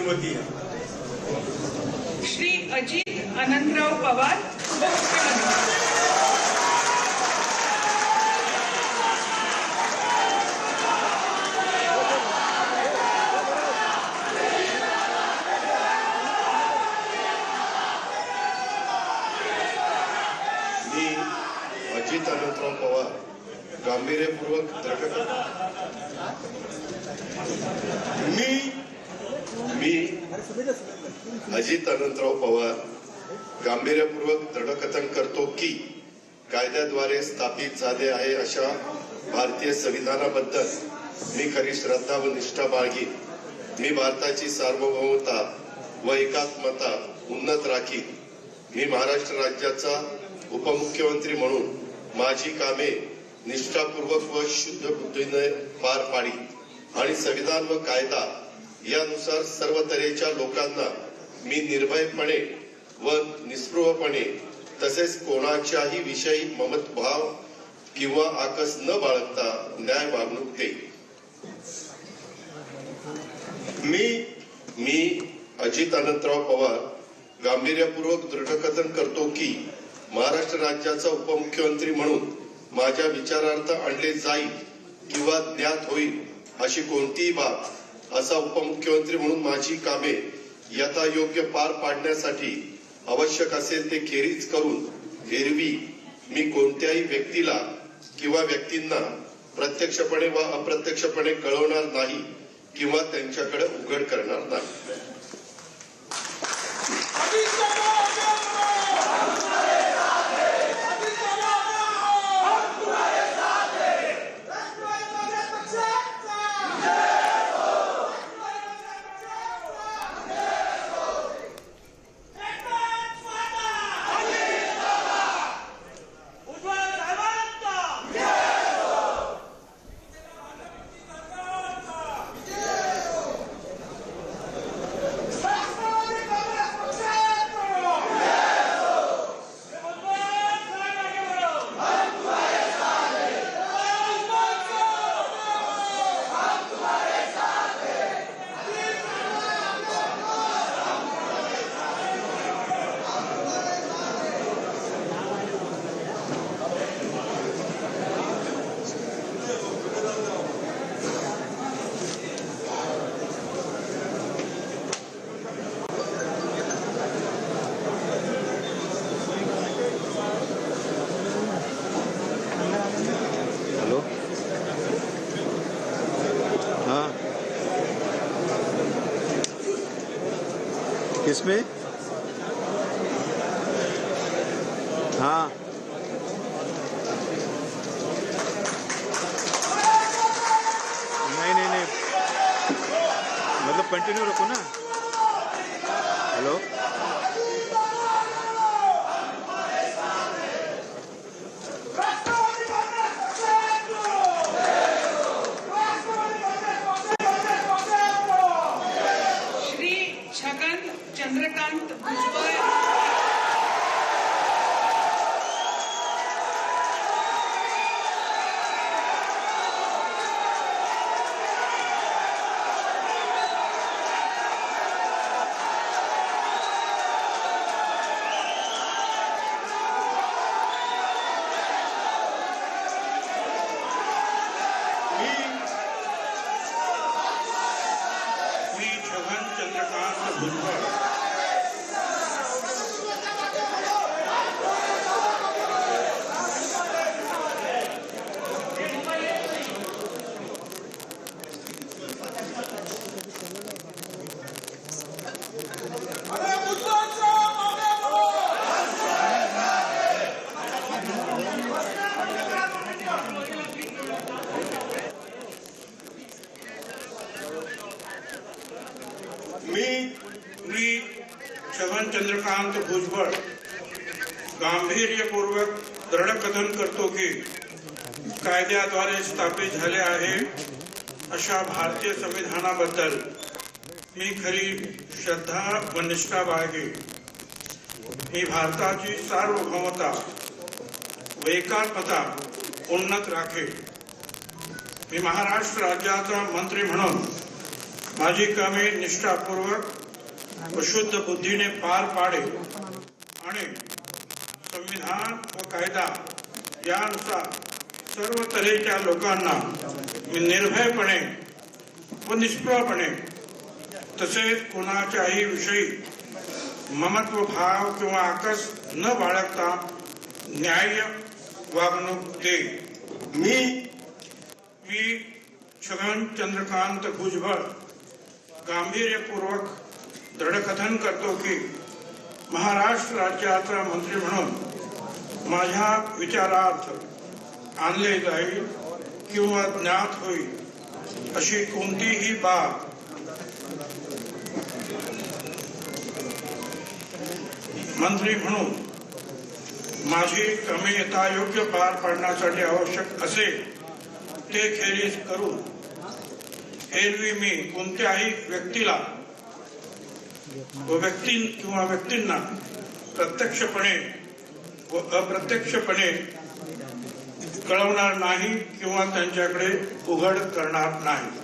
विनंती आहे. श्री अजित अनंतराव पवार, अजित अनंतराव पवार गांभीर्यपूर्वक अजित अनंतराव पवार गांभीर्यपूर्वक दृढकथन करतो की कायद्याद्वारे स्थापित झाले आहे अशा भारतीय संविधानाबद्दल मी खरी श्रद्धा व निष्ठा बाळगीन. मी भारताची सार्वभौमता व एकात्मता उन्नत राखीन. मी महाराष्ट्र राज्याचा उपमुख्यमंत्री म्हणून माझी कामे निष्ठापूर्वक व शुद्ध बुद्धीने पार पाडी आणि संविधान व कायदा यानुसार सर्व तऱ्हेच्या लोकांना मी निर्भयपणे व निस्पृहपणे तसेच कोणाच्याही विषयी ममतभाव किंवा आकस न बाळगता न्याय वागणूक देईन. मी अजित अनंतराव पवार गांभीर्यपूर्वक दृढकथन करतो की महाराष्ट्र राज्याचा उपमुख्यमंत्री म्हणून माझ्या विचारार्थ आणले जाईल किंवा ज्ञात होईल अशी कोणतीही बाब असा उपमुख्यमंत्री म्हणून माझी कामे यथायोग्य पार पाडण्यासाठी आवश्यक असेल ते खेरीज करून एरवी मी कोणत्याही व्यक्तीला किंवा व्यक्तींना प्रत्यक्षपणे व अप्रत्यक्षपणे कळवणार नाही किंवा त्यांच्याकडे उघड करणार नाही. किसमें? हाँ नहीं मतलब कंटिन्यू रखो ना. हेलो चंद्रकांत भुजबळ, चंद्रकांत भुजबळ मी चंद्रकांत भुजबळ गांभीर्यपूर्वक दृढकथन करतो की कायद्याद्वारे स्थापित झाले आहे अशा भारतीय संविधानाबद्दल मी खरी श्रद्धा व निष्ठा बाळगेन. मी भारताची सार्वभौमता व एकात्मता उन्नत राखेन. मी महाराष्ट्र राज्याचा मंत्री म्हणून माझी कामे निष्ठापूर्वक व शुद्ध बुद्धीने पार पाडे आणि संविधान व कायदा यानुसार सर्व तऱ्हेच्या लोकांना मी निर्भयपणे व निष्प्रभपणे तसेच कोणाच्याही विषयी ममत्व भाव किंवा आकस न बाळगता न्याय्य वागणूक दे. मी छगन चंद्रकांत भुजबळ गांभीर्यपूर्वक दृढकथन करतो की महाराष्ट्र राज्याचा मंत्री म्हणून माझ्या विचारार्थ आणले जाईल किंवा ज्ञात होईल अशी कोणतीही बाब मंत्री म्हणून माझी कामे यथायोग्य पार पाडण्यासाठी आवश्यक असेल ते खेरीज करून एरवी मी कोणत्याही व्यक्तीला व व्यक्तींना प्रत्यक्षपणे व अप्रत्यक्षपणे कळवणार नाही किंवा त्यांच्याकडे उघड करणार नाही.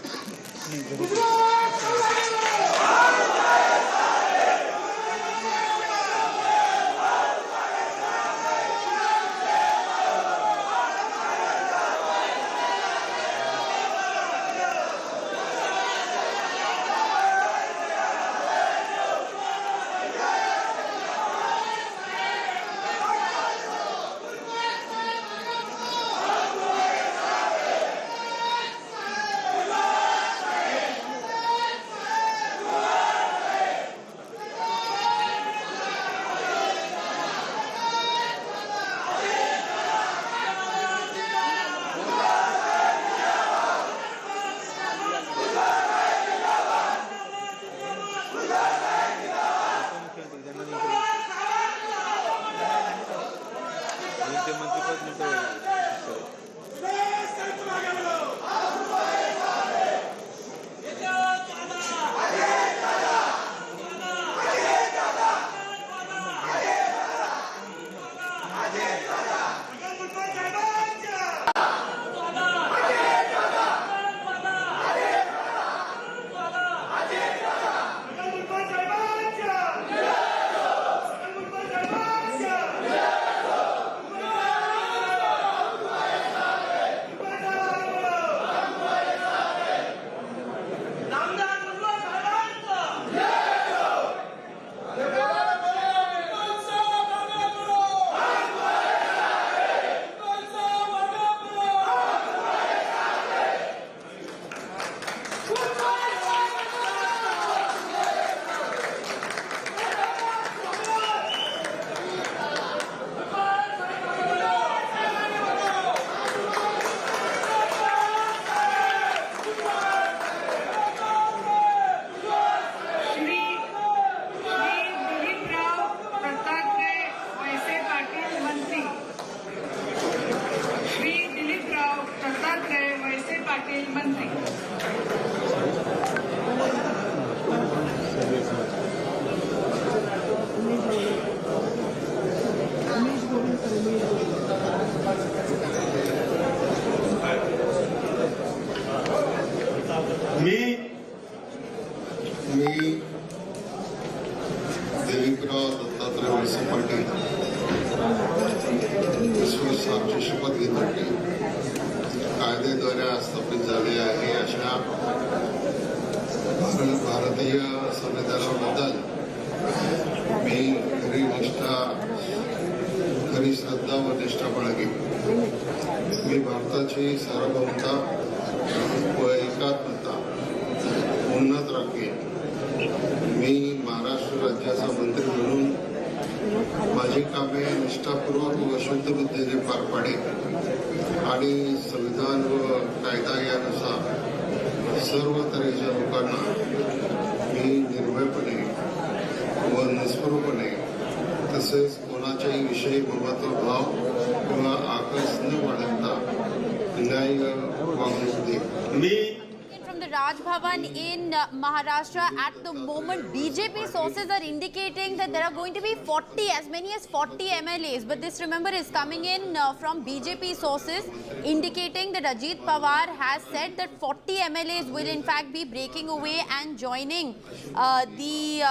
शपथ घेतो की कायद्याद्वारे स्थापित झाले आहे अशा भारतीय संविधानाबद्दल मी खरी श्रद्धा व निष्ठा बाळगेन. मी भारताची सार्वभौमता व एकात्मता उन्नत राखेन. मी महाराष्ट्र राज्याचा मंत्री म्हणून माझी कामे निष्ठापूर्वक व शुद्ध बुद्धीने पार पाडेन आणि संविधान व कायदा यानुसार सर्व तऱ्हेच्या लोकांना मी निर्भयपणे व निस्पृहपणे तसेच कोणाच्याही विषयी ममत्व भाव किंवा आकस न बाळगता न्याय वागणूक देईन. From the Raj Raj Bhavan in Maharashtra at the moment. BJP sources are indicating that there are going to be 40, as many as 40 MLAs. But this, remember, is coming in from BJP sources indicating that Ajit Pawar has said that 40 MLAs will in fact be breaking away and joining the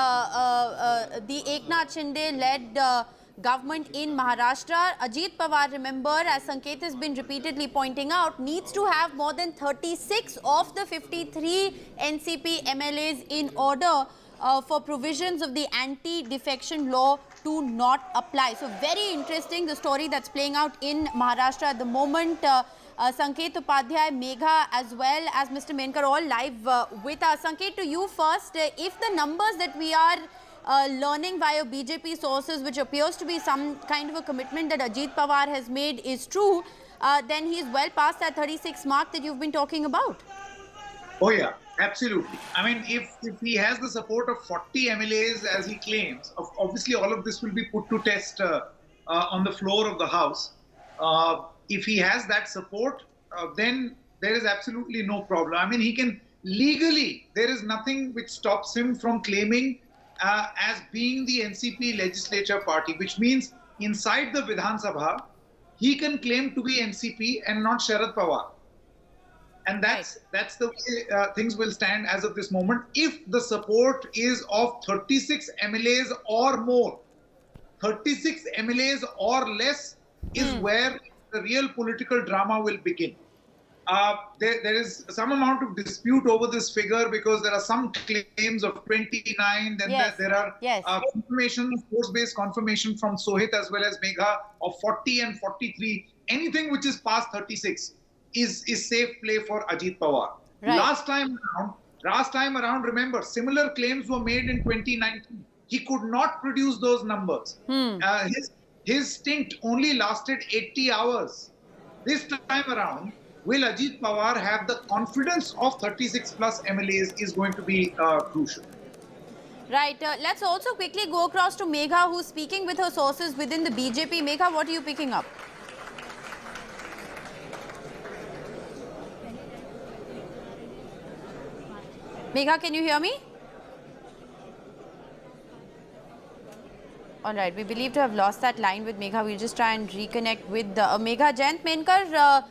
Eknath Shinde-led government in Maharashtra. Ajit Pawar, remember, as Sanket has been repeatedly pointing out, needs to have more than 36 of the 53 NCP MLAs in order for provisions of the anti-defection law to not apply. So very interesting, the story that's playing out in Maharashtra at the moment. Sanket Upadhyay, Megha, as well as Mr. Menkar, all live with us. Sanket, to you first. If the numbers that we are learning via BJP sources, which appears to be some kind of a commitment that Ajit Pawar has made, is true, then he is well past that 36 mark that you've been talking about. Oh yeah, absolutely. I mean, if he has the support of 40 MLAs as he claims, obviously all of this will be put to test on the floor of the House. If he has that support, then there is absolutely no problem. I mean, he can legally, there is nothing which stops him from claiming as being the NCP legislature party, which means inside the Vidhan Sabha, he can claim to be NCP and not Sharad Pawar. And that's the way things will stand as of this moment. If the support is of 36 MLAs or more, 36 MLAs or less is where the real political drama will begin. There is some amount of dispute over this figure because there are some claims of 29, then there are confirmation, force-based confirmation from Sohit as well as Megha of 40 and 43. Anything which is past 36 is safe play for Ajit Pawar. Right. Last time around, remember, similar claims were made in 2019. He could not produce those numbers. His stint only lasted 80 hours. This time around, will Ajit Pawar have the confidence of 36 plus MLAs is going to be crucial. Right. Let's also quickly go across to Megha, who's speaking with her sources within the BJP. Megha, what are you picking up? Megha, can you hear me? All right. We believe to have lost that line with Megha. We'll just try and reconnect with Megha. Jayant Menkar,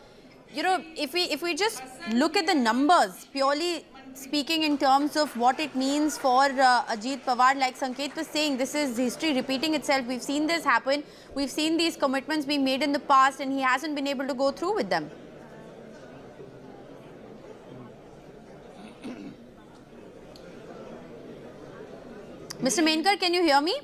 you know, if we just look at the numbers, purely speaking in terms of what it means for Ajit Pawar, like Sanket was saying, this is history repeating itself. We've seen this happen. We've seen these commitments being made in the past and he hasn't been able to go through with them. Mr. Menkar, can you hear me?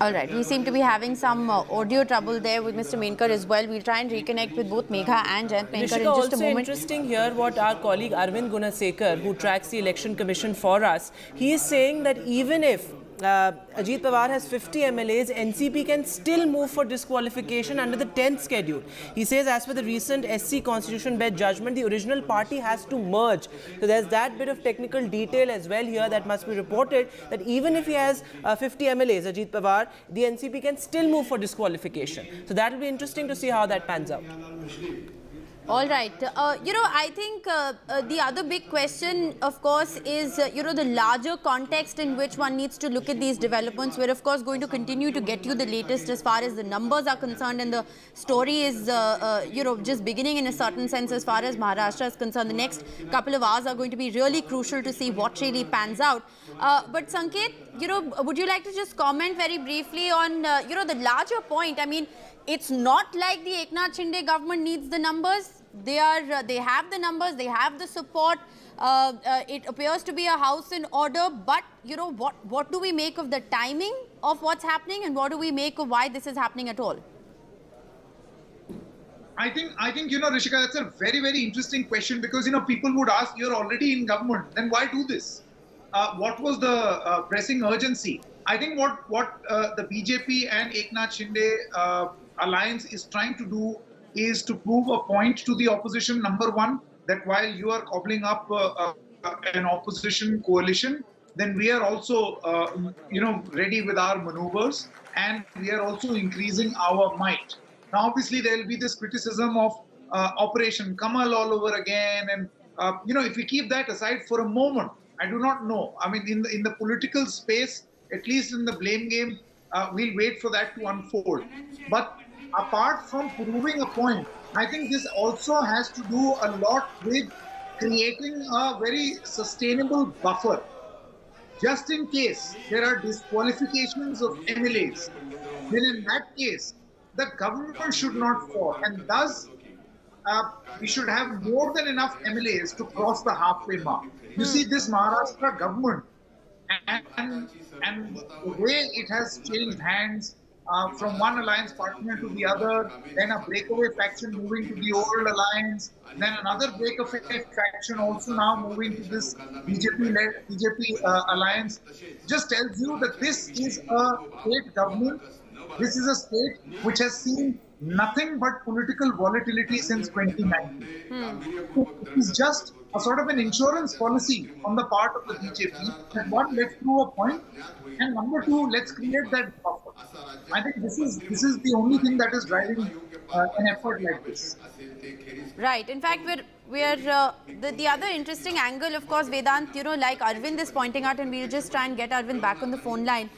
All right, we seem to be having some audio trouble there with Mr. Menkar as well. We'll try and reconnect with both Megha and Jayant Menkar in just a moment. Also interesting here what our colleague Arvind Gunasekar, who tracks the Election Commission for us, he is saying that even if Ajit Pawar has 50 MLAs, NCP can still move for disqualification under the 10th schedule. He says as per the recent SC Constitution Bench judgment, the original party has to merge. So there's that bit of technical detail as well here that must be reported, that even if he has 50 MLAs, Ajit Pawar, the NCP can still move for disqualification. So that will be interesting to see how that pans out. All right. You know, I think the other big question, of course, is, you know, the larger context in which one needs to look at these developments. We're, of course, going to continue to get you the latest as far as the numbers are concerned. And the story is, you know, just beginning in a certain sense as far as Maharashtra is concerned. The next couple of hours are going to be really crucial to see what really pans out. But Sanket, you know, would you like to just comment very briefly on, you know, the larger point? I mean, it's not like the Eknath Shinde government needs the numbers. They have the numbers, they have the support. It appears to be a house in order. But, you know, what do we make of the timing of what's happening, and what do we make of why this is happening at all? I think you know, Rishika, that's a very, very interesting question because, you know, people would ask, you're already in government, then why do this? What was the pressing urgency? I think what the BJP and Eknath Shinde alliance is trying to do is to prove a point to the opposition, number one, that while you are cobbling up an opposition coalition, then we are also, you know, ready with our maneuvers, and we are also increasing our might. Now, obviously, there will be this criticism of Operation Kamal all over again. And, if we keep that aside for a moment, I do not know. I mean, in the political space, at least in the blame game, we'll wait for that to unfold. But apart from proving a point, I think this also has to do a lot with creating a very sustainable buffer. Just in case there are disqualifications of MLAs, then in that case, the government should not fall. And thus, we should have more than enough MLAs to cross the halfway mark. You see, this Maharashtra government and the way it has changed hands from one alliance partner to the other, then a breakaway faction moving to the old alliance, then another breakaway faction also now moving to this BJP alliance, just tells you that this is a state government. This is a state which has seen nothing but political volatility since 2019. It's just a sort of an insurance policy on the part of the BJP that one, let's prove a point, and number two, let's create that buffer. I think this is the only thing that is driving an effort like this. Right. In fact, we're the other interesting angle, of course, Vedant, like Arvind is pointing out, and we'll just try and get Arvind back on the phone line,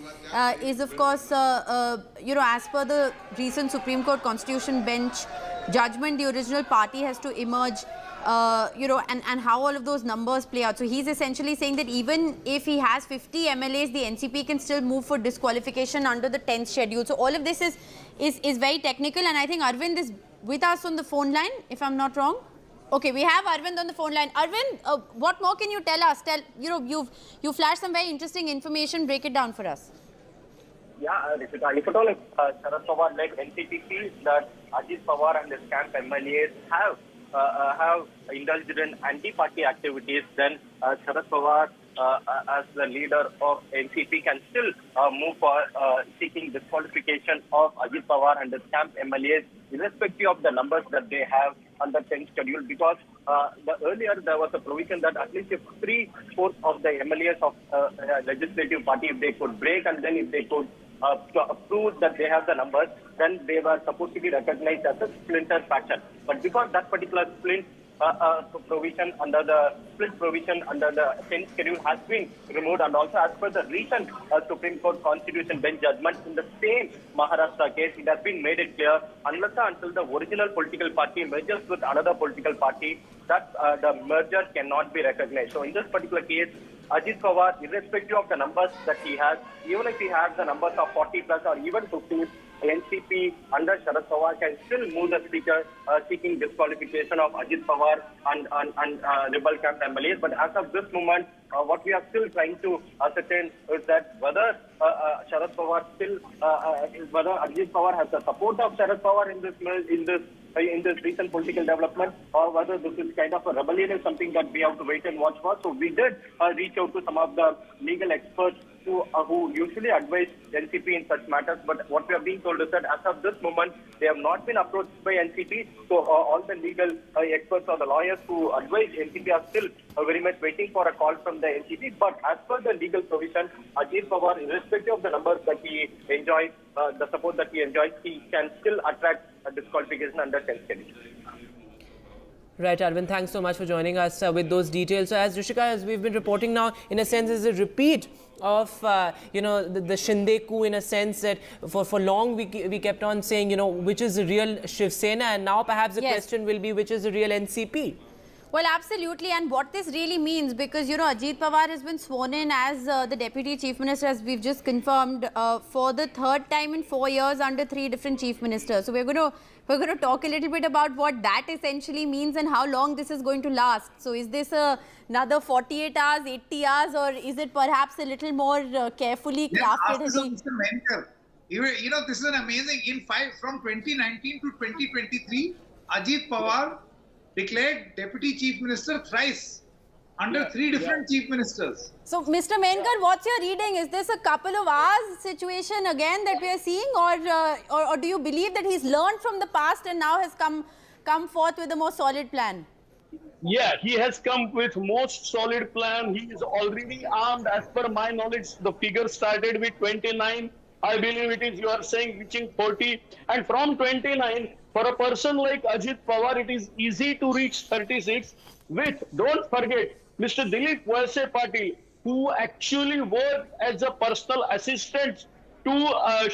is of course, as per the recent Supreme Court Constitution bench judgment, the original party has to emerge, and how all of those numbers play out. So he's essentially saying that even if he has 50 MLAs, the NCP can still move for disqualification under the 10th schedule. So all of this is very technical, and I think Arvind is with us on the phone line, if I'm not wrong. Okay, we have Arvind on the phone line. Arvind, what more can you tell us? You flashed some very interesting information. Break it down for us. Yeah, Rishita, if at all Sharad Pawar led NCP feels that Ajit Pawar and his camp MLAs have indulged in anti-party activities, then Sharad Pawar, as the leader of NCP, can still move for seeking disqualification of Ajit Pawar and his camp MLAs, irrespective of the numbers that they have under 10th schedule, because earlier there was a provision that at least if 3/4 of the MLAs of legislative party, if they could break and then if they could prove that they have the numbers, then they were supposed to be recognized as a splinter faction. But because that particular provision under the 10th schedule has been removed, and also as per the recent Supreme Court Constitution bench judgment in the same Maharashtra case, it has been made it clear unless and until the original political party merges with another political party, that the merger cannot be recognized. So in this particular case, Ajit Pawar, irrespective of the numbers that he has, even if he has the numbers of 40 plus or even 50, NCP under Sharad Pawar can still move the speaker seeking disqualification of Ajit Pawar and rebel camp MLAs. But as of this moment, what we are still trying to ascertain is that whether Sharad Pawar whether Ajit Pawar has the support of Sharad Pawar in this recent political development, or whether this is kind of a rebellion is something that we have to wait and watch for. So we did reach out to some of the legal experts who usually advise NCP in such matters, but what we are being told is that as of this moment, they have not been approached by NCP. So all the legal experts or the lawyers who advise NCP are still very much waiting for a call from the NCP. But as per the legal provision, Ajit Pawar, irrespective of the numbers that he enjoys, the support that he enjoys, he can still attract a disqualification under 10th schedule. Right, Arvind, thanks so much for joining us with those details. So as Rishika, as we've been reporting now, in a sense, is a repeat of, the Shinde coup, in a sense that for long we kept on saying, which is the real Shiv Sena, and now perhaps the question will be which is the real NCP. Well, absolutely. And what this really means, because, Ajit Pawar has been sworn in as the Deputy Chief Minister, as we've just confirmed, for the third time in 4 years under 3 different Chief Ministers. So we're going to talk a little bit about what that essentially means and how long this is going to last. So is this another 48 hours, 80 hours, or is it perhaps a little more carefully crafted? Mr. Menker, this is an amazing, from 2019 to 2023, Ajit Pawar declared Deputy Chief Minister thrice under 3 different Chief Ministers. So, Mr. Menkar, what's your reading? Is this a couple of hours situation again that we are seeing, or do you believe that he's learned from the past and now has come forth with a more solid plan? Yeah, he has come with most solid plan. He is already armed. As per my knowledge, the figure started with 29 I believe it is, you are saying, reaching 40. And from 29, for a person like Ajit Pawar, it is easy to reach 36 with, don't forget, Mr. Dilip Walse Patil, who actually worked as a personal assistant to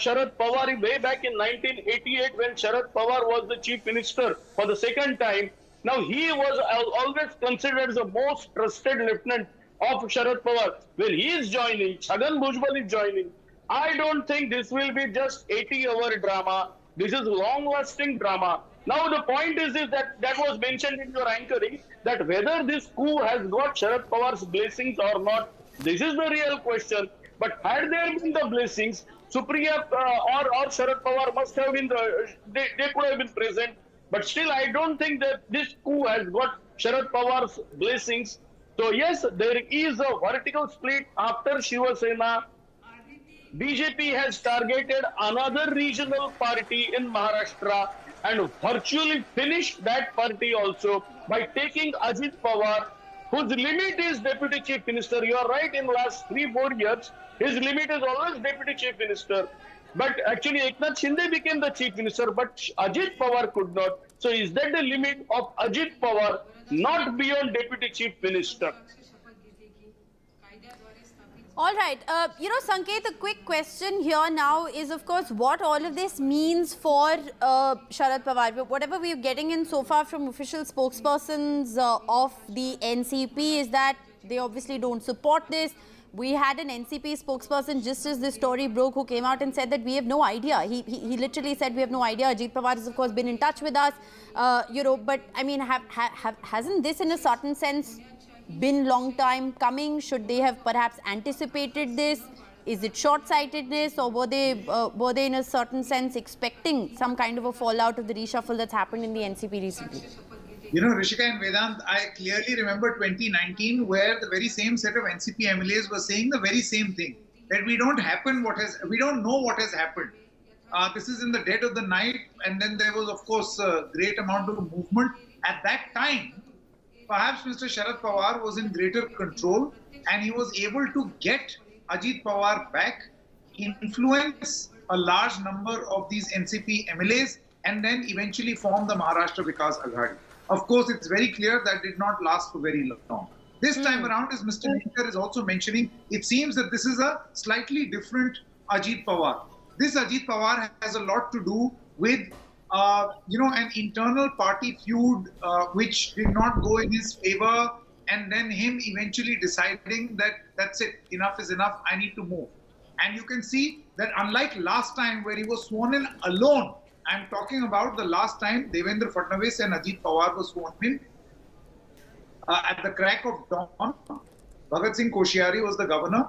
Sharad Pawar way back in 1988 when Sharad Pawar was the chief minister for the second time. Now he was always considered the most trusted lieutenant of Sharad Pawar. Well, he is joining, Chhagan Bhujbal is joining. I don't think this will be just 80-hour drama. This is long-lasting drama. Now the point is that was mentioned in your anchoring, that whether this coup has got Sharad Pawar's blessings or not, this is the real question. But had there been the blessings, Supriya or Sharad Pawar must have been they could have been present. But still, I don't think that this coup has got Sharad Pawar's blessings. So yes, there is a vertical split after Shiva Sena. BJP has targeted another regional party in Maharashtra and virtually finished that party also by taking Ajit Pawar, whose limit is Deputy Chief Minister. You are right, in the last 3-4 years, his limit is always Deputy Chief Minister. But actually, Eknath Shinde became the Chief Minister, but Ajit Pawar could not. So is that the limit of Ajit Pawar, not beyond Deputy Chief Minister? All right. Sanket, a quick question here now is, of course, what all of this means for Sharad Pawar. Whatever we're getting in so far from official spokespersons of the NCP is that they obviously don't support this. We had an NCP spokesperson just as this story broke who came out and said that we have no idea. He literally said we have no idea. Ajit Pawar has, of course, been in touch with us, but I mean, hasn't this in a certain sense been long time coming? Should they have perhaps anticipated this? Is it short-sightedness, or were they in a certain sense expecting some kind of a fallout of the reshuffle that's happened in the NCP recently? You know, Rishika and Vedant, I clearly remember 2019 where the very same set of NCP MLAs were saying the very same thing, that we don't know what has happened. This is in the dead of the night, and then there was, of course, a great amount of movement. At that time, perhaps Mr. Sharad Pawar was in greater control and he was able to get Ajit Pawar back, influence a large number of these NCP MLAs, and then eventually form the Maharashtra Vikas Aghadi. Of course, it's very clear that did not last for very long. This time around, as Mr. Ninkar is also mentioning, it seems that this is a slightly different Ajit Pawar. This Ajit Pawar has a lot to do with an internal party feud which did not go in his favor, and then him eventually deciding that that's it, enough is enough, I need to move. And you can see that unlike last time where he was sworn in alone, I'm talking about the last time Devendra Fadnavis and Ajit Pawar were sworn in at the crack of dawn. Bhagat Singh Koshyari was the governor.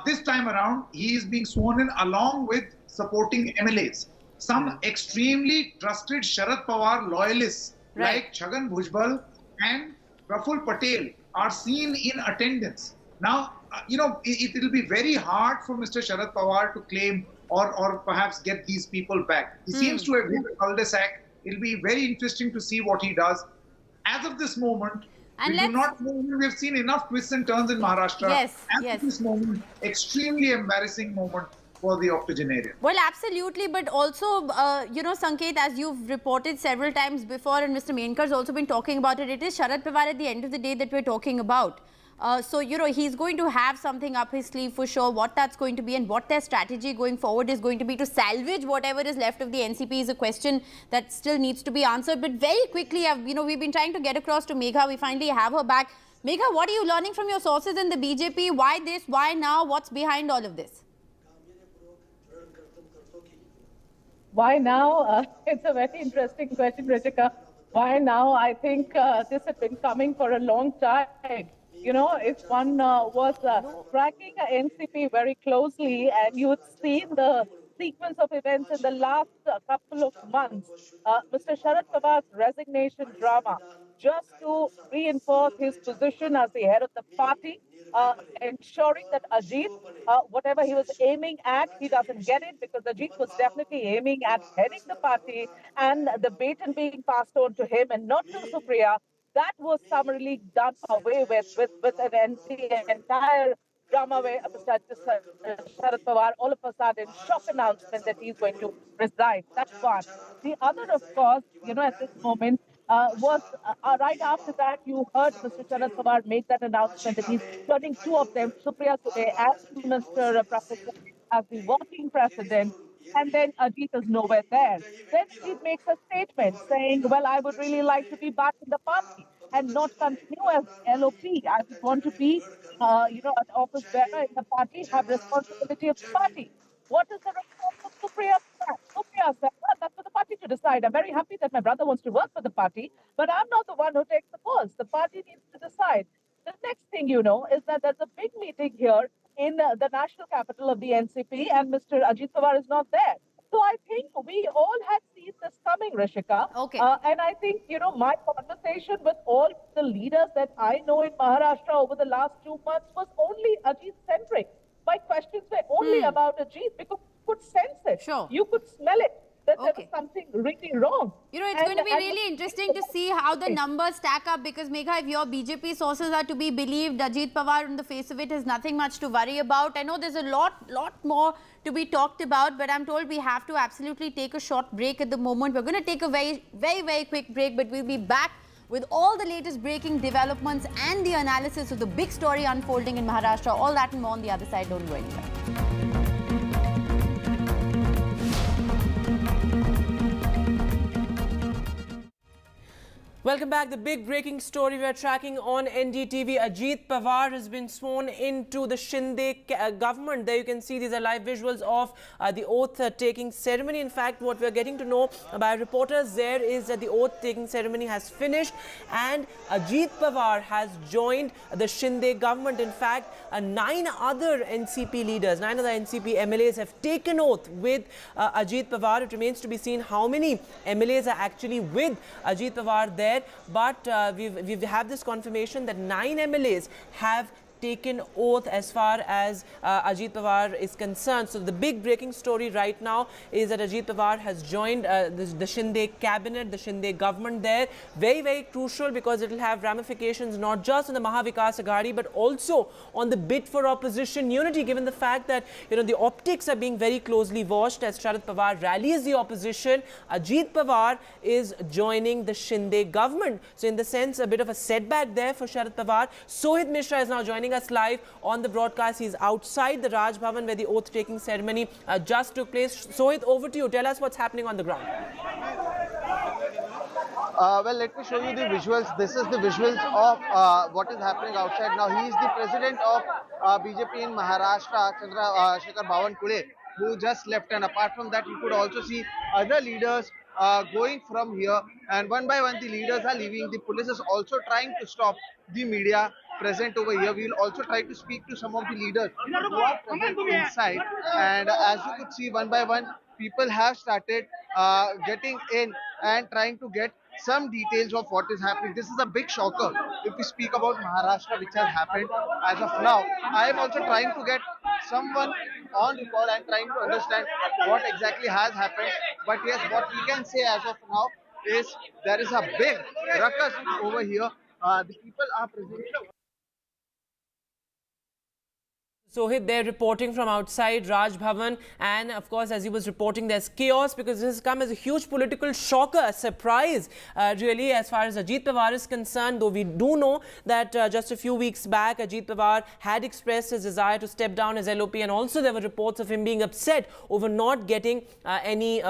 This time around, he is being sworn in along with supporting MLAs. Some extremely trusted Sharad Pawar loyalists like Chhagan Bhujbal and Praful Patel are seen in attendance. Now, it will be very hard for Mr. Sharad Pawar to claim or perhaps get these people back. He seems to have hit a cul-de-sac. It will be very interesting to see what he does. As of this moment, we do not know. We have seen enough twists and turns in Maharashtra. Yes. At this moment, extremely embarrassing moment for the octogenarian. Well, absolutely, but also, Sanket, as you've reported several times before, and Mr. Menkar's also been talking about it, it is Sharad Pawar at the end of the day that we're talking about. So, he's going to have something up his sleeve for sure. What that's going to be and what their strategy going forward is going to be to salvage whatever is left of the NCP is a question that still needs to be answered. But very quickly, we've been trying to get across to Megha. We finally have her back. Megha, what are you learning from your sources in the BJP? Why this? Why now? What's behind all of this? Why now? It's a very interesting question, Rishika. Why now? I think this had been coming for a long time. If one was tracking NCP very closely and you would see the sequence of events in the last couple of months, Mr. Sharad Pawar's resignation drama, just to reinforce his position as the head of the party, ensuring that Ajit, whatever he was aiming at, he doesn't get it, because Ajit was definitely aiming at heading the party, and the baton being passed on to him and not to Supriya. That was summarily done away with the entire drama where Mr. Sharad Pawar all of a sudden shock announcement that he's going to resign. That's one. The other, of course, at this moment was right after that you heard Mr. Sharad Pawar make that announcement that he's turning two of them, Supriya Sule and Mr. Praful, as the working president, and then Ajit is nowhere there. Then Ajit makes a statement saying, well, I would really like to be back in the party and not continue as LOP. I would want to be, an office bearer in the party, have responsibility of the party. What is the response of Supriya? Supriya said, well, that's for the party to decide. I'm very happy that my brother wants to work for the party, but I'm not the one who takes the calls. The party needs to decide. The next thing you know is that there's a big meeting here in the national capital of the NCP, and Mr. Ajit Pawar is not there. So I think we all had seen this coming, Rishika. Okay. And I think, my conversation with all the leaders that I know in Maharashtra over the last 2 months was only Ajit-centric. My questions were only about Ajit because you could sense it. Sure. You could smell it. That there was something really wrong. It's going to be really interesting to see how the numbers stack up, because Megha, if your BJP sources are to be believed, Ajit Pawar on the face of it has nothing much to worry about. I know there's a lot more to be talked about, but I'm told we have to absolutely take a short break at the moment. We're going to take a very, very, very quick break, but we'll be back with all the latest breaking developments and the analysis of the big story unfolding in Maharashtra. All that and more on the other side. Don't go anywhere. Welcome back. The big breaking story we are tracking on NDTV. Ajit Pawar has been sworn into the Shinde government. There you can see these are live visuals of the oath-taking ceremony. In fact, what we are getting to know by reporters there is that the oath-taking ceremony has finished and Ajit Pawar has joined the Shinde government. In fact, 9 other NCP leaders, 9 other NCP MLAs have taken oath with Ajit Pawar. It remains to be seen how many MLAs are actually with Ajit Pawar there. But we've have this confirmation that 9 MLAs have taken oath as far as Ajit Pawar is concerned. So the big breaking story right now is that Ajit Pawar has joined the Shinde cabinet, the Shinde government there. Very, very crucial because it will have ramifications not just on the Mahavikas Aghadi but also on the bid for opposition unity, given the fact that the optics are being very closely watched as Sharad Pawar rallies the opposition. Ajit Pawar is joining the Shinde government. So in the sense, a bit of a setback there for Sharad Pawar. Sohit Mishra is now joining us live on the broadcast. He's outside the Raj Bhavan where the oath-taking ceremony just took place. Sohit, over to you. Tell us what's happening on the ground. Well, let me show you the visuals. This is the visuals of what is happening outside now. He is the president of BJP in Maharashtra, Shekhar Bawankule, who just left. And apart from that, you could also see other leaders going from here. And one by one, the leaders are leaving. The police is also trying to stop the media present over here. We will also try to speak to some of the leaders who are present inside. And as you could see, one by one, people have started getting in and trying to get some details of what is happening. This is a big shocker if we speak about Maharashtra, which has happened as of now. I am also trying to get someone on the call and trying to understand what exactly has happened. But yes, what we can say as of now is there is a big ruckus over here. The people are present. Sohit, they're reporting from outside Raj Bhavan, and of course, as he was reporting, there's chaos because this has come as a huge political shocker, a surprise, really, as far as Ajit Pawar is concerned. Though we do know that just a few weeks back, Ajit Pawar had expressed his desire to step down as LOP, and also there were reports of him being upset over not getting any,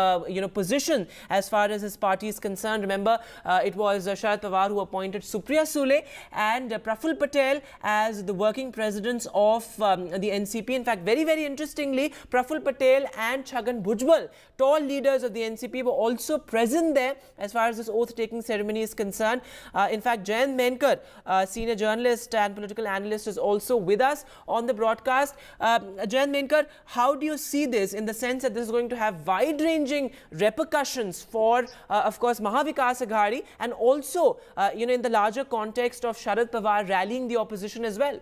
position as far as his party is concerned. Remember, it was Sharad Pawar who appointed Supriya Sule and Praful Patel as the working presidents of the NCP. In fact, very, very interestingly, Praful Patel and Chhagan Bhujbal, tall leaders of the NCP, were also present there as far as this oath-taking ceremony is concerned. In fact, Jayant Menkar, senior journalist and political analyst, is also with us on the broadcast. Jayant Menkar, how do you see this in the sense that this is going to have wide-ranging repercussions for, of course, Mahavikas Aghadi and also, in the larger context of Sharad Pawar rallying the opposition as well?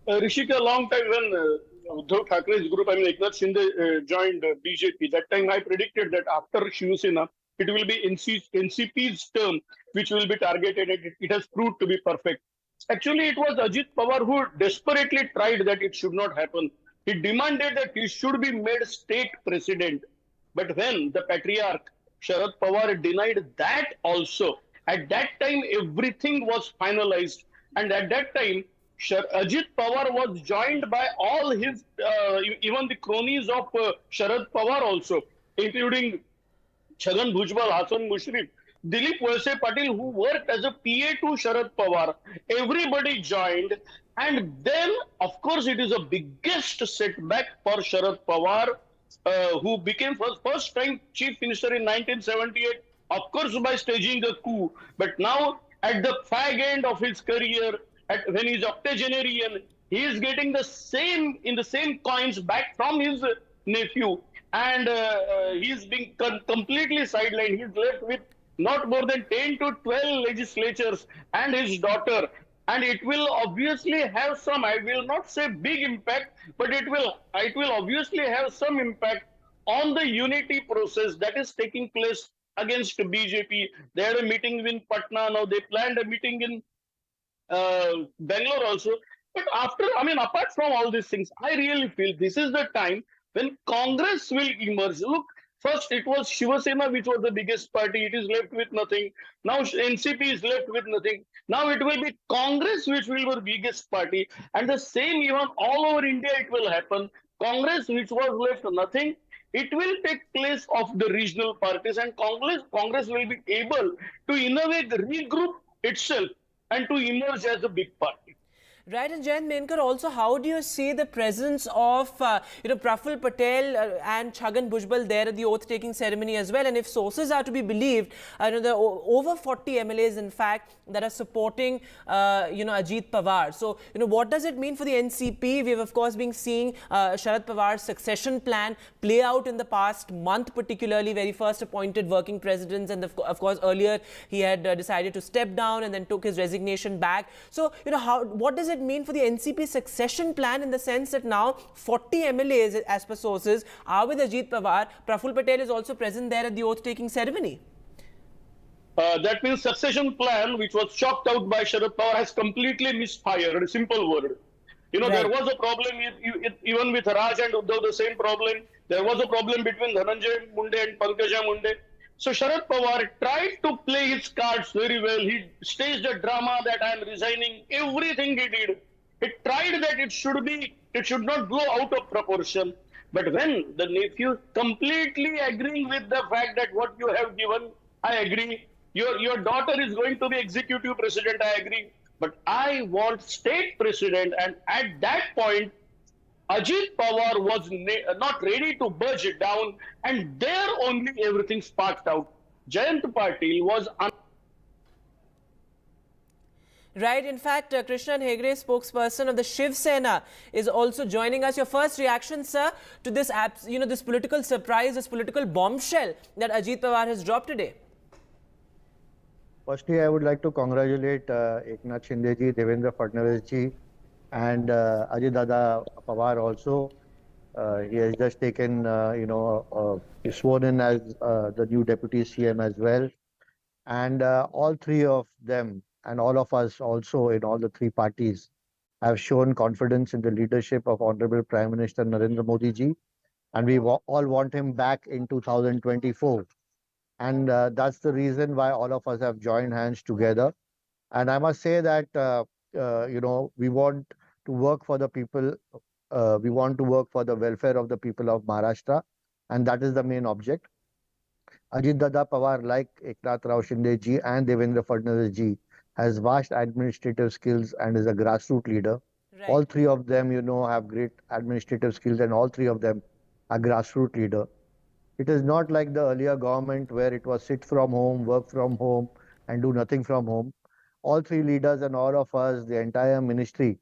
Rishika, a long time when Uddhav Thackeray's group, Eknath Shinde joined BJP, that time I predicted that after Shiv Sena, it will be NCP's term which will be targeted. It has proved to be perfect. Actually, it was Ajit Pawar who desperately tried that it should not happen. He demanded that he should be made state president. But when the patriarch Sharad Pawar denied that also, at that time everything was finalized. And at that time, Ajit Pawar was joined by all his, even the cronies of Sharad Pawar also, including Chhagan Bhujbal, Hasan Mushrif, Dilip Walse Patil, who worked as a PA to Sharad Pawar. Everybody joined. And then, of course, it is the biggest setback for Sharad Pawar, who became first time chief minister in 1978, of course, by staging a coup. But now, at the fag end of his career, when he's octogenarian, he is getting the same coins back from his nephew, and he's being completely sidelined. He's left with not more than 10 to 12 legislatures and his daughter. And it will obviously have some, I will not say big impact, but it will obviously have some impact on the unity process that is taking place against BJP. They had a meeting in Patna, now they planned a meeting in Bangalore also. But apart from all these things, I really feel this is the time when Congress will emerge. Look, first it was Shiva Sena, which was the biggest party. It is left with nothing. Now NCP is left with nothing. Now it will be Congress, which will be the biggest party. And the same even all over India it will happen. Congress, which was left nothing, it will take place of the regional parties, and Congress will be able to in a way regroup itself and to emerge as a big party. Right, and Jayant Menkar, also, how do you see the presence of, Praful Patel and Chhagan Bhujbal there at the oath-taking ceremony as well? And if sources are to be believed, there are over 40 MLAs, in fact, that are supporting, Ajit Pawar. So, what does it mean for the NCP? We've, of course, been seeing Sharad Pawar's succession plan play out in the past month, particularly, where he first appointed working presidents. And, of course, earlier he had decided to step down and then took his resignation back. So, what does it mean for the NCP succession plan, in the sense that now 40 MLAs, as per sources, are with Ajit Pawar? Praful Patel is also present there at the oath-taking ceremony. That means succession plan, which was chalked out by Sharad Pawar, has completely misfired. A simple word. Right. There was a problem even with Raj and Uddhav, the same problem. There was a problem between Dhananjay Munde and Pankaja Munde. So Sharad Pawar tried to play his cards very well. He staged a drama that I am resigning. Everything he did, he tried that it should not go out of proportion. But when the nephew completely agreeing with the fact that what you have given, I agree. Your daughter is going to be executive president, I agree. But I want state president, and at that point, Ajit Pawar was not ready to budge it down, and there only everything sparked out. Jayant Patil was Right. In fact, Krishnan Hegde, spokesperson of the Shiv Sena, is also joining us. Your first reaction, sir, to this, this political surprise, this political bombshell that Ajit Pawar has dropped today? Firstly, I would like to congratulate Eknath Shinde ji, Devendra Fadnavis ji, and Ajit Dada Pawar also. He has just taken, he's sworn in as the new deputy CM as well. And all three of them and all of us also in all the three parties have shown confidence in the leadership of Honorable Prime Minister Narendra Modi ji. And we all want him back in 2024. And that's the reason why all of us have joined hands together. And I must say that, we want to work for the people. We want to work for the welfare of the people of Maharashtra. And that is the main object. Ajit Dada Pawar, like Eknath Rao Shinde ji and Devendra Fadnavis ji, has vast administrative skills and is a grassroots leader. Right. All three of them, have great administrative skills, and all three of them are grassroots leader. It is not like the earlier government where it was sit from home, work from home, and do nothing from home. All three leaders and all of us, the entire ministry,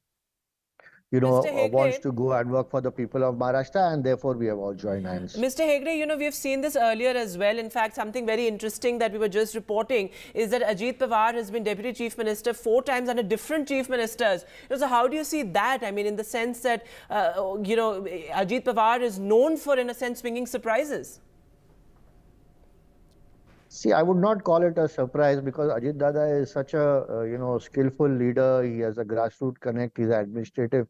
wants to go and work for the people of Maharashtra, and therefore we have all joined hands. Mr. Hegde, we have seen this earlier as well. In fact, something very interesting that we were just reporting is that Ajit Pawar has been Deputy Chief Minister 4 times under different Chief Ministers. So how do you see that? I mean, in the sense that, Ajit Pawar is known for, in a sense, swinging surprises. See, I would not call it a surprise because Ajit Dada is such a skillful leader. He has a grassroots connect. He's an administrative,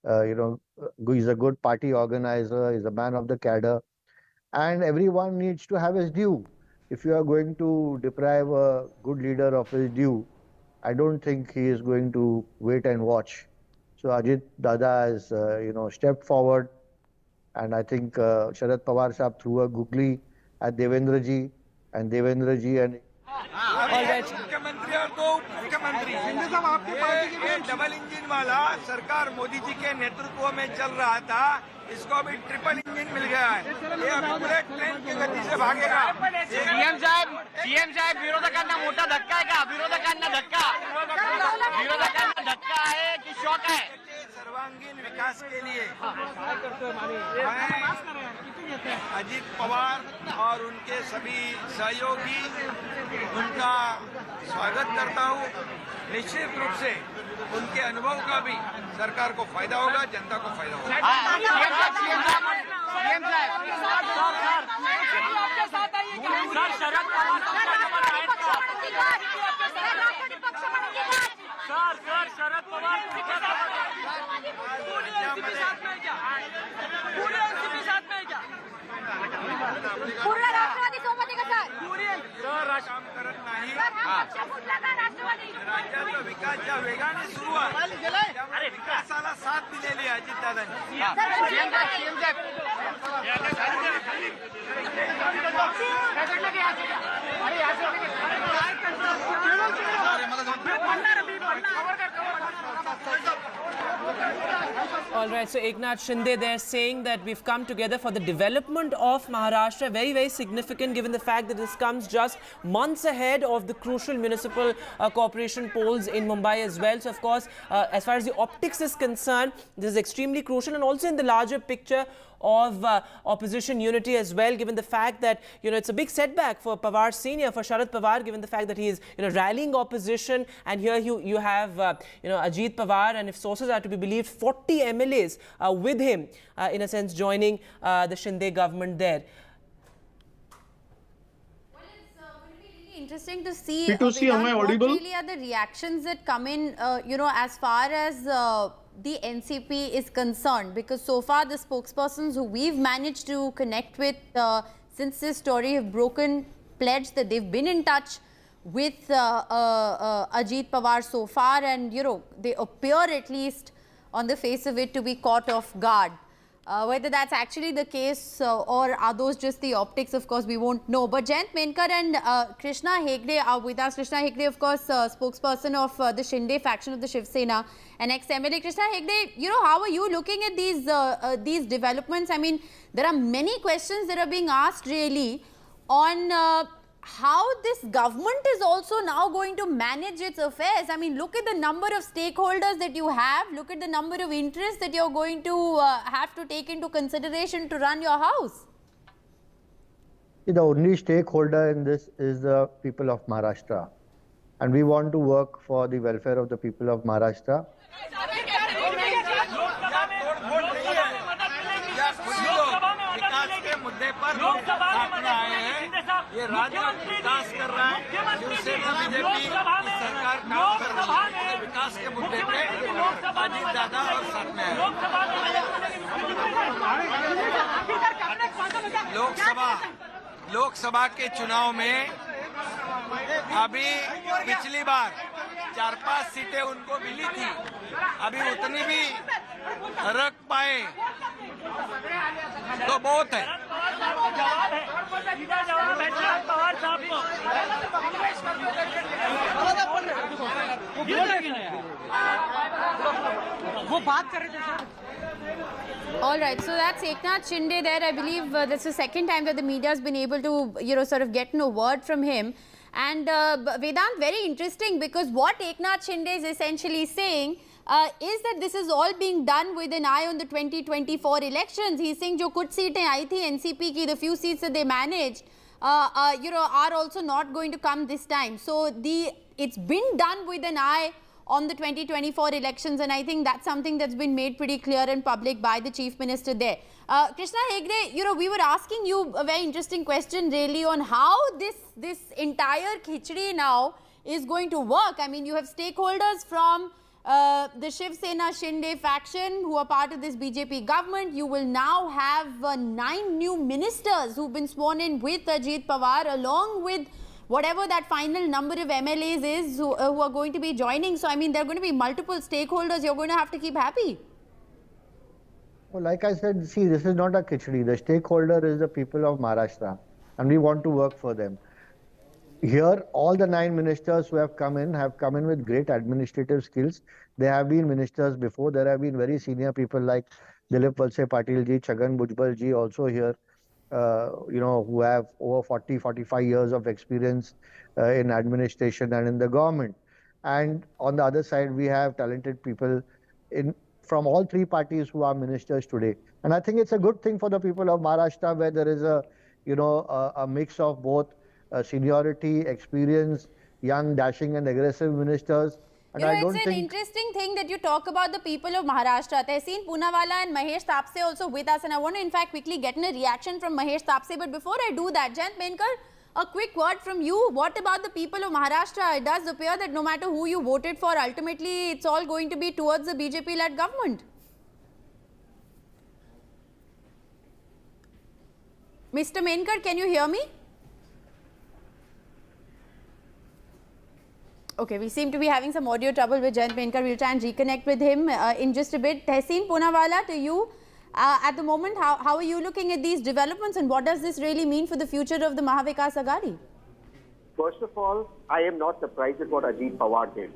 he's a good party organizer. He's a man of the cadre, and everyone needs to have his due. If you are going to deprive a good leader of his due, I don't think he is going to wait and watch. So Ajit Dada has, stepped forward, and I think Sharad Pawar Sahab threw a googly at Devendra ji, and Devendra ji and मुख्यमंत्री और दो मुख्यमंत्री ये double engine वाला सरकार मोदी जी के नेतृत्व में चल रहा था, इसको अभी ट्रिपल इंजन मिल गया है। ये अभी बुलेट ट्रेन की गति से भागेगा। सीएम साहब विरोधकांना मोठा धक्का है का? विरोधकांना धक्का है कि शॉक है? सर्वांगीण विकास के लिए मैं अजीत पवार और उनके सभी सहयोगी उनका स्वागत करता हूं। निश्चित रूप से उनके अनुभव का भी सरकार को फायदा होगा, जनता को फायदा होगा। शरद पवार पूर्ण राष्ट्रवादी सोबत आहे का सर? काम करत नाही। राज्याचा विकास ज्या वेगाने सुरू आहे त्यामुळे विकासाला साथ दिलेली आहे अजितदादांनी। All right, so Eknath Shinde there saying that we've come together for the development of Maharashtra. Very, very significant given the fact that this comes just months ahead of the crucial municipal corporation polls in Mumbai as well. So, of course, as far as the optics is concerned, this is extremely crucial, and also in the larger picture of opposition unity as well, given the fact that, it's a big setback for Pawar Senior, for Sharad Pawar, given the fact that he is, rallying opposition. And here you have, Ajit Pawar, and if sources are to be believed, 40 MLAs with him, in a sense, joining the Shinde government there. Interesting to see, am I audible? what really are the reactions that come in, as far as the NCP is concerned, because so far the spokespersons who we've managed to connect with since this story have pledged that they've been in touch with Ajit Pawar so far, and they appear, at least on the face of it, to be caught off guard. Whether that's actually the case or are those just the optics, of course, we won't know. But Jayant Menkar and Krishna Hegde are with us. Krishna Hegde, of course, spokesperson of the Shinde faction of the Shiv Sena, and ex-MLA. Krishna Hegde, how are you looking at these developments? I mean, there are many questions that are being asked really on how this government is also now going to manage its affairs. I mean, look at the number of stakeholders that you have. Look at the number of interests that you're going to have to take into consideration to run your house. The only stakeholder in this is the people of Maharashtra. And we want to work for the welfare of the people of Maharashtra. मुद्दे पर सामने आए हैं। ये राज्य विकास कर रहा है, शिवसेना बीजेपी सरकार काम कर रही है, विकास के मुद्दे पे अजीत दादा और साथ में है। लोकसभा के चुनाव में अभी पिछली बार 4-5 सीटें उनको मिली थी, अभी उतनी भी रख पाए तो बहुत है। वो बात कर रहे थे sir. All right, so that's Eknath Shinde there. I believe that's the second time that the media has been able to, sort of get a word from him. And Vedant, very interesting, because what Eknath Shinde is essentially saying is that this is all being done with an eye on the 2024 elections. He's saying jo kuch seatein aayi thi NCP ki, the few seats that they managed, are also not going to come this time. So it's been done with an eye on the 2024 elections, and I think that's something that's been made pretty clear in public by the Chief Minister there. Krishna Hegde, we were asking you a very interesting question really on how this entire khichdi now is going to work. I mean, you have stakeholders from the Shiv Sena Shinde faction who are part of this BJP government. You will now have 9 new ministers who've been sworn in with Ajit Pawar, along with whatever that final number of MLAs is who are going to be joining. So, I mean, there are going to be multiple stakeholders you're going to have to keep happy. Well, like I said, see, this is not a khichdi. The stakeholder is the people of Maharashtra, and we want to work for them. Here, all the 9 ministers who have come in with great administrative skills. They have been ministers before. There have been very senior people like Dilip Valse Patil ji, Chhagan Bhujbal ji also here, who have over 40, 45 years of experience in administration and in the government. And on the other side, we have talented people from all 3 parties who are ministers today. And I think it's a good thing for the people of Maharashtra, where there is a mix of both seniority, experience, young, dashing and aggressive ministers. And it's an interesting thing that you talk about the people of Maharashtra. Tehseen Poonawalla and Mahesh Tapse also with us, and I want to in fact quickly get a reaction from Mahesh Tapse. But before I do that, Jayant Menkar, a quick word from you. What about the people of Maharashtra? It does appear that no matter who you voted for, ultimately it's all going to be towards the BJP-led government. Mr. Menkar, can you hear me? Okay, we seem to be having some audio trouble with Jayant Menkar. We'll try and reconnect with him in just a bit. Tehseen Poonawalla, to you, at the moment, how are you looking at these developments, and what does this really mean for the future of the Mahavikas Aghadi? First of all, I am not surprised at what Ajit Pawar did.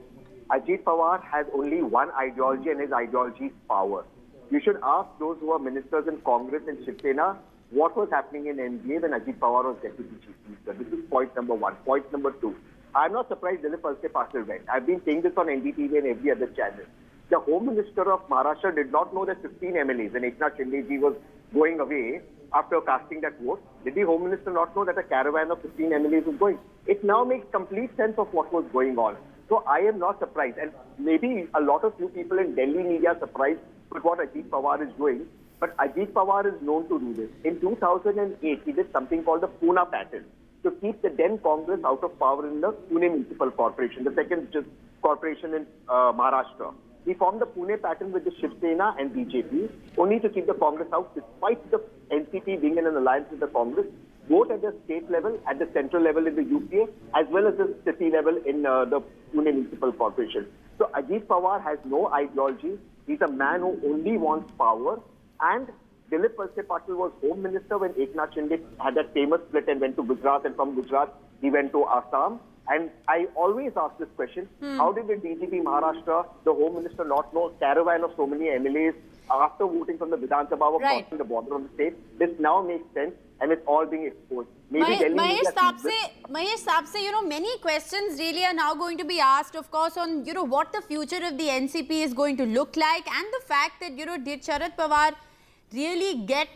Ajit Pawar has only one ideology, and his ideology is power. You should ask those who are ministers in Congress and Shiv Sena what was happening in NDA when Ajit Pawar was Deputy Chief Minister. This is point number 1. Point number 2. I'm not surprised Dilip Valse Patil went. I've been saying this on NDTV and every other channel. The Home Minister of Maharashtra did not know that 15 MLAs and Eknath Shinde was going away after casting that vote. Did the Home Minister not know that a caravan of 15 MLAs was going? It now makes complete sense of what was going on. So I am not surprised. And maybe a lot of you people in Delhi media are surprised with what Ajit Pawar is doing. But Ajit Pawar is known to do this. In 2008, he did something called the Pune pattern, to keep the then Congress out of power in the Pune Municipal Corporation, the second richest corporation in Maharashtra. He formed the Pune pattern with the Shiv Sena and BJP, only to keep the Congress out, despite the NCP being in an alliance with the Congress, both at the state level, at the central level in the UPA, as well as the city level in the Pune Municipal Corporation. So Ajit Pawar has no ideology. He's a man who only wants power. And Dilip Valse Patil was Home Minister when Eknath Shinde had that famous split and went to Gujarat, and from Gujarat he went to Assam. And I always ask this question, how did the DGP Maharashtra, the Home Minister, not know caravan of so many MLAs after voting from the Vidhan Sabha were crossing the border of the state? This now makes sense, and it's all being exposed. Mahesh Tapse, many questions really are now going to be asked, of course, on, what the future of the NCP is going to look like, and the fact that, did Sharad Pawar really get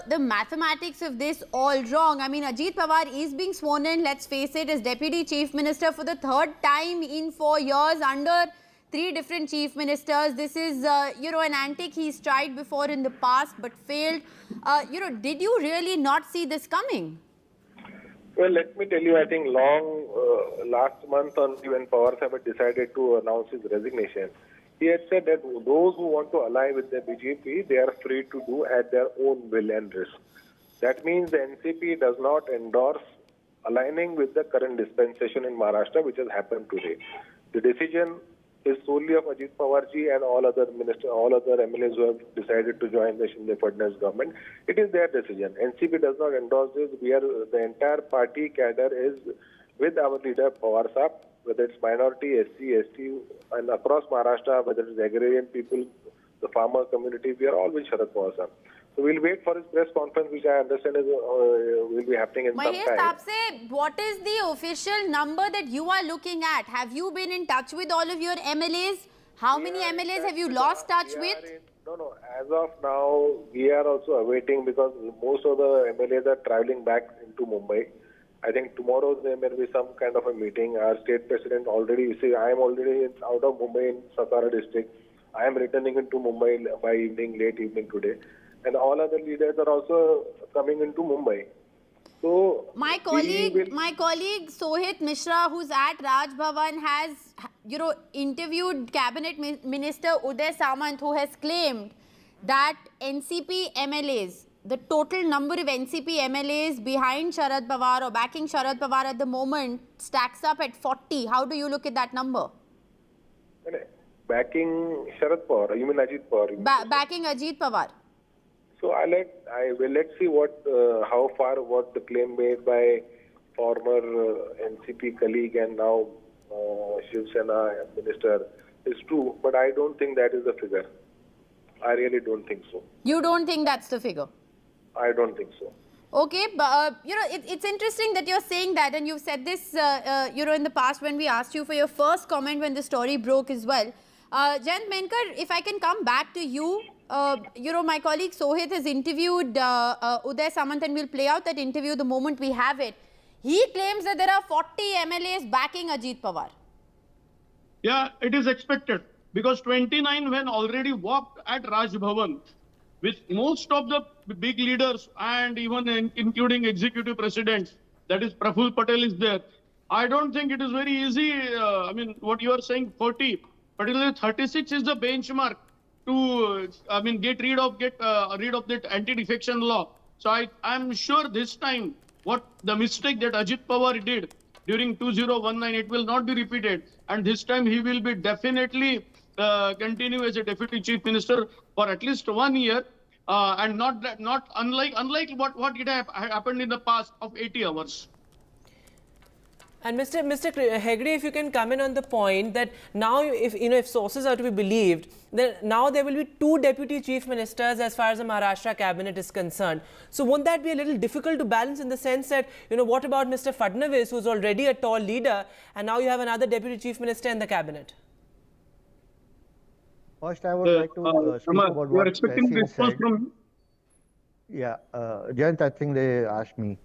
the mathematics of this all wrong? I mean, Ajit Pawar is being sworn in, let's face it, as Deputy Chief Minister for the 3rd time in 4 years under 3 different Chief Ministers. This is, an antic he's tried before in the past but failed. Did you really not see this coming? Well, let me tell you, I think last month only when Pawar Sahib decided to announce his resignation, he had said that those who want to ally with the BJP, they are free to do at their own will and risk. That means the NCP does not endorse aligning with the current dispensation in Maharashtra, which has happened today. The decision is solely of Ajit Pawar ji and all other MLAs who have decided to join the Shinde Fadnavis government. It is their decision. NCP does not endorse this. The entire party cadre is with our leader Pawar Sahib, whether it's minority, SC, ST, and across Maharashtra, whether it's agrarian people, the farmer community, we are all with Sharad Pawar Sahib. So we'll wait for his press conference, which I understand will be happening in some time. Mahesh Tapse, what is the official number that you are looking at? Have you been in touch with all of your MLAs? How many MLAs have you lost touch with? No. As of now, we are also awaiting, because most of the MLAs are traveling back into Mumbai. I think tomorrow there may be some kind of a meeting. Our state president already, you see, I am already out of Mumbai in Satara district. I am returning into Mumbai by evening, late evening today. And all other leaders are also coming into Mumbai. So my colleague Sohit Mishra, who's at Raj Bhavan, has interviewed Cabinet Minister Uday Samant, who has claimed that NCP MLAs, the total number of NCP MLAs behind Sharad Pawar or backing Sharad Pawar at the moment stacks up at 40. How do you look at that number? Backing Sharad Pawar, you mean Ajit Pawar? Backing Ajit Pawar. So let's see how far what the claim made by former NCP colleague and now Shiv Sena minister is true, but I don't think that is the figure. I really don't think so. You don't think that's the figure? I don't think so. Okay, but it's interesting that you're saying that, and you've said this in the past when we asked you for your first comment when the story broke as well. Jayant Menkar, if I can come back to you, my colleague Sohit has interviewed Uday Samant, and we'll play out that interview the moment we have it. He claims that there are 40 MLAs backing Ajit Pawar. Yeah, it is expected because 29 when already walked at Raj Bhavan with most of the big leaders and even including executive president, that is Praful Patel is there. I don't think it is very easy. What you are saying 40, particularly 36 is the benchmark to get rid of that anti-defection law. So I'm sure this time what the mistake that Ajit Pawar did during 2019, it will not be repeated, and this time he will be definitely continue as a deputy chief minister for at least 1 year, and not unlike what it happened in the past of 80 hours. And Mr. Hegde, if you can come in on the point that now, if sources are to be believed, then now there will be 2 deputy chief ministers as far as the Maharashtra cabinet is concerned. So won't that be a little difficult to balance in the sense that, what about Mr. Fadnavis, who's already a tall leader, and now you have another deputy chief minister in the cabinet? First, I would like to speak about what you are expecting response from. Yeah, Jayant, I think they asked me.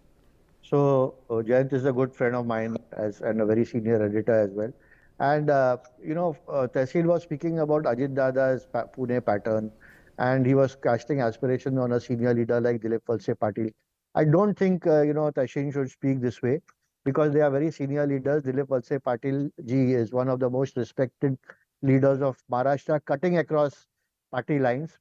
So Jayant is a good friend of mine and a very senior editor as well. And Tehsil was speaking about Ajit Dada's Pune pattern, and he was casting aspiration on a senior leader like Dilip Valse Patil. I don't think Tehsil should speak this way, because they are very senior leaders. Dilip Valse Patil ji is one of the most respected leaders of Maharashtra, cutting across party lines.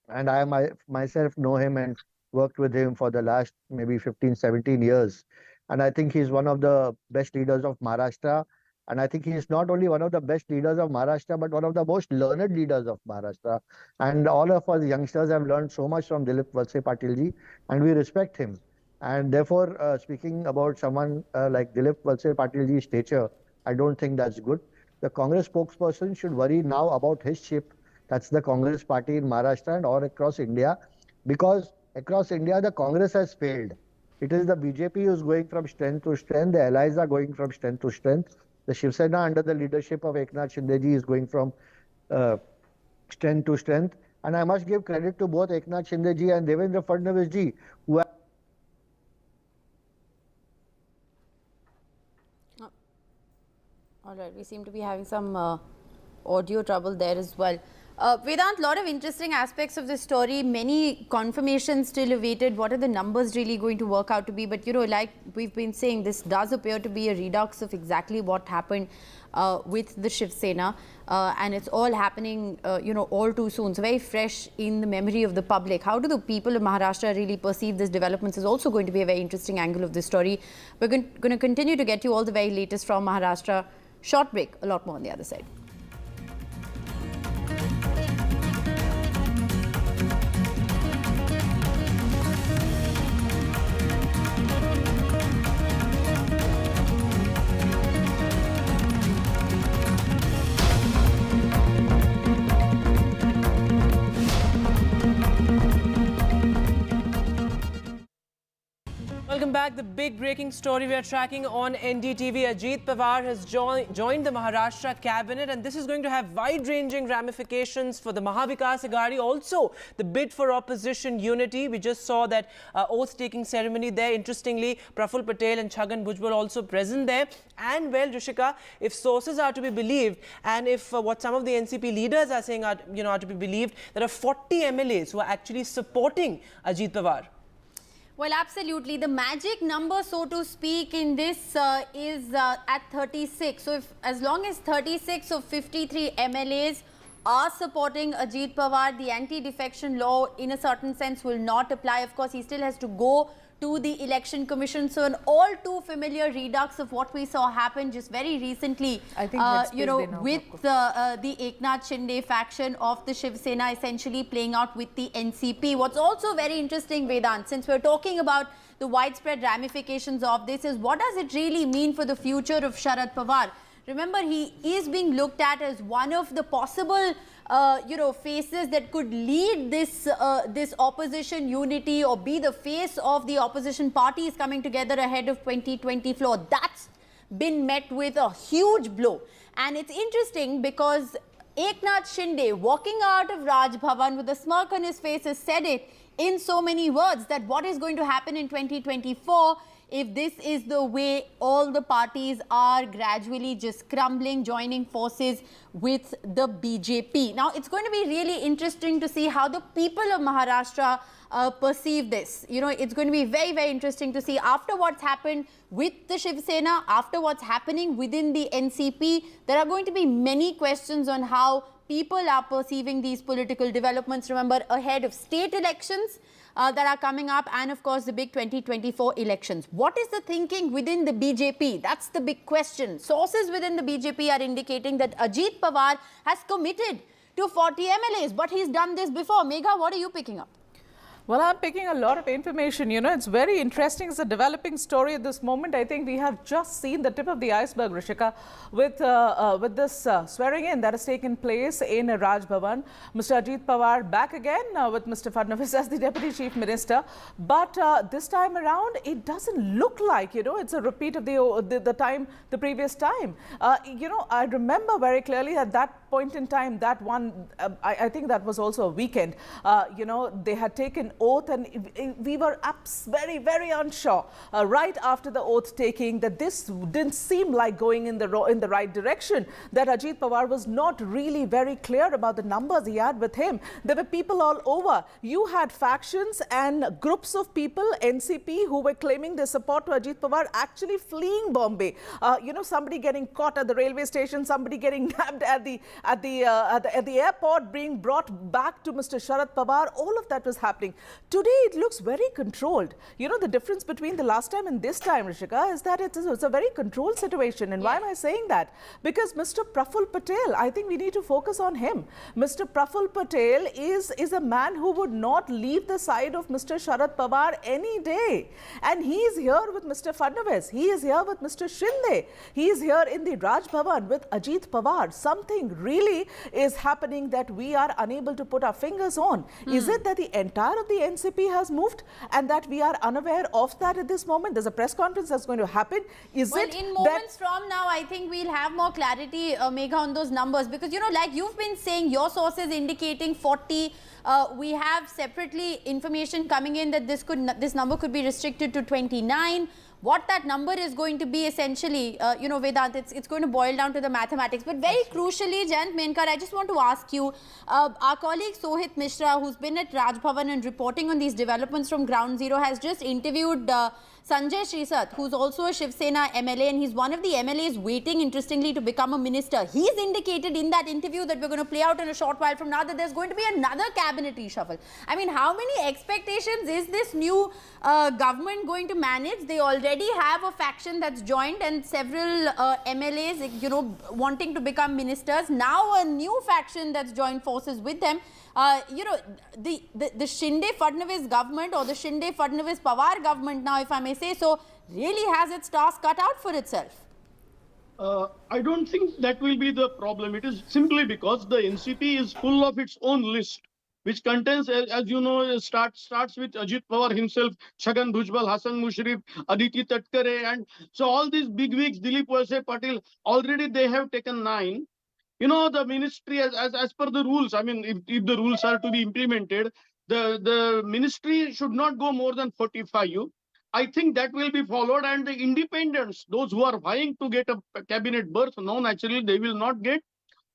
And I myself know him and worked with him for the last maybe 15, 17 years. And I think he's one of the best leaders of Maharashtra. And I think he is not only one of the best leaders of Maharashtra, but one of the most learned leaders of Maharashtra. And all of us youngsters have learned so much from Dilip Valse Patil ji, and we respect him. And therefore, speaking about someone like Dilip Valse Patil ji's stature, I don't think that's good. The Congress spokesperson should worry now about his ship. That's the Congress party in Maharashtra and all across India, because across India, the Congress has failed. It is the BJP who is going from strength to strength. The allies are going from strength to strength. The Shiv Sena under the leadership of Eknath Shinde ji is going from strength to strength. And I must give credit to both Eknath Shinde ji and Devendra Fadnavis ji, who have... All right, we seem to be having some audio trouble there as well. Vedant, a lot of interesting aspects of this story, many confirmations still awaited. What are the numbers really going to work out to be? But, like we've been saying, this does appear to be a redux of exactly what happened with the Shiv Sena. And it's all happening, all too soon. So very fresh in the memory of the public. How do the people of Maharashtra really perceive this developments is also going to be a very interesting angle of this story. We're going to continue to get you all the very latest from Maharashtra. Short break, a lot more on the other side. Welcome back. the big breaking story we are tracking on NDTV. Ajit Pawar has joined the Maharashtra cabinet, and this is going to have wide-ranging ramifications for the Mahavikas Aghadi. Also, the bid for opposition unity. We just saw that oath-taking ceremony there. Interestingly, Praful Patel and Chhagan Bhujbal also present there. And well, Rishika, if sources are to be believed, and if what some of the NCP leaders are saying are to be believed, there are 40 MLAs who are actually supporting Ajit Pawar. Well, absolutely. The magic number, so to speak, in this is at 36. So, as long as 36 of 53 MLAs are supporting Ajit Pawar, the anti-defection law, in a certain sense, will not apply. Of course, he still has to go to the election commission. So an all too familiar redux of what we saw happen just very recently, I think with the Eknath Shinde faction of the Shiv Sena essentially playing out with the NCP. What's also very interesting, Vedant, since we're talking about the widespread ramifications of this, is what does it really mean for the future of Sharad Pawar? Remember, he is being looked at as one of the possible faces that could lead this this opposition unity, or be the face of the opposition parties coming together ahead of 2024. That's been met with a huge blow. And it's interesting because Eknath Shinde, walking out of Raj Bhavan with a smirk on his face, has said it in so many words that what is going to happen in 2024 if this is the way all the parties are gradually just crumbling, joining forces with the BJP. Now, it's going to be really interesting to see how the people of Maharashtra perceive this. It's going to be very, very interesting to see after what's happened with the Shiv Sena, after what's happening within the NCP. There are going to be many questions on how people are perceiving these political developments. Remember, ahead of state elections that are coming up, and of course the big 2024 elections. What is the thinking within the BJP? That's the big question. Sources within the BJP are indicating that Ajit Pawar has committed to 40 MLAs, but he's done this before. Megha, what are you picking up? Well, I'm picking a lot of information. It's very interesting. It's a developing story at this moment. I think we have just seen the tip of the iceberg, Rishika, with this swearing in that has taken place in Raj Bhavan. Mr. Ajit Pawar back again with Mr. Fadnavis as the Deputy Chief Minister. But this time around, it doesn't look like, it's a repeat of the previous time. I remember very clearly at that point in time, that one, I think that was also a weekend, they had taken oath, and we were very, very unsure right after the oath taking that this didn't seem like going in the right direction, that Ajit Pawar was not really very clear about the numbers he had with him. There were people all over. You had factions and groups of people, NCP, who were claiming their support to Ajit Pawar, actually fleeing Bombay. Somebody getting caught at the railway station, somebody getting nabbed at the airport, being brought back to Mr. Sharad Pawar. All of that was happening. Today, it looks very controlled. The difference between the last time and this time, Rishika, is that it's a very controlled situation. And why am I saying that? Because Mr. Praful Patel, I think we need to focus on him. Mr. Praful Patel is a man who would not leave the side of Mr. Sharad Pawar any day. And he is here with Mr. Fadnavis. He is here with Mr. Shinde. He is here in the Raj Bhavan with Ajit Pawar. Something really is happening that we are unable to put our fingers on. Is it that the entire of the NCP has moved and that we are unaware of that at this moment? There's a press conference that's going to happen. In moments from now, I think we'll have more clarity, Megha, on those numbers, because like you've been saying, your sources indicating 40. We have separately information coming in that this number could be restricted to 29. What that number is going to be essentially, Vedant, it's going to boil down to the mathematics. But very crucially, Jayant Menkar, I just want to ask you, our colleague Sohit Mishra, who's been at Raj Bhavan and reporting on these developments from Ground Zero, has just interviewed Sanjay Srisat, who's also a Shiv Sena MLA, and he's one of the MLAs waiting, interestingly, to become a minister. He's indicated in that interview that we're going to play out in a short while from now that there's going to be another cabinet reshuffle. I mean, how many expectations is this new government going to manage? They already have a faction that's joined and several MLAs, wanting to become ministers. Now a new faction that's joined forces with them. The Shinde-Fadnavis government, or the Shinde-Fadnavis-Pawar government now, if I may say so, really has its task cut out for itself. I don't think that will be the problem. It is simply because the NCP is full of its own list. which contains, as you know, starts with Ajit Pawar himself, Chhagan Bhujbal, Hassan Mushrif, Aditi Tatkare, and so all these big wigs, Dilip Walse Patil, already they have taken 9. You know, the ministry, as per the rules, I mean, if the rules are to be implemented, the ministry should not go more than 45. I think that will be followed, and the independents, those who are vying to get a cabinet berth, no, naturally they will not get.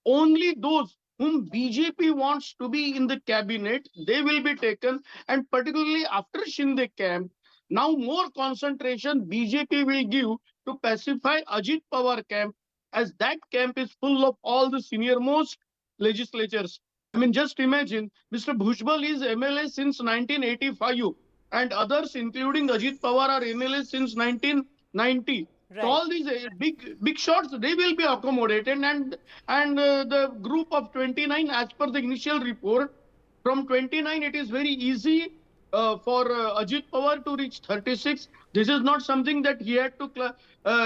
Only those whom BJP wants to be in the cabinet, they will be taken, and particularly after Shinde camp, now more concentration BJP will give to pacify Ajit Pawar camp, as that camp is full of all the senior most legislatures. I mean, just imagine, Mr. Bhujbal is MLA since 1985, and others, including Ajit Pawar, are MLA since 1990. Right. So all these big shots, they will be accommodated, and the group of 29, as per the initial report, from 29 it is very easy for Ajit Pawar to reach 36. This is not something that he had to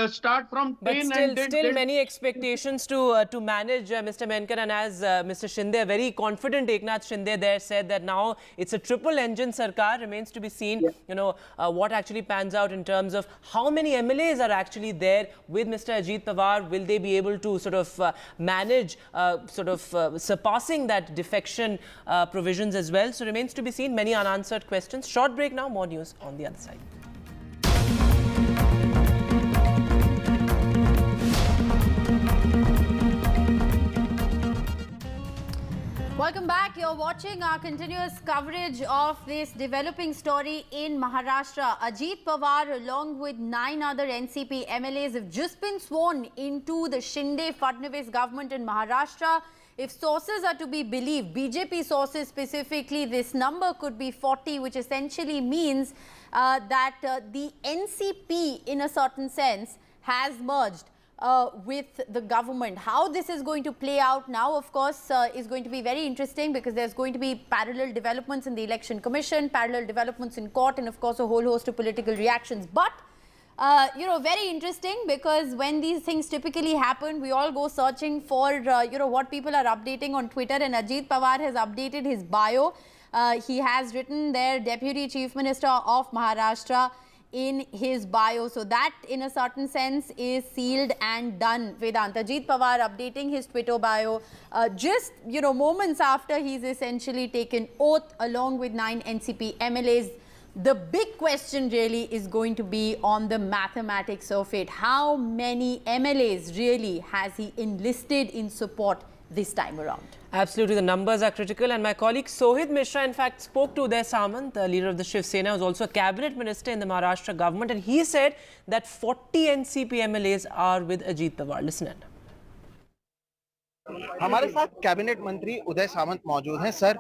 start from 10 But and still 10. many expectations to manage, Mr. Menkar, and as Mr. Shinde, very confident Eknath Shinde there said that now it's a triple engine sarkar. Remains to be seen, you know, what actually pans out in terms of how many MLAs are actually there with Mr. Ajit Pawar. Will they be able to sort of manage surpassing that defection provisions as well? So remains to be seen. Many unanswered questions. Short break now. More news on the other side. Welcome back. You're watching our continuous coverage of this developing story in Maharashtra. Ajit Pawar, along with 9 other NCP MLAs, have just been sworn into the Shinde Fadnavis government in Maharashtra. If sources are to be believed, BJP sources specifically, this number could be 40, which essentially means that the NCP, in a certain sense, has merged with the government. How this is going to play out now, of course, is going to be very interesting, because there's going to be parallel developments in the Election Commission, parallel developments in court, and of course a whole host of political reactions. But you know, very interesting, because when these things typically happen, we all go searching for you know, what people are updating on Twitter, and Ajit Pawar has updated his bio. He has written there Deputy Chief Minister of Maharashtra in his bio. So that, in a certain sense, is sealed and done. Vedant, Ajit Pawar updating his Twitter bio just, you know, moments after he's essentially taken oath along with 9 NCP MLAs. The big question really is going to be on the mathematics of it. How many MLAs really has he enlisted in support this time around? Absolutely, the numbers are critical, and my colleague Sohit Mishra in fact spoke to Uday Samant, the leader of the Shiv Sena, who's also a cabinet minister in the Maharashtra government, and he said that 40 NCP MLAs are with Ajit Pawar. Listen in. हमारे साथ cabinet मंत्री उदय सामंत मौजूद हैं। Sir,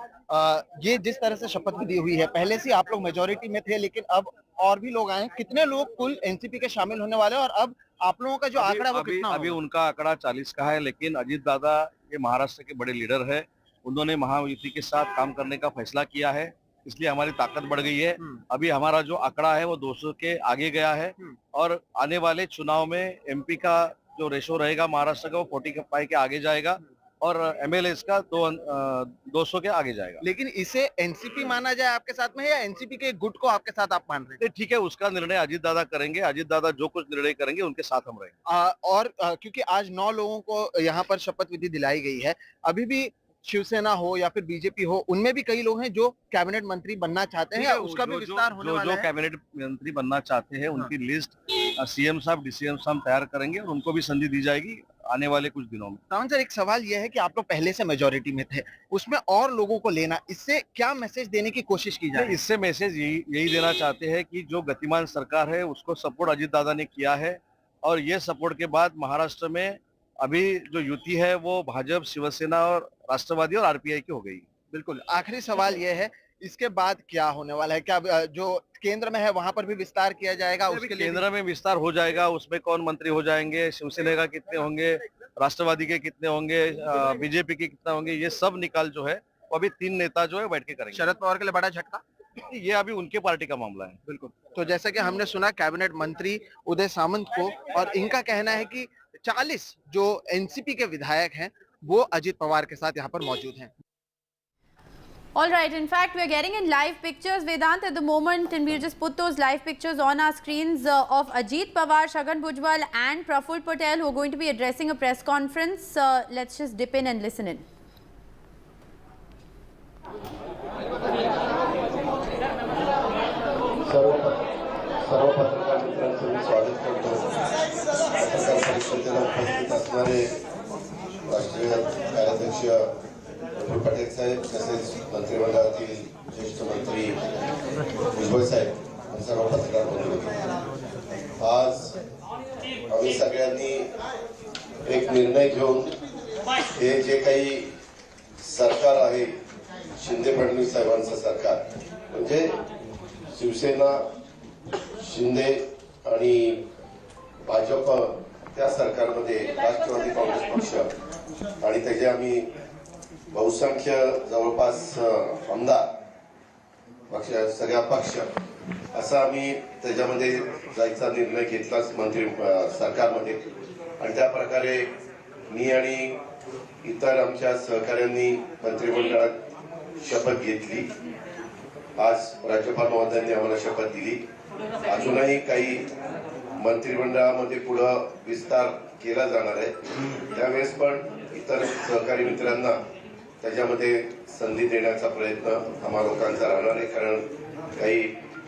ये जिस तरह से शपथ विधि हुई है, पहले से आप लोग मेजोरिटी में थे, लेकिन अब और भी लोग आए हैं। कितने लोग कुल एनसीपी के शामिल होने वाले हैं, और अब आप लोगों का जो आंकड़ा वो कितना होगा? अभी उनका आंकड़ा 40 का है, लेकिन अजीत दादा ये महाराष्ट्र के बड़े लीडर है, उन्होंने महायुति के साथ काम करने का फैसला किया है, इसलिए हमारी ताकत बढ़ गई है। अभी हमारा जो आंकड़ा है वो 200 के आगे गया है, और आने वाले चुनाव में एमपी का जो रेशो रहेगा महाराष्ट्र का, वो 45 के आगे जाएगा, और एमएलएस का 200 के आगे जाएगा। लेकिन इसे एनसीपी माना जाए आपके साथ में, या एनसीपी के गुट को आपके साथ आप मान रहे हैं? ठीक है, उसका निर्णय अजीत दादा करेंगे। अजीत दादा जो कुछ निर्णय करेंगे उनके साथ हम रहेंगे। और क्योंकि आज 9 लोगों को यहाँ पर शपथ विधि दिलाई गई है, अभी भी शिवसेना हो या फिर बीजेपी हो, उनमें भी कई लोग हैं जो कैबिनेट मंत्री बनना चाहते हैं, उसका भी विस्तार होने वाला है। जो कैबिनेट मंत्री बनना चाहते हैं उनकी लिस्ट सीएम साहब, डीसीएम साहब तैयार करेंगे, और उनको भी संधि दी जाएगी आने वाले कुछ दिनों में। सामंत सर, एक सवाल यह है कि आप लोग पहले से मेजोरिटी में थे, उसमें और लोगों को लेना, इससे क्या मैसेज देने की कोशिश की जाए? इससे मैसेज यही देना चाहते हैं कि जो गतिमान सरकार है उसको सपोर्ट अजीत दादा ने किया है, और ये सपोर्ट के बाद महाराष्ट्र में अभी जो युति है वो भाजपा, शिवसेना और राष्ट्रवादी और आरपीआई की हो गई। बिल्कुल। आखिरी सवाल यह है, इसके बाद क्या होने वाला है? क्या जो केंद्र में है वहां पर भी विस्तार किया जाएगा? उसके लिए केंद्र में विस्तार हो जाएगा, उसमें कौन मंत्री हो जाएंगे, शिवसेना का कितने होंगे, राष्ट्रवादी के कितने होंगे, बीजेपी के कितने होंगे, ये सब निकाल जो है वो अभी 3 नेता जो है बैठ के करेंगे। शरद पवार के लिए बड़ा झटका? ये अभी उनके पार्टी का मामला है। बिल्कुल। तो जैसा कि हमने सुना कैबिनेट मंत्री उदय सामंत को, और इनका कहना है कि 40 जो एनसीपी के विधायक हैं वो अजीत पवार के साथ यहाँ पर मौजूद हैं। All right, in fact, we are getting in live pictures, Vedant, at the moment, and we'll just put those live pictures on our screens of Ajit Pawar, Chhagan Bhujbal and Praful Patel, who are going to be addressing a press conference. Let's just dip in and listen in. सर्व पत्रकार मित्रांचं मी स्वागत करतो. पत्रकार परिषदेला उपस्थित असणारे राष्ट्रीय कार्याध्यक्ष प्रफुल्ल पटेल साहेब, तसेच मंत्रिमंडळातील ज्येष्ठ मंत्री भुजबळ साहेब, सर्व पत्रकार बंधू, आज आम्ही सगळ्यांनी एक निर्णय घेऊन हे जे काही सरकार आहे, शिंदे फडणवीस साहेबांचं सरकार, म्हणजे शिवसेना, शिंदे आणि भाजप त्या सरकारमध्ये राष्ट्रवादी काँग्रेस पक्ष आणि त्याचे आम्ही बहुसंख्य जवळपास आमदार पक्ष, सगळ्या पक्ष, असा आम्ही त्याच्यामध्ये जायचा निर्णय घेतलाच मंत्री सरकारमध्ये. आणि त्या प्रकारे मी आणि इतर आमच्या सहकाऱ्यांनी मंत्रिमंडळात शपथ घेतली. आज राज्यपाल महोदयांनी आम्हाला शपथ दिली. अजूनही काही मंत्रिमंडळामध्ये पुढं विस्तार केला जाणार आहे. त्यावेळेस पण इतर सहकारी मित्रांना त्याच्यामध्ये संधी देण्याचा प्रयत्न आम्हा लोकांचा राहणार आहे. कारण काही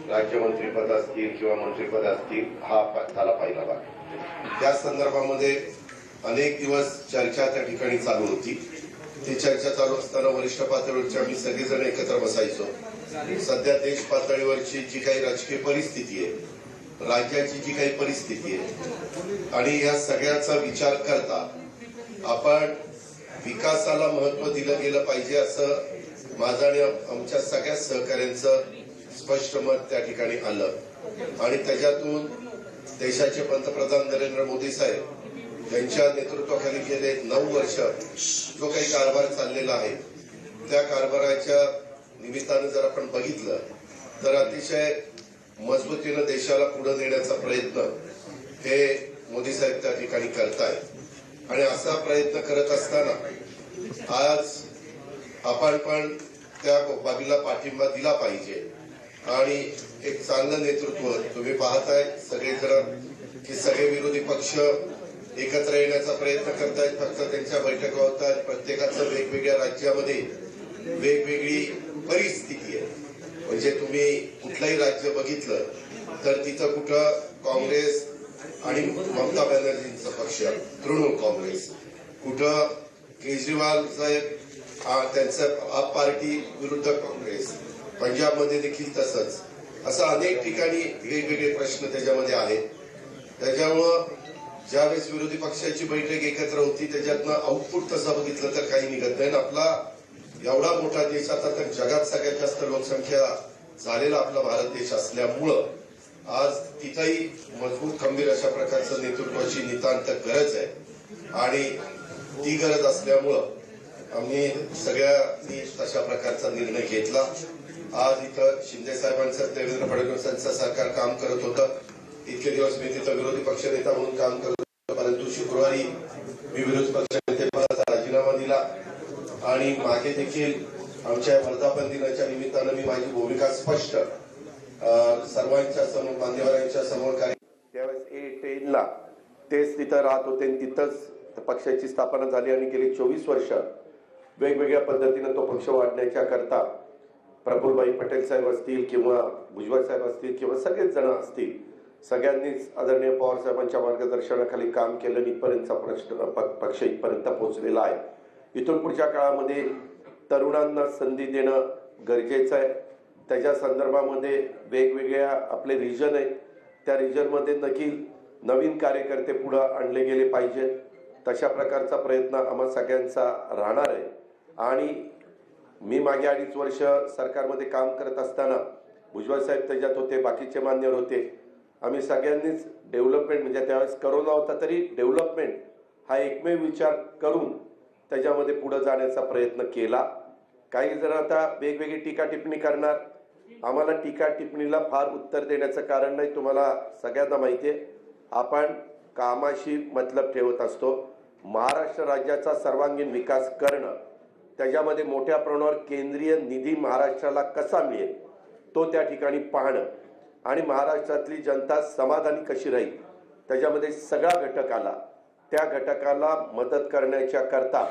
राज्यमंत्रीपद असतील किंवा मंत्रिपद असतील, हा झाला पहिला भाग. त्या संदर्भामध्ये अनेक दिवस चर्चा त्या ठिकाणी चालू होती. ती चर्चा चालू असताना वरिष्ठ पातळीवरची आम्ही सगळेजण एकत्र बसायचो. सध्या देश पातळीवरची जी काही राजकीय परिस्थिती आहे, राज्याची जी काही परिस्थिती आहे, आणि या सगळ्याचा विचार करता आपण विकासाला महत्व दिलं गेलं पाहिजे, असं माझं आणि आमच्या सगळ्या सहकाऱ्यांचं स्पष्ट मत त्या ठिकाणी आलं. आणि त्याच्यातून देशाचे पंतप्रधान नरेंद्र मोदी साहेब यांच्या नेतृत्वाखाली गेले 9 वर्ष जो काही कारभार चाललेला आहे, त्या कारभाराच्या निमित्तानं जर आपण बघितलं तर अतिशय मजबूतीनं देशाला पुढे नेण्याचा प्रयत्न हे मोदी साहेब त्या ठिकाणी करतायत. आणि असा प्रयत्न करत असताना आज आपण पण त्या बाबीला पाठिंबा दिला पाहिजे. आणि एक चांगलं नेतृत्व तुम्ही पाहताय सगळेजण की सगळे विरोधी पक्ष एकत्र येण्याचा प्रयत्न करतायत. फक्त त्यांच्या बैठका होतात. प्रत्येकाचं वेगवेगळ्या राज्यामध्ये वेगवेगळी परिस्थिती आहे. म्हणजे तुम्ही कुठलंही राज्य बघितलं तर तिथं कुठं काँग्रेस आणि ममता बॅनर्जींचा पक्ष, तृणमूल काँग्रेस, कुठं केजरीवाल साहेब त्यांचं आप पार्टी विरुद्ध काँग्रेस, पंजाबमध्ये देखील तसंच, असं अनेक ठिकाणी वेगवेगळे प्रश्न त्याच्यामध्ये आहेत. त्याच्यामुळं ज्यावेळेस विरोधी पक्षाची बैठक एकत्र होती त्याच्यातनं आउटपुट तसं बघितलं तर काही निघत नाही. आपला एवढा मोठा देश, आता तर जगात सगळ्यात जास्त लोकसंख्या झालेला आपला भारत देश असल्यामुळं आज तिथंही मजबूत खंबीर अशा प्रकारचं नेतृत्वाची नितांत गरज आहे. आणि ती गरज असल्यामुळं आम्ही सगळ्यांनी तशा प्रकारचा निर्णय घेतला. आज इथं शिंदे साहेबांचं, देवेंद्र फडणवीसांचं सरकार काम करत होतं. इतके दिवस मी तिथं विरोधी पक्षनेता म्हणून काम करत होतो. परंतु शुक्रवारी मी विरोधी पक्षनेतेपदाचा राजीनामा दिला. आणि मागे देखील आमच्या वर्धापन दिनाच्या निमित्तानं मी माझी भूमिका स्पष्ट सर्वांच्या समोर, मान्यवरांच्या समोर त्यावेळेस A10ला तेच तिथं राहत होते आणि तिथंच पक्षाची स्थापना झाली. आणि गेली 24 वर्ष वेगवेगळ्या पद्धतीनं तो पक्ष वाढण्याच्या करता प्रफुल्लभाई पटेल साहेब असतील किंवा भुजबळ साहेब असतील किंवा सगळेच जण असतील, सगळ्यांनीच आदरणीय पवार साहेबांच्या मार्गदर्शनाखाली काम केलं. इथपर्यंतचा प्रश्न पक्ष इथपर्यंत पोहोचलेला आहे. इथून पुढच्या काळामध्ये तरुणांना संधी देणं गरजेचं आहे. त्याच्या संदर्भामध्ये वेगवेगळ्या आपले रिजन आहेत, त्या रिजनमध्ये देखील नवीन कार्यकर्ते पुढे आणले गेले पाहिजेत. तशा प्रकारचा प्रयत्न आम्हा सगळ्यांचा राहणार आहे. आणि मी मागे 2.5 वर्ष सरकारमध्ये काम करत असताना भुजबळ साहेब त्याच्यात होते, बाकीचे मान्यवर होते. आम्ही सगळ्यांनीच डेव्हलपमेंट, म्हणजे त्यावेळेस करोना होता तरी डेव्हलपमेंट हा एकमेव विचार करून त्याच्यामध्ये पुढे जाण्याचा प्रयत्न केला. काही जण आता वेगवेगळी टीका टिप्पणी करणार. आम्हाला टीका टिप्पणीला फार उत्तर देण्याचं कारण नाही. तुम्हाला सगळ्यांना माहिती आहे आपण कामाशी मतलब ठेवत असतो. महाराष्ट्र राज्याचा सर्वांगीण विकास करणं, त्याच्यामध्ये मोठ्या प्रमाणावर केंद्रीय निधी महाराष्ट्राला कसा मिळेल तो त्या ठिकाणी पाहणं आणि महाराष्ट्रातली जनता समाधानी कशी राहील त्याच्यामध्ये सगळा घटक आला. त्या घटकाला मदत करण्याच्या करता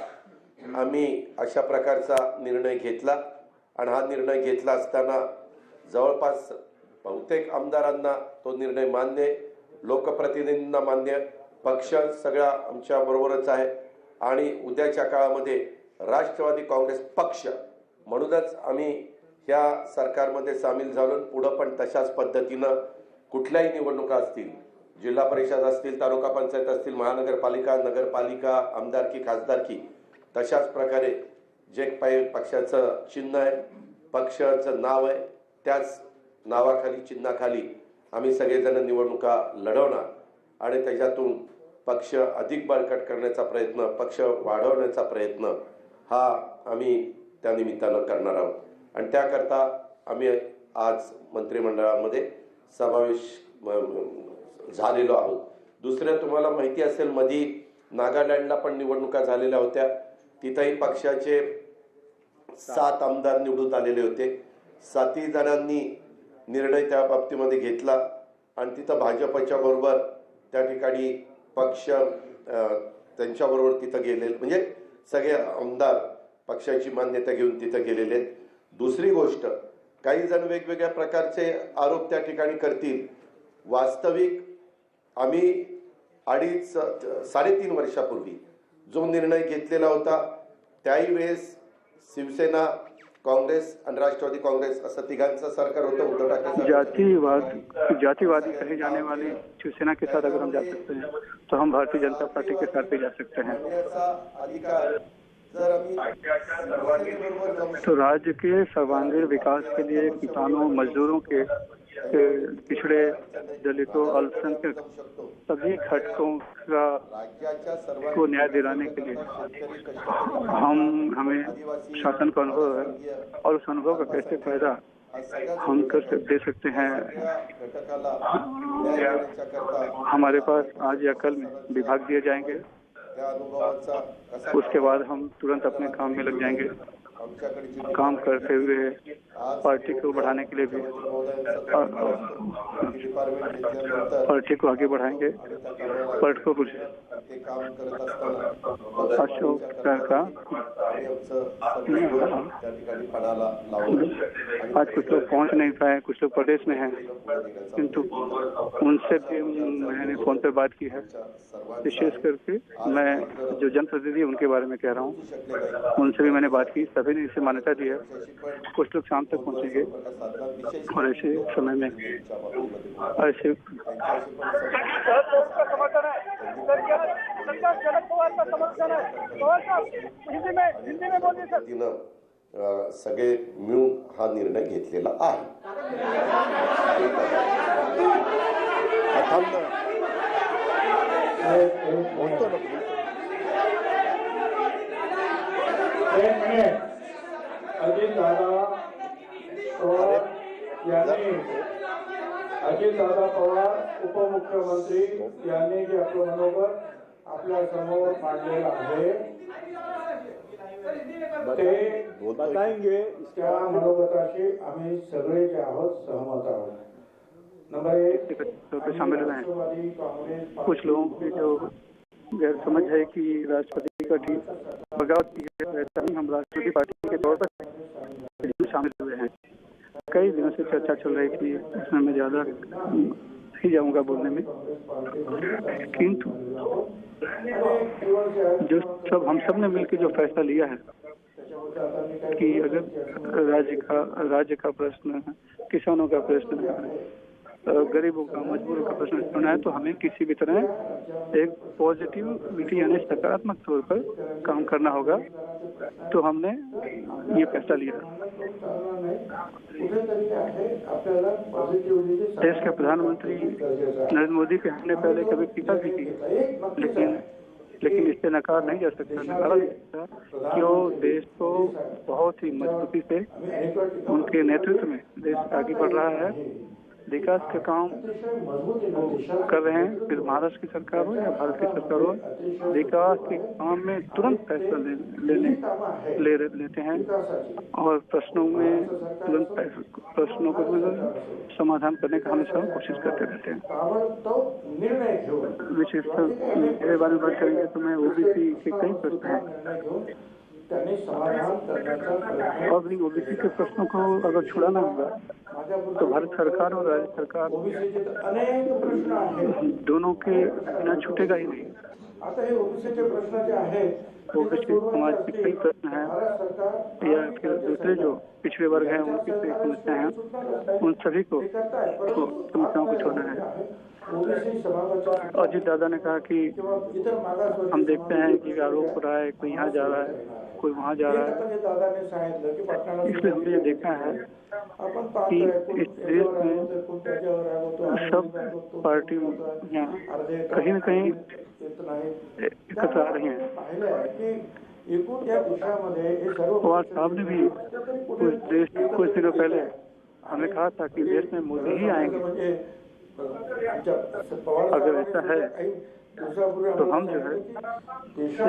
आम्ही अशा प्रकारचा निर्णय घेतला आणि हा निर्णय घेतला असताना जवळपास बहुतेक आमदारांना तो निर्णय मान्य आहे, लोकप्रतिनिधींना मान्य, पक्ष सगळा आमच्या बरोबरच आहे आणि उद्याच्या काळामध्ये राष्ट्रवादी काँग्रेस पक्ष म्हणूनच आम्ही ह्या सरकारमध्ये सामील झालो. पुढं पण तशाच पद्धतीनं कुठल्याही निवडणुका असतील, जिल्हा परिषद असतील, तालुका पंचायत असतील, महानगरपालिका, नगरपालिका, आमदारकी, खासदारकी, तशाच प्रकारे जे पक्षाचं चिन्ह आहे, पक्षाचं नाव आहे, त्याच नावाखाली चिन्हाखाली आम्ही सगळेजण निवडणुका लढवणार आणि त्याच्यातून पक्ष अधिक बळकट करण्याचा प्रयत्न, पक्ष वाढवण्याचा प्रयत्न हा आम्ही त्या निमित्तानं करणार आहोत. आणि त्याकरता आम्ही आज मंत्रिमंडळामध्ये समावेश झालेलो आहोत. दुसरं तुम्हाला माहिती असेल, मधी नागालँडला पण निवडणुका झालेल्या होत्या. तिथंही पक्षाचे 7 आमदार निवडून आलेले होते. 7 जणांनी निर्णय त्या बाबतीमध्ये घेतला आणि तिथं भाजपच्या बरोबर त्या ठिकाणी पक्ष त्यांच्याबरोबर तिथं गेलेले, म्हणजे सगळे आमदार पक्षाची मान्यता घेऊन तिथं गेलेले आहेत. दुसरी गोष्ट, काही जण वेगवेगळ्या प्रकारचे आरोप त्या ठिकाणी करतील. वास्तविक आम्ही 3.5 वर्षापूर्वी जो निर्णय घेतलेला होता त्याही वेळेस शिवसेना, कांग्रेस आणि राष्ट्रवादी कांग्रेस असं तिघांचं सरकार होतं. उद्धव ठाकरे जातिवादी कहे जाने वाले शिवसेना के साथ अगर हम जा सकते हैं तो हम भारतीय जनता पार्टी के साथ भी जा सकते हैं. तो राज्य के सर्वांगीण विकास के लिए किसानों, मजदूरों के पिछड़े, दलितों, अल्पसंख्यक सभी घटकों को न्याय दिलाने के लिए हमें शासन का अनुभव है और उस अनुभव का कैसे फायदा हम दे सकते हैं. हमारे पास आज या कल में विभाग दिए जाएंगे, उसके बाद हम तुरंत अपने काम में लग जाएंगे. काम करते हुए पार्टी को बढ़ाने के लिए भी पार्टी को आगे बढ़ाएंगे. पार्टी को कुछ अशोक का आज कुछ लोग पहुंच नहीं पाए, कुछ लोग प्रदेश में हैं, किंतु उनसे भी मैंने फोन पे बात की है. विशेष करके मैं जो जनप्रतिनिधि उनके बारे में कह रहा हूँ, उनसे भी मैंने बात की. सभी ने इसे मान्यता दी है. कुछ लोग शाम तक पहुंचेंगे और ऐसे समय में ऐसे सगळे मिळून हा निर्णय घेतलेला आहे. अजितदादा पवार उपमुख्यमंत्री यांनी जे आपलं मनोगत आपल्या समोर मांडलेलं आहे ते बताएंगे. त्या मनोगताशी आम्ही सगळे जे आहोत सहमत आहोत. नंबर 1 शामिल हैं. कुछ लोगों की जो गैर समझ है कि राष्ट्रपति का ठीक बगावत की है, वैसा ही हम राष्ट्रपति पार्टी के तौर पर शामिल हुए हैं. कई दिनों से चर्चा चल रही थी, इसमें मैं ज्यादा नहीं जाऊंगा बोलने में, किंतु जो सब हम सब ने मिलकर जो फैसला लिया है कि अगर राज्य का प्रश्न, किसानों का प्रश्न, गरीबों का, मजदूरों का प्रश्न सुना है, तो हमें किसी भी तरह एक पॉजिटिविटी यानी सकारात्मक तौर पर काम करना होगा. तो हमने ये फैसला लिया. देश के प्रधानमंत्री नरेंद्र मोदी के हमने पहले कभी टीका भी की, लेकिन इससे नकार नहीं जा सकता. नकारा नहीं सकता कि वो देश को बहुत ही मजबूती से उनके नेतृत्व में देश आगे बढ़ रहा है. विकास का काम कर रहे हैं, फिर महाराष्ट्र की सरकार हो या भारत की सरकार हो, विकास के काम में तुरंत फैसला लेते हैं और प्रश्नों को समाधान करने का हमेशा कोशिश करते रहते हैं। विशेषकर मेरे बारे में बात करेंगे तो मैं ओबीसी के कई प्रश्न हैं और ओबीसी के प्रश्नों को अगर छुड़ाना होगा तो भारत सरकार और राज्य सरकार दोनों के बिना छूटेगा ही नहीं। ओबीसी समाज के कई प्रश्न हैं या फिर दूसरे जो पिछड़े वर्ग हैं उनकी कई समस्याएं हैं, उन सभी को समस्याओं को छोड़ना है। अजित दादा ने कहा कि हम देखते हैं कि आरोप हो रहा है, कोई यहाँ जा रहा है, कोई वहाँ जा रहा है, इसलिए हमने ये देखा है कि इस देश में सब पार्टी कहीं न कहीं एकत्र आ रही हैं। पवार साहब ने भी कुछ दिनों पहले हमने कहा था कि देश में मोदी ही आएंगे। अगर ऐसा है तो हम जो है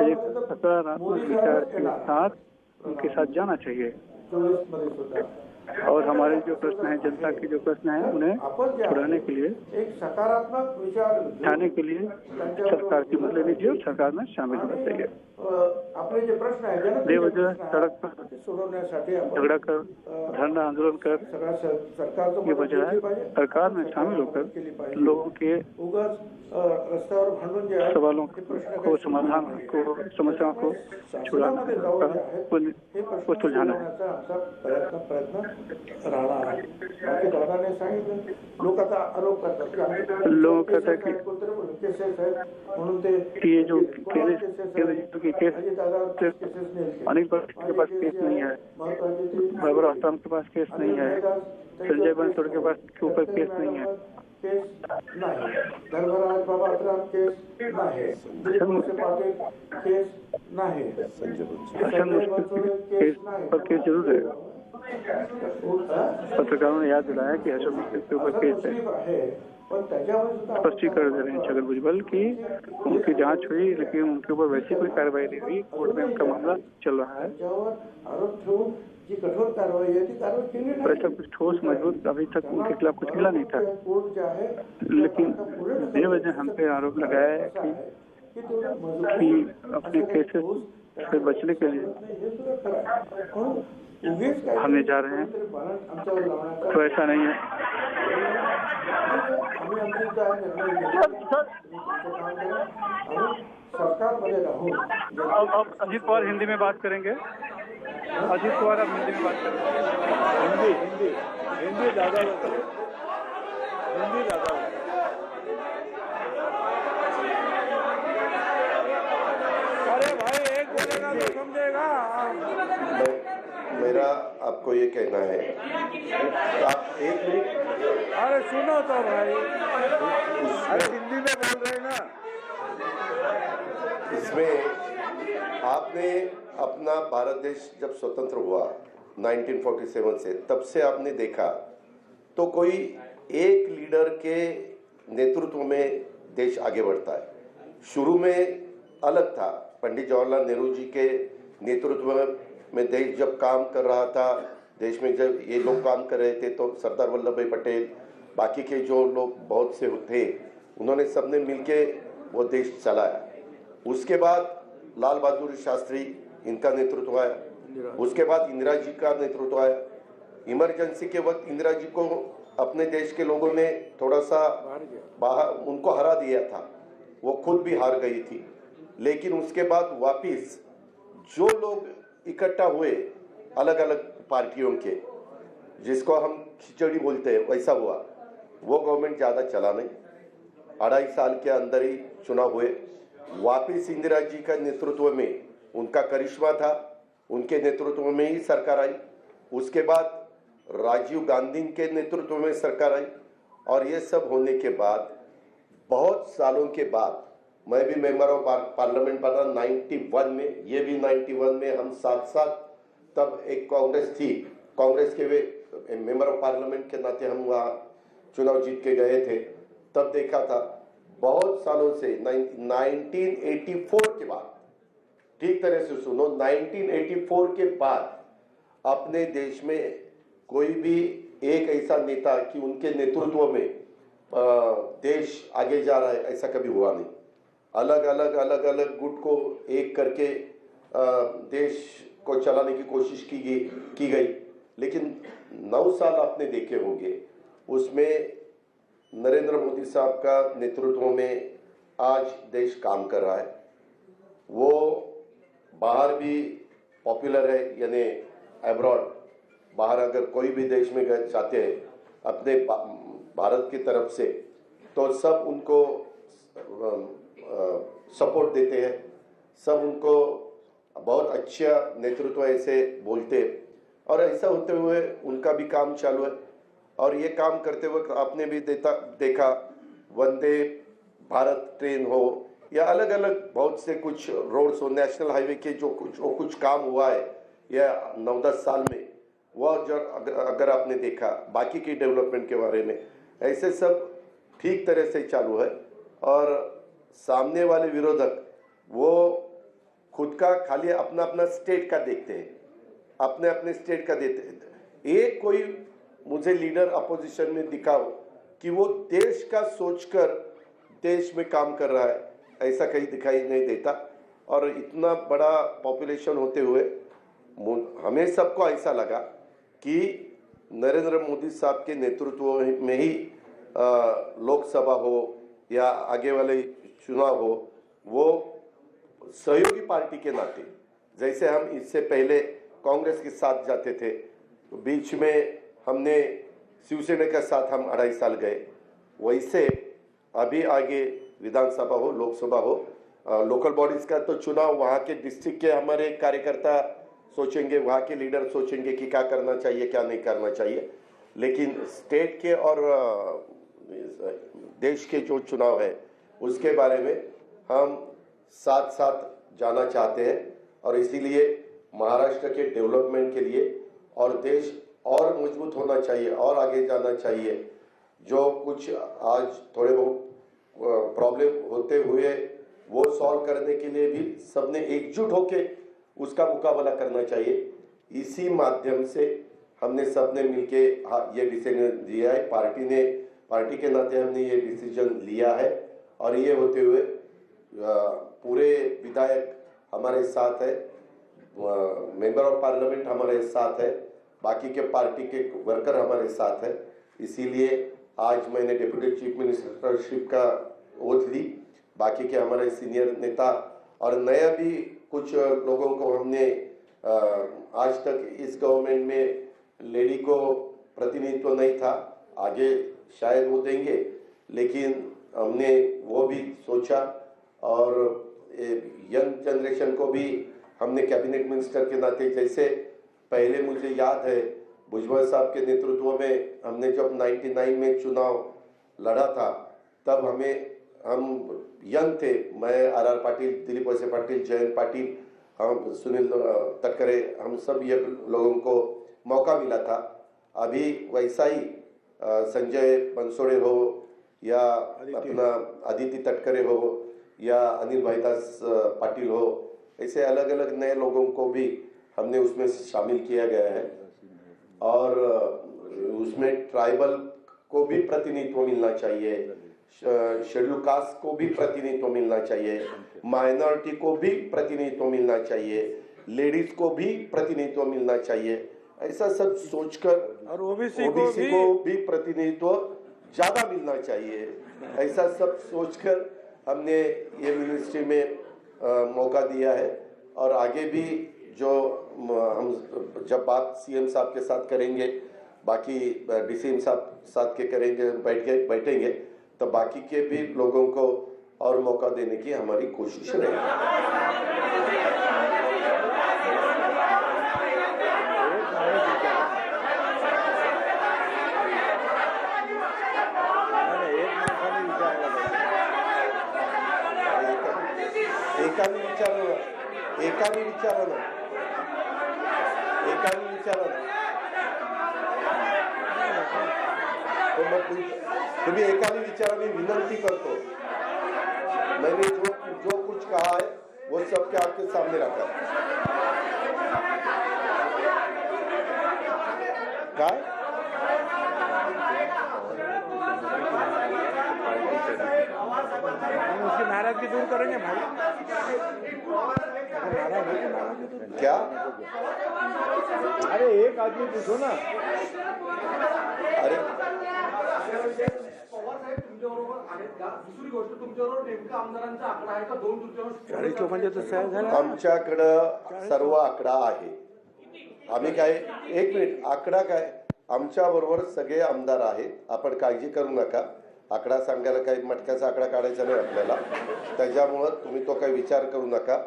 एक सकारात्मक विचार के साथ उनके साथ जाना चाहिए और हमारे जो प्रश्न हैं, जनता के जो प्रश्न हैं, उन्हें छुड़ाने के लिए, सकारात्मक विचार उठाने के लिए सरकार की मदद लेनी चाहिए और सरकार में शामिल होना चाहिए। बेवजह सड़क पर झगड़ा कर, धरना आंदोलन कर ये वजह है सरकार में शामिल होकर लोगों के सवालों को, समाधान को, समस्याओं को छुड़ाना को सुलझाना है। लोग कहते हैं कि ये जो केस अनिल के पास केस नहीं है, बाबर आसाम के पास केस नहीं है, संजय बंसोड़ के पास के ऊपर केस नहीं है, धर्मराज बाबा केस जरूर है। पत्रकारों ने याद दिलाया कि हसन मुश्किल के ऊपर केस है। स्पष्टीकरण दे रहे हैं छगन भुजबल की उनकी जांच हुई लेकिन उनके ऊपर वैसी कोई कार्रवाई नहीं हुई, कोर्ट में उनका मामला चल रहा है। ऐसा कुछ ठोस मजबूत अभी तक उनके खिलाफ कुछ मिला नहीं था, लेकिन बेवजह हम पे आरोप लगाया है कि अपने केसेस से बचने के लिए हमने जा रहे हैं, तो ऐसा नहीं है। अब अजीत पवार हिंदी में बात करेंगे। अजीत पवार अब हिंदी में बात करेंगे। हिंदी ज्यादा अरे भाई एक बोलेगा तो समझेगा। मेरा आपको ये कहना है, आप एक मिनट, अरे सुनो तो भाई, अरे हिंदी में बोल रहे ना। इसमें आपने अपना भारत देश जब स्वतंत्र हुआ 1947 से, तब से आपने देखा तो कोई एक लीडर के नेतृत्व में देश आगे बढ़ता है। शुरू में अलग था, पंडित जवाहरलाल नेहरू जी के नेतृत्व में देश जब काम कर रहा था, देश में जब ये लोग काम कर रहे थे तो सरदार वल्लभ भाई पटेल, बाकी के जो लोग बहुत से थे, उन्होंने सबने मिलके वो देश चलाया। उसके बाद लाल बहादुर शास्त्री, इनका नेतृत्व आया। उसके बाद इंदिरा जी का नेतृत्व आया। इमरजेंसी के वक्त इंदिरा जी को अपने देश के लोगों ने थोड़ा सा बाहर उनको हरा दिया था, वो खुद भी हार गई थी। लेकिन उसके बाद वापिस जो लोग इकट्ठा हुए अलग अलग पार्टियों के, जिसको हम खिचड़ी बोलते हैं, वैसा हुआ। वो गवर्नमेंट ज़्यादा चला नहीं, 2.5 साल के अंदर ही चुनाव हुए। वापिस इंदिरा जी का नेतृत्व में उनका करिश्मा था, उनके नेतृत्व में ही सरकार आई। उसके बाद राजीव गांधी के नेतृत्व में सरकार आई। और ये सब होने के बाद बहुत सालों के बाद मैं भी मेंबर ऑफ पार्लियामेंट बना 91 में, ये भी 91 में, हम साथ साथ, तब एक कांग्रेस थी, कांग्रेस के वे मेंबर ऑफ पार्लियामेंट के नाते हम वहाँ चुनाव जीत के गए थे, तब देखा था बहुत सालों से 1984 के बाद, ठीक तरह से सुनो, 1984 के बाद अपने देश में कोई भी एक ऐसा नेता कि उनके नेतृत्व में देश आगे जा रहा है, ऐसा कभी हुआ नहीं। अलग अलग गुट को एक करके देश को चलाने की कोशिश की गई, लेकिन 9 साल आपने देखे होंगे, उसमें नरेंद्र मोदी साहब का नेतृत्व में आज देश काम कर रहा है। वो बाहर भी पॉपुलर है, यानी अब्रॉड, बाहर अगर कोई भी देश में जाते हैं अपने भारत की तरफ से, तो सब उनको सपोर्ट देते हैं, सब उनको बहुत अच्छा नेतृत्व ऐसे बोलते हैं, और ऐसा होते हुए उनका भी काम चालू है। और ये काम करते वक्त आपने भी देखा वंदे भारत ट्रेन हो या अलग अलग बहुत से कुछ रोड्स हो, नेशनल हाईवे के जो कुछ काम हुआ है या 9-10 साल में, वह जो अगर आपने देखा बाकी की डेवलपमेंट के बारे में, ऐसे सब ठीक तरह से चालू है। और सामने वाले विरोधक वो खुद का खाली अपना अपना स्टेट का देखते हैं, अपने अपने स्टेट का देते हैं। एक कोई मुझे लीडर अपोजिशन में दिखाओ कि वो देश का सोचकर देश में काम कर रहा है, ऐसा कहीं दिखाई नहीं देता। और इतना बड़ा पॉपुलेशन होते हुए हमें सबको ऐसा लगा कि नरेंद्र मोदी साहब के नेतृत्व में ही लोकसभा हो या आगे वाले चुनाव हो, वो सहयोगी पार्टी के नाते, जैसे हम इससे पहले कांग्रेस के साथ जाते थे, तो बीच में हमने शिवसेना के साथ हम 2.5 साल गए, वैसे अभी आगे विधानसभा हो, लोकसभा हो, लोकल बॉडीज का तो चुनाव वहाँ के डिस्ट्रिक्ट के हमारे कार्यकर्ता सोचेंगे, वहाँ के लीडर सोचेंगे कि क्या करना चाहिए क्या नहीं करना चाहिए, लेकिन स्टेट के और देश के जो चुनाव है उसके बारे में हम साथ साथ जाना चाहते हैं। और इसीलिए महाराष्ट्र के डेवलपमेंट के लिए और देश और मजबूत होना चाहिए और आगे जाना चाहिए। जो कुछ आज थोड़े बहुत प्रॉब्लम होते हुए वो सॉल्व करने के लिए भी सबने एकजुट होके उसका मुकाबला करना चाहिए। इसी माध्यम से हमने सबने मिलके ये डिसीजन लिया है, पार्टी के नाते हमने ये डिसीजन लिया है। और ये होते हुए पूरे विधायक हमारे साथ है, मेंबर ऑफ पार्लियामेंट हमारे साथ है, बाकी के पार्टी के वर्कर हमारे साथ है। इसीलिए आज मैंने डिप्यूटी चीफ मिनिस्टरशिप का ओथ ली, बाकी के हमारे सीनियर नेता और नया भी कुछ लोगों को हमने आज तक इस गवर्नमेंट में लेडी को प्रतिनिधित्व नहीं था, आगे शायद वो देंगे, लेकिन हमने वो भी सोचा और यंग जनरेशन को भी हमने कैबिनेट मिनिस्टर के नाते, जैसे पहले मुझे याद है भुजबल साहब के नेतृत्व में हमने जब 99 में चुनाव लड़ा था, तब हम यंग थे, मैं आर पाटिल, दिलीप वळसे पाटिल, जयंत पाटिल, हम सुनील तटकरे, हम सब ये लोगों को मौका मिला था। अभी वैसा ही संजय बनसोड़े हो या अपना आदित्य तटकरे हो या अनिल भाईदास पाटिल हो, ऐसे अलग अलग नए लोगों को भी हमने उसमें शामिल किया गया है। और उसमें ट्राइबल को भी प्रतिनिधित्व मिलना चाहिए, शेड्यूल कास्ट को भी प्रतिनिधित्व मिलना चाहिए, माइनॉरिटी को भी प्रतिनिधित्व मिलना चाहिए, लेडीज को भी प्रतिनिधित्व मिलना चाहिए। ऐसा सब सोचकर और ओबीसी को भी प्रतिनिधित्व ज्यादा मिलना चाहिए, ऐसा सब सोचकर हमने ये मिनिस्ट्री में मौका दिया है। और आगे भी जो हम जब बात सीएम साहब के साथ करेंगे, बाकी डीसीएम साथ के करेंगे, बैठेंगे, तो बाकी के भी लोगों को और मौका देने की हमारी कोशिश रहेगी। एकाने विचारा ना तो मग तुम्ही एकाने विचारा, मी विनंती करतो, मैंने जो कुछ कहा है वो सबके आपके सामने रखा। काय उसकी नाराजगी दूर करेंगे भाई। क्या? अरे एक आदमी पूछो ना। अरे दुसरी गोष्ट तुमच्याबरोबर नेमका आमदारांचा आकडा आहे का? 2/3 आमच्याकडं सर्व आकडा आहे. आम्ही काय, एक मिनिट, आकडा काय, आमच्या बरोबर सगळे आमदार आहेत. आपण काळजी करू नका. आकडा सांगायला काही मटक्याचा आकडा काढायचा नाही आपल्याला, त्याच्यामुळं तुम्ही तो काही विचार करू नका.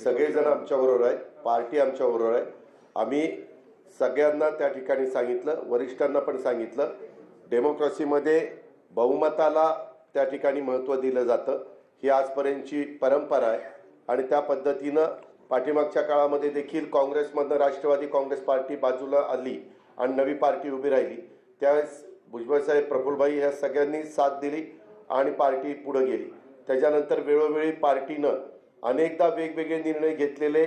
सगळेजण आमच्या बरोबर आहेत, पार्टी आमच्या बरोबर आहे. आम्ही सगळ्यांना त्या ठिकाणी सांगितलं, वरिष्ठांना पण सांगितलं, डेमोक्रेसीमध्ये बहुमताला त्या ठिकाणी महत्त्व दिलं जातं. ही आजपर्यंतची परंपरा आहे आणि त्या पद्धतीनं पाठीमागच्या काळामध्ये देखील काँग्रेसमधनं राष्ट्रवादी काँग्रेस पार्टी बाजूला आली आणि नवी पार्टी उभी राहिली. त्यावेळेस भुजबळसाहेब, प्रफुल्लभाई ह्या सगळ्यांनी साथ दिली आणि पार्टी पुढे गेली. त्याच्यानंतर वेळोवेळी पार्टीनं अनेकदा वेगवेगळे निर्णय घेतलेले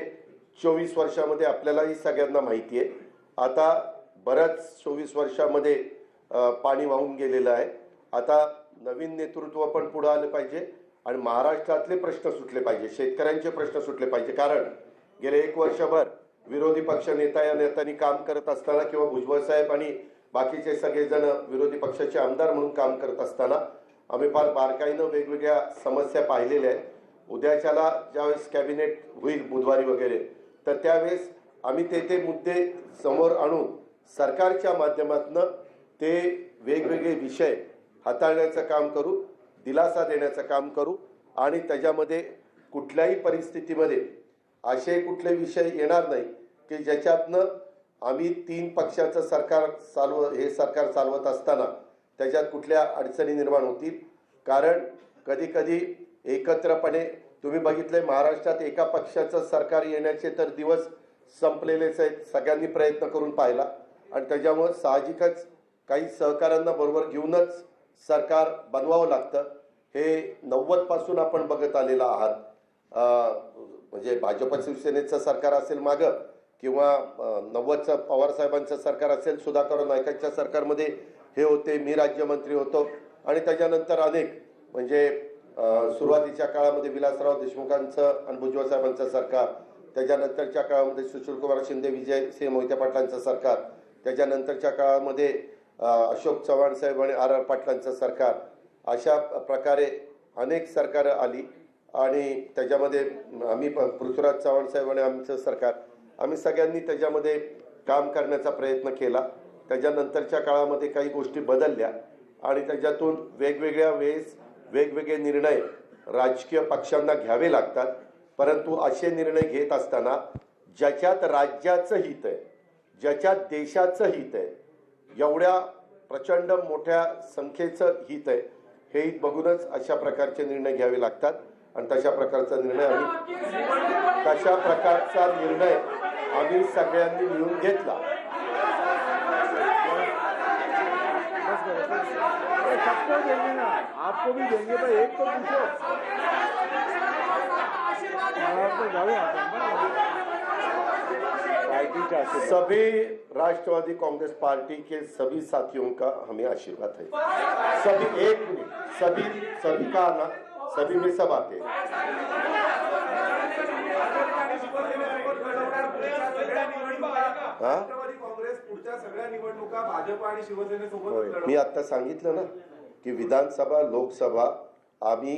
24 वर्षामध्ये आपल्यालाही सगळ्यांना माहिती आहे. आता बऱ्याच 24 वर्षामध्ये पाणी वाहून गेलेलं आहे. आता नवीन नेतृत्व पण पुढे आलं पाहिजे आणि महाराष्ट्रातले प्रश्न सुटले पाहिजे, शेतकऱ्यांचे प्रश्न सुटले पाहिजे. कारण गेले 1 वर्षभर विरोधी पक्ष नेता या नेत्यांनी काम करत असताना किंवा भुजबळ साहेब आणि बाकीचे सगळेजण विरोधी पक्षाचे आमदार म्हणून काम करत असताना आम्ही फार बारकाईनं वेगवेगळ्या समस्या पाहिलेल्या आहेत. उद्याच्याला ज्यावेळेस कॅबिनेट होईल बुधवारी वगैरे, तर त्यावेळेस आम्ही ते मुद्दे समोर आणून सरकारच्या माध्यमातून ते वेगवेगळे विषय हाताळण्याचं काम करू, दिलासा देण्याचं काम करू आणि त्याच्यामध्ये कुठल्याही परिस्थितीमध्ये असे कुठले विषय येणार नाही की ज्याच्यातनं आम्ही 3 पक्षाचं सरकार सरकार चालवत असताना त्याच्यात कुठल्या अडचणी निर्माण होतील. कारण कधी कधी एकत्रपणे तुम्ही बघितले, महाराष्ट्रात एका पक्षाचं सरकार येण्याचे तर दिवस संपलेलेच आहेत, सगळ्यांनी प्रयत्न करून पाहिला आणि त्याच्यामुळे साहजिकच काही सहकाऱ्यांना बरोबर घेऊनच सरकार बनवावं लागतं. हे 90 पासून आपण बघत आलेलं आहात. म्हणजे भाजप शिवसेनेचं सरकार असेल मागं किंवा 90चं पवार साहेबांचं सरकार असेल, सुधाकर नायकांच्या सरकारमध्ये हे होते, मी राज्यमंत्री होतो आणि त्याच्यानंतर अनेक म्हणजे सुरुवातीच्या काळामध्ये विलासराव देशमुखांचं आणि भुजबळ साहेबांचं सरकार, त्याच्यानंतरच्या काळामध्ये सुशीलकुमार शिंदे, विजयसिंह मोहिते पाटलांचं सरकार, त्याच्यानंतरच्या काळामध्ये अशोक चव्हाण साहेब आणि RR पाटलांचं सरकार, अशा प्रकारे अनेक सरकारं आली आणि त्याच्यामध्ये आम्ही पृथ्वीराज चव्हाण साहेब आणि आमचं सरकार, आम्ही सगळ्यांनी त्याच्यामध्ये काम करण्याचा प्रयत्न केला. त्याच्यानंतरच्या काळामध्ये काही गोष्टी बदलल्या आणि त्याच्यातून वेगवेगळ्या वेळेस वेगवेगळे निर्णय राजकीय पक्षांना घ्यावे लागतात. परंतु असे निर्णय घेत असताना ज्याच्यात राज्याचं हित आहे, ज्याच्यात देशाचं हित आहे, एवढ्या प्रचंड मोठ्या संख्येचं हित आहे, हे हित बघूनच अशा प्रकारचे निर्णय घ्यावे लागतात आणि तशा प्रकारचा निर्णय आम्ही सगळ्यांनी मिळून घेतला. सबको देंगे ना, आपको भी देंगे, भाई एक तो पूछो। सभी राष्ट्रवादी कांग्रेस पार्टी के सभी साथियों का हमें आशीर्वाद है। सभी, एक मिनट, सभी का आना, सभी में सब आते हैं। काँग्रेस पुढच्या सगळ्या निवडणुका भाजप आणि शिवसेनेसोबत, मी आता सांगितलं ना की विधानसभा, लोकसभा आम्ही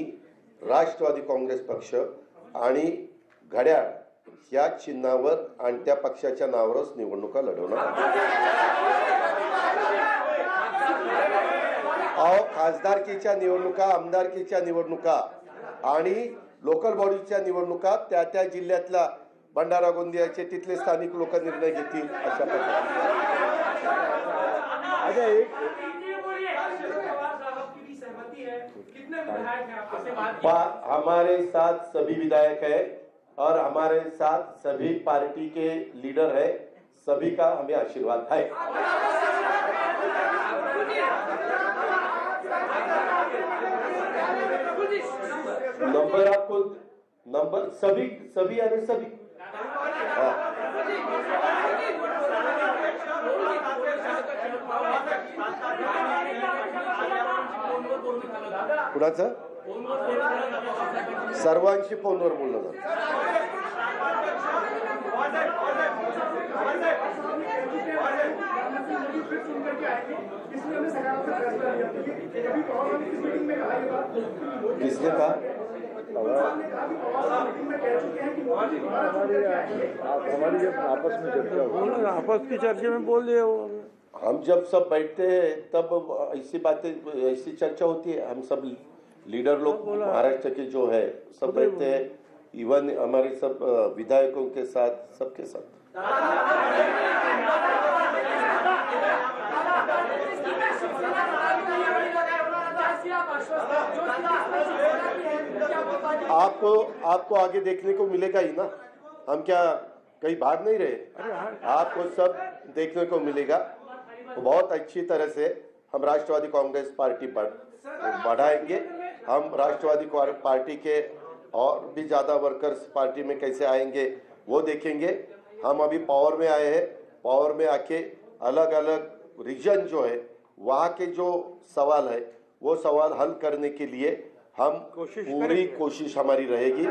राष्ट्रवादी काँग्रेस पक्ष आणि घड्याळ या चिन्हावर आणि त्या पक्षाच्या नावावरच निवडणुका लढवणार. खासदारकीच्या निवडणुका, आमदारकीच्या निवडणुका आणि लोकल बॉडीच्या निवडणुका त्या जिल्ह्यातला भंडारा गोंदियाचे तिथले स्थानिक लोक निर्णय घेतील अशा प्रकारे. हमारे साथ सभी विधायक है और हमारे साथ सभी पार्टी के लीडर है, सभी का हमें आशीर्वाद है। नंबर आपको नंबर सभी सभी यानी सभी कुणाचं सर्वांशी फोनवर बोललं जातं. किसने कहा? हमारी जब आपस में चर्चा हो, आपस की चर्चा में बोल दिए वो. हम जब सब बैठते हैं तब ऐसी बातें ऐसी चर्चा होती है. हम सब लीडर लोग महाराष्ट्र के जो है सब बैठते हैं, इवन हमारे सब विधायकों के साथ सबके साथ. आपको आगे देखने को मिलेगा ही ना. हम क्या कहीं भाग नहीं रहे. आपको सब देखने को मिलेगा. तो बहुत अच्छी तरह से हम राष्ट्रवादी कांग्रेस पार्टी बढ़ाएंगे. हम राष्ट्रवादी पार्टी के और भी ज्यादा वर्कर्स पार्टी में कैसे आएंगे वो देखेंगे. हम अभी पावर में आए हैं. पावर में आके अलग अलग रीजन जो है वहाँ के जो सवाल है वो सवाल हल करने के लिए हम पूरी कोशिश हमारी रहेगी.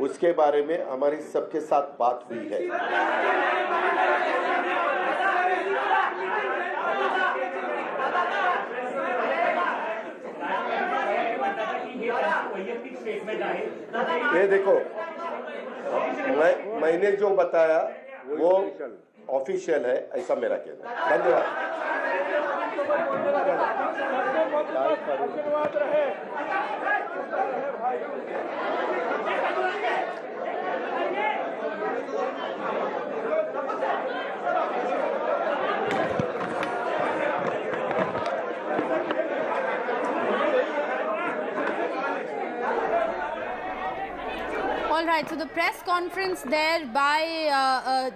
उसके बारे में हमारी सबके साथ बात हुई है. ये देखो मैंने जो बताया वो ऑफिशियल है ऐसा मेरा कहना है. धन्यवाद. All right, so the press conference there by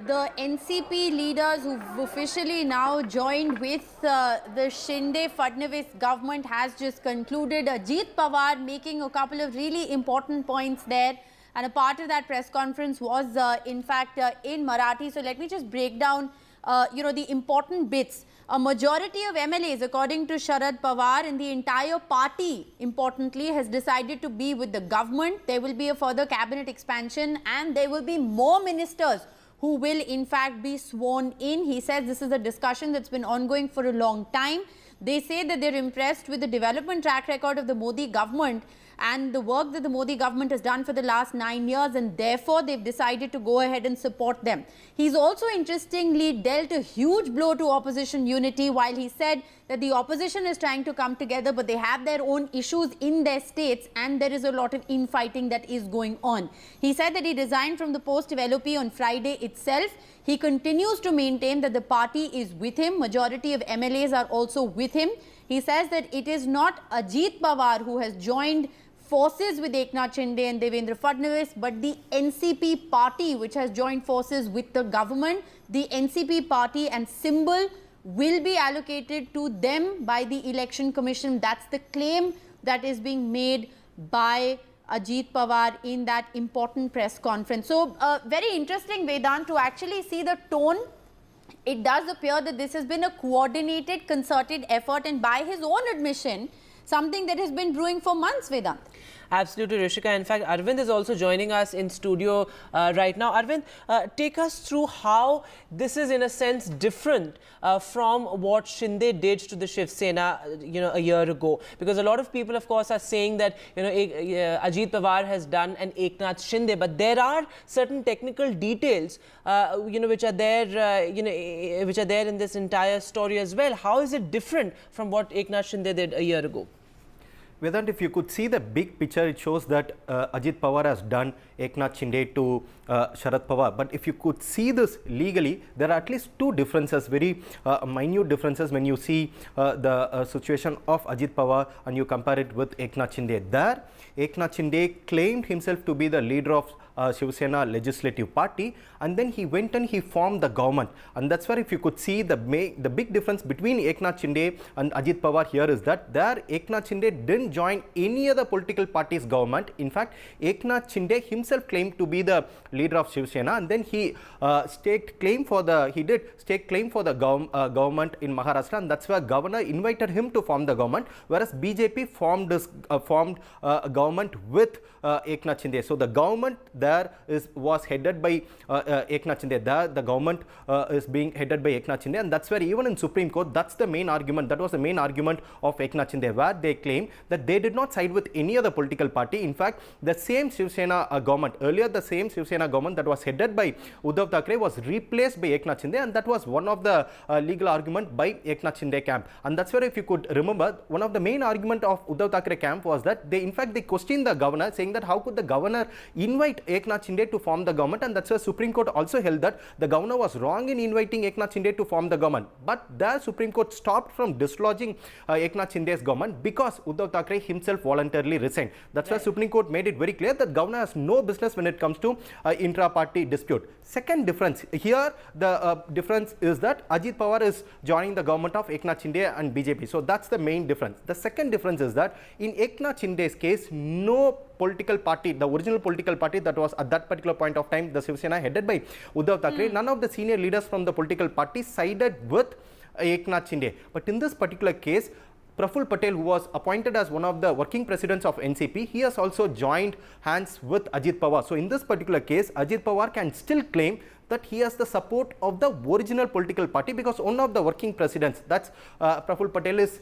the NCP leaders who've officially now joined with the Shinde-Fadnavis government has just concluded. Ajit Pawar making a couple of really important points there, and a part of that press conference was in fact in Marathi. So let me just break down the important bits. A majority of MLAs, according to Sharad Pawar, and the entire party, importantly, has decided to be with the government. There will be a further cabinet expansion and there will be more ministers who will in fact be sworn in. He says this is a discussion that's been ongoing for a long time. They say that they're impressed with the development track record of the Modi government and the work that the Modi government has done for the last 9 years, and therefore they've decided to go ahead and support them. He's also interestingly dealt a huge blow to opposition unity while he said that the opposition is trying to come together, but they have their own issues in their states and there is a lot of infighting that is going on. He said that he resigned from the post of LOP on Friday itself. He continues to maintain that the party is with him. Majority of MLAs are also with him. He says that it is not Ajit Pawar who has joined forces with Eknath Shinde and Devendra Fadnavis, but the NCP party which has joined forces with the government. The NCP party and symbol will be allocated to them by the Election Commission. That's the claim that is being made by Ajit Pawar in that important press conference. So, very interesting, Vedant, to actually see the tone. It does appear that this has been a coordinated, concerted effort, and by his own admission, something that has been brewing for months, Vedant. Absolutely, Rishika. In fact, Arvind is also joining us in studio right now. Arvind, take us through how this is in a sense different from what Shinde did to the Shiv Sena, a year ago. Because a lot of people, of course, are saying that, Ajit Pawar has done an Eknath Shinde, but there are certain technical details, which are there, which are there in this entire story as well. How is it different from what Eknath Shinde did a year ago? Vedant, if you could see the big picture, it shows that Ajit Pawar has done Eknath Shinde to Sharad Pawar. But if you could see this legally, there are at least two differences, very minute differences when you see the situation of Ajit Pawar and you compare it with Eknath Shinde. There, Eknath Shinde claimed himself to be the leader of Shiv Sena legislative party, and then he went and he formed the government, and that's where if you could see the big difference between Eknath Shinde and Ajit Pawar here is that there Eknath Shinde didn't join any other political party's government. In fact, Eknath Shinde himself claimed to be the leader of Shiv Sena, and then he staked claim for the government in Maharashtra, and that's where governor invited him to form the government, whereas BJP formed a government with Eknath Shinde. So the government there was headed by Eknath Shinde. There the government is being headed by Eknath Shinde, and that's where even in Supreme Court, that's the main argument. That was the main argument of Eknath Shinde, where they claim that they did not side with any other political party. In fact, the same Shiv Sena government, earlier the same Shiv Sena government that was headed by Uddhav Thackeray was replaced by Eknath Shinde, and that was one of the legal argument by Eknath Shinde camp. And that's where if you could remember, one of the main argument of Uddhav Thackeray camp was that they questioned the governor, saying that how could the governor invite Eknath Shinde to form the government, and that's why Supreme Court also held that the governor was wrong in inviting Eknath Shinde to form the government. But the Supreme Court stopped from dislodging Eknath Shinde's government because Uddhav Thackeray himself voluntarily resigned. That's why Supreme Court made it very clear that governor has no business when it comes to intra-party dispute. Second difference here, the difference is that Ajit Pawar is joining the government of Eknath Shinde and BJP. So that's the main difference. The second difference is that in Eknath Shinde's case, no political party, the original political party that was at that particular point of time, the Shiv Sena headed by Uddhav Thackeray, none of the senior leaders from the political party sided with Eknath Shinde. But in this particular case, Praful Patel, who was appointed as one of the working presidents of NCP, he has also joined hands with Ajit Pawar. So in this particular case, Ajit Pawar can still claim that he has the support of the original political party because one of the working presidents, that's Praful Patel, is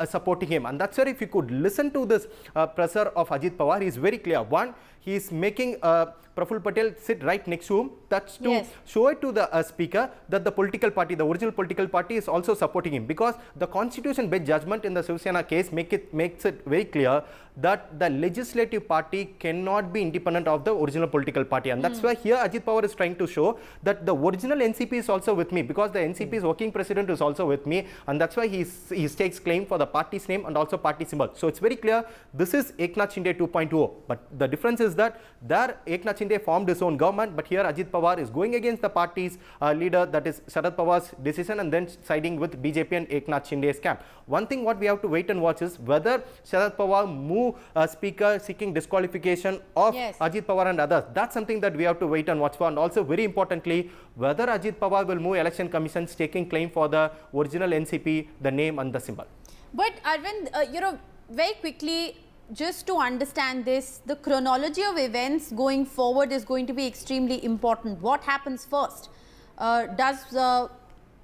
supporting him. And that's where if you could listen to this presser of Ajit Pawar, he is very clear. One, he is making Praful Patel sit right next to him. That's to show it to the speaker that the political party, the original political party, is also supporting him, because the constitution bench judgment in the Shiv Sena case makes it very clear that the legislative party cannot be independent of the original political party. And that's why here Ajit Pawar is trying to show that the original NCP is also with me, because the NCP's working president is also with me, and that's why he takes claim for the party's name and also party symbol. So it's very clear this is Eknath Shinde 2.0. But the difference is that there Eknath Shinde formed his own government, but here Ajit Pawar is going against the party's leader, that is Sharad Pawar's decision, and then siding with BJP and Eknath Shinde's camp. One thing what we have to wait and watch is whether Sharad Pawar move speaker seeking disqualification of Ajit Pawar and others. That's something that we have to wait and watch for. And also very importantly, whether Ajit Pawar will move election commissions taking claim for the original NCP, the name and the symbol. But Arvind, very quickly, just to understand this, the chronology of events going forward is going to be extremely important. What happens first? Does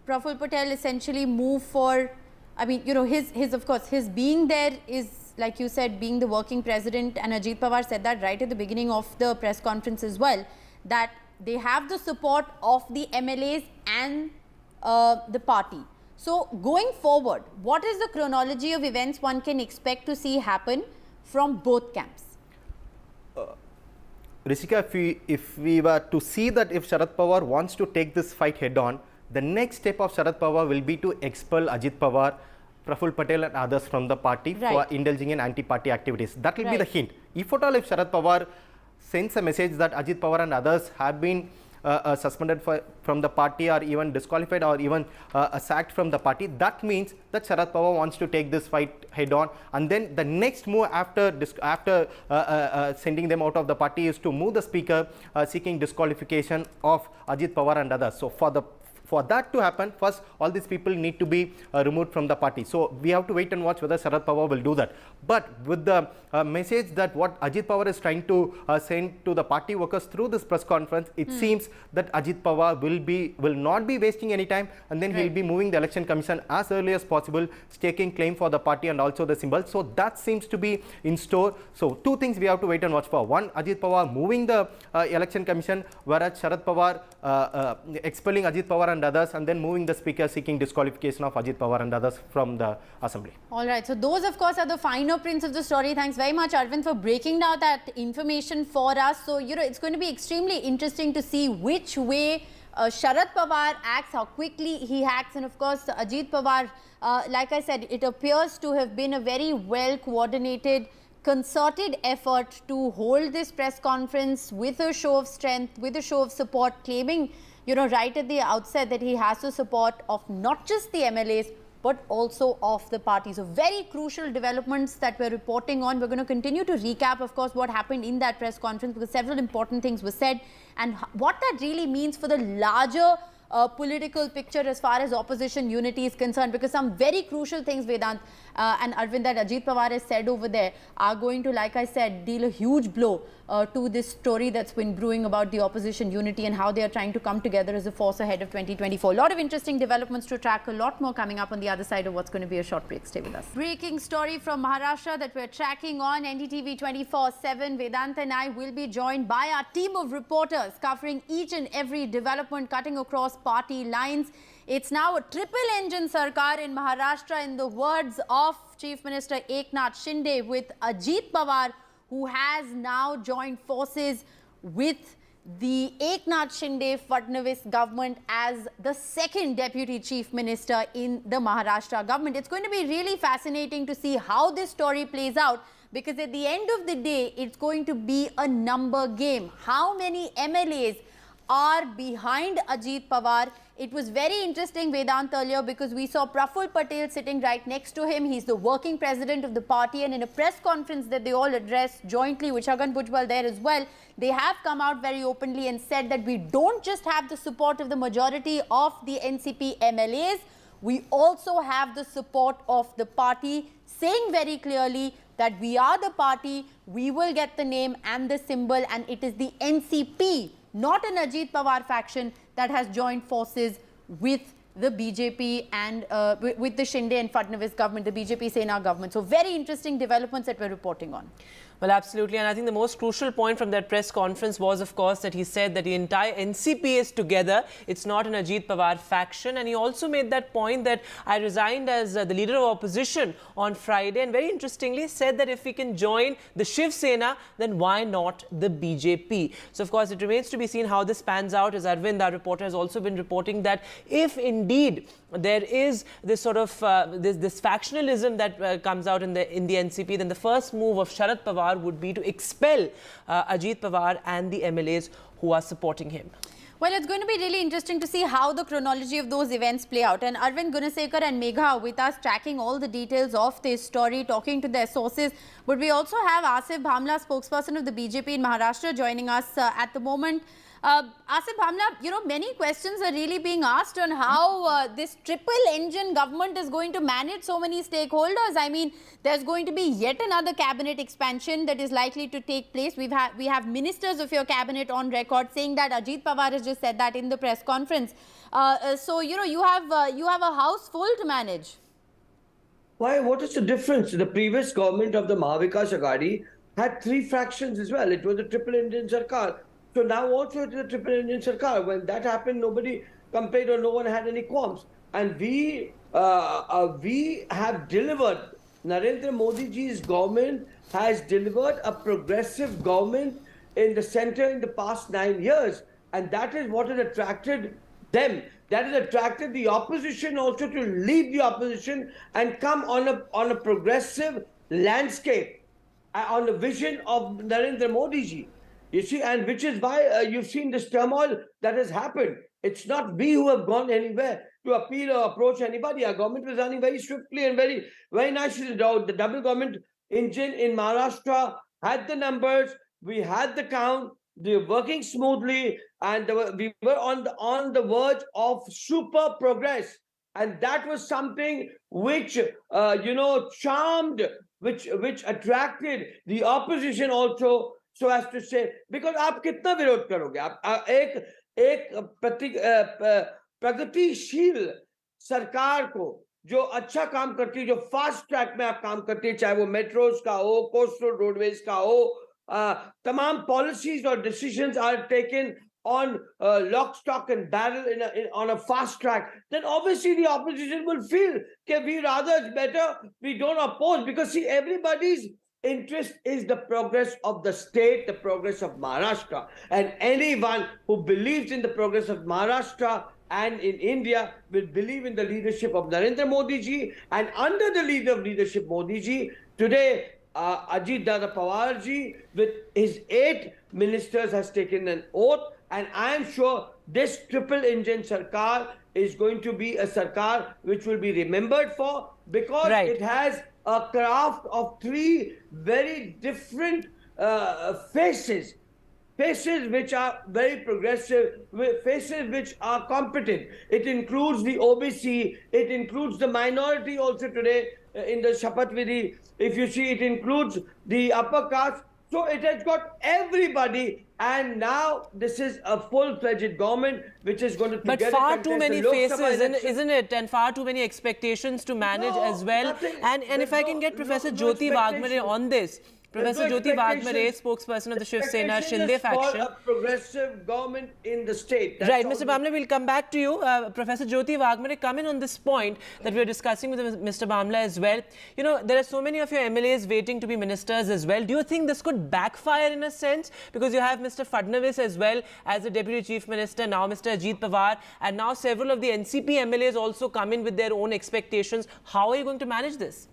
Praful Patel essentially move for, of course, his being there is, like you said, being the working president, and Ajit Pawar said that right at the beginning of the press conference as well, that they have the support of the MLAs and the party. So going forward, what is the chronology of events one can expect to see happen from both camps? Rishika, if we were to see that if Sharad Pawar wants to take this fight head on, the next step of Sharad Pawar will be to expel Ajit Pawar, Praful Patel and others from the party for indulging in anti-party activities. That will be the hint. If at all, if Sharad Pawar sends a message that Ajit Pawar and others have been suspended from the party or even disqualified or even sacked from the party, that means that Sharad Pawar wants to take this fight head on, and then the next move after sending them out of the party is to move the speaker seeking disqualification of Ajit Pawar and others. So for that to happen, first all these people need to be removed from the party. So we have to wait and watch whether Sharad Pawar will do that. But with the message that what Ajit Pawar is trying to send to the party workers through this press conference, it seems that Ajit Pawar will not be wasting any time, and then he'll be moving the election commission as early as possible, staking claim for the party and also the symbol. So that seems to be in store. So two things we have to wait and watch for. One, Ajit Pawar moving the election commission, whereas Sharad Pawar expelling Ajit Pawar and others, and then moving the speaker seeking disqualification of Ajit Pawar and others from the assembly. All right, so those of course are the finer prints of the story. Thanks very much, Arvind, for breaking down that information for us. So, it's going to be extremely interesting to see which way Sharad Pawar acts, how quickly he acts, and of course Ajit Pawar, like I said, it appears to have been a very well coordinated, concerted effort to hold this press conference with a show of strength, with a show of support, claiming, right at the outset that he has the support of not just the MLAs, but also of the party. So very crucial developments that we're reporting on. We're going to continue to recap, of course, what happened in that press conference, because several important things were said and what that really means for the larger political picture as far as opposition unity is concerned, because some very crucial things, Vedant and Arvind, that Ajit Pawar has said over there are going to, like I said, deal a huge blow to this story that's been brewing about the opposition unity and how they are trying to come together as a force ahead of 2024. A lot of interesting developments to track, a lot more coming up on the other side of what's going to be a short break. Stay with us. Breaking story from Maharashtra that we're tracking on NDTV 24/7. Vedant and I will be joined by our team of reporters covering each and every development, cutting across party lines. It's now a triple engine sarkar in Maharashtra, in the words of Chief Minister Eknath Shinde, with Ajit Pawar, who has now joined forces with the Eknath Shinde Fadnavis government as the second deputy chief minister in the Maharashtra government. It's going to be really fascinating to see how this story plays out, because at the end of the day, it's going to be a number game. How many MLAs are behind Ajit Pawar? It was very interesting, Vedant, earlier, because we saw Praful Patel sitting right next to him. He's the working president of the party, and in a press conference that they all addressed jointly with Chhagan Bhujbal there as well, they have come out very openly and said that we don't just have the support of the majority of the NCP MLAs, we also have the support of the party, saying very clearly that we are the party, we will get the name and the symbol, and it is the NCP, not an Ajit Pawar faction, that has joined forces with the BJP and with the Shinde and Fadnavis government, the BJP Sena government. So very interesting developments that we're reporting on. Well, absolutely. And I think the most crucial point from that press conference was, of course, that he said that the entire NCP is together. It's not an Ajit Pawar faction. And he also made that point that I resigned as the leader of opposition on Friday. And very interestingly said that if we can join the Shiv Sena, then why not the BJP? So, of course, it remains to be seen how this pans out. As Arvind, our reporter, has also been reporting that if indeed there is this sort of this factionalism that comes out in the NCP, then the first move of Sharad Pawar would be to expel Ajit Pawar and the MLAs who are supporting him. Well, it's going to be really interesting to see how the chronology of those events play out. And Arvind Gunasekar and Megha with us tracking all the details of this story, talking to their sources. But we also have Asif Bhamla, spokesperson of the BJP in Maharashtra, joining us at the moment. Asif Bhamla, many questions are really being asked on how this triple engine government is going to manage so many stakeholders. I mean, there's going to be yet another cabinet expansion that is likely to take place. We have ministers of your cabinet on record saying that. Ajit Pawar has just said that in the press conference. So, you have a house full to manage. Why? What is the difference? The previous government of the Mahavikas Aghadi had 3 fractions as well. It was a triple engine sarkar. So now also it is a triple engine sarkar. When that happened, nobody complained or no one had any qualms. And we have delivered. Narendra Modi ji's government has delivered a progressive government in the center in the past 9 years. And that is what has attracted them. That has attracted the opposition also to leave the opposition and come on a progressive landscape, on the vision of Narendra Modi ji. You see, and which is why you've seen this turmoil that has happened. It's not we who have gone anywhere to appeal or approach anybody. Our government was running very swiftly and very, very nicely. The double government engine in Maharashtra had the numbers, we had the count, they were working smoothly, and we were on the verge of super progress. And that was something which, charmed, which attracted the opposition also, so as to say, because आप कितना विरोध करोगे? आप एक प्रगतिशील सरकार को जो अच्छा काम करती है, जो फास्ट ट्रैक में आप काम करती है, चाहे वो मेट्रोस का हो, कोस्टल रोडवेज का हो, तमाम पॉलिसीज और decisions are taken on lock, stock and barrel on a fast track, then obviously the opposition will feel that we rather it's better we don't oppose, because see, everybody's interest is the progress of the state, the progress of Maharashtra. And anyone who believes in the progress of Maharashtra and in India will believe in the leadership of Narendra Modi ji. And under the leadership Modi ji, today Ajit Dada Pawar ji with his 8 ministers has taken an oath. And I am sure this triple engine sarkar is going to be a sarkar which will be remembered for, because it has a craft of 3 very different faces which are very progressive, faces which are competent. It includes the OBC, it includes the minority also today in the Shapath Vidhi. If you see, it includes the upper caste. So it has got everybody, and now this is a full-fledged government which is going to But far too many faces, isn't it? And far too many expectations to manage as well. And if I can get Professor Jyoti Wagmare on this. Professor Jyoti Wagmare, spokesperson of the Shiv Sena Shinde faction. For a progressive government in the state. That's right, Mr. Bamla, we'll come back to you. Professor Jyoti Wagmare, come in on this point that we're discussing with Mr. Bamla as well. You know, there are so many of your MLAs waiting to be ministers as well. Do you think this could backfire in a sense? Because you have Mr. Fadnavis as well as the Deputy Chief Minister, now Mr. Ajit Pawar, and now several of the NCP MLAs also come in with their own expectations. How are you going to manage this?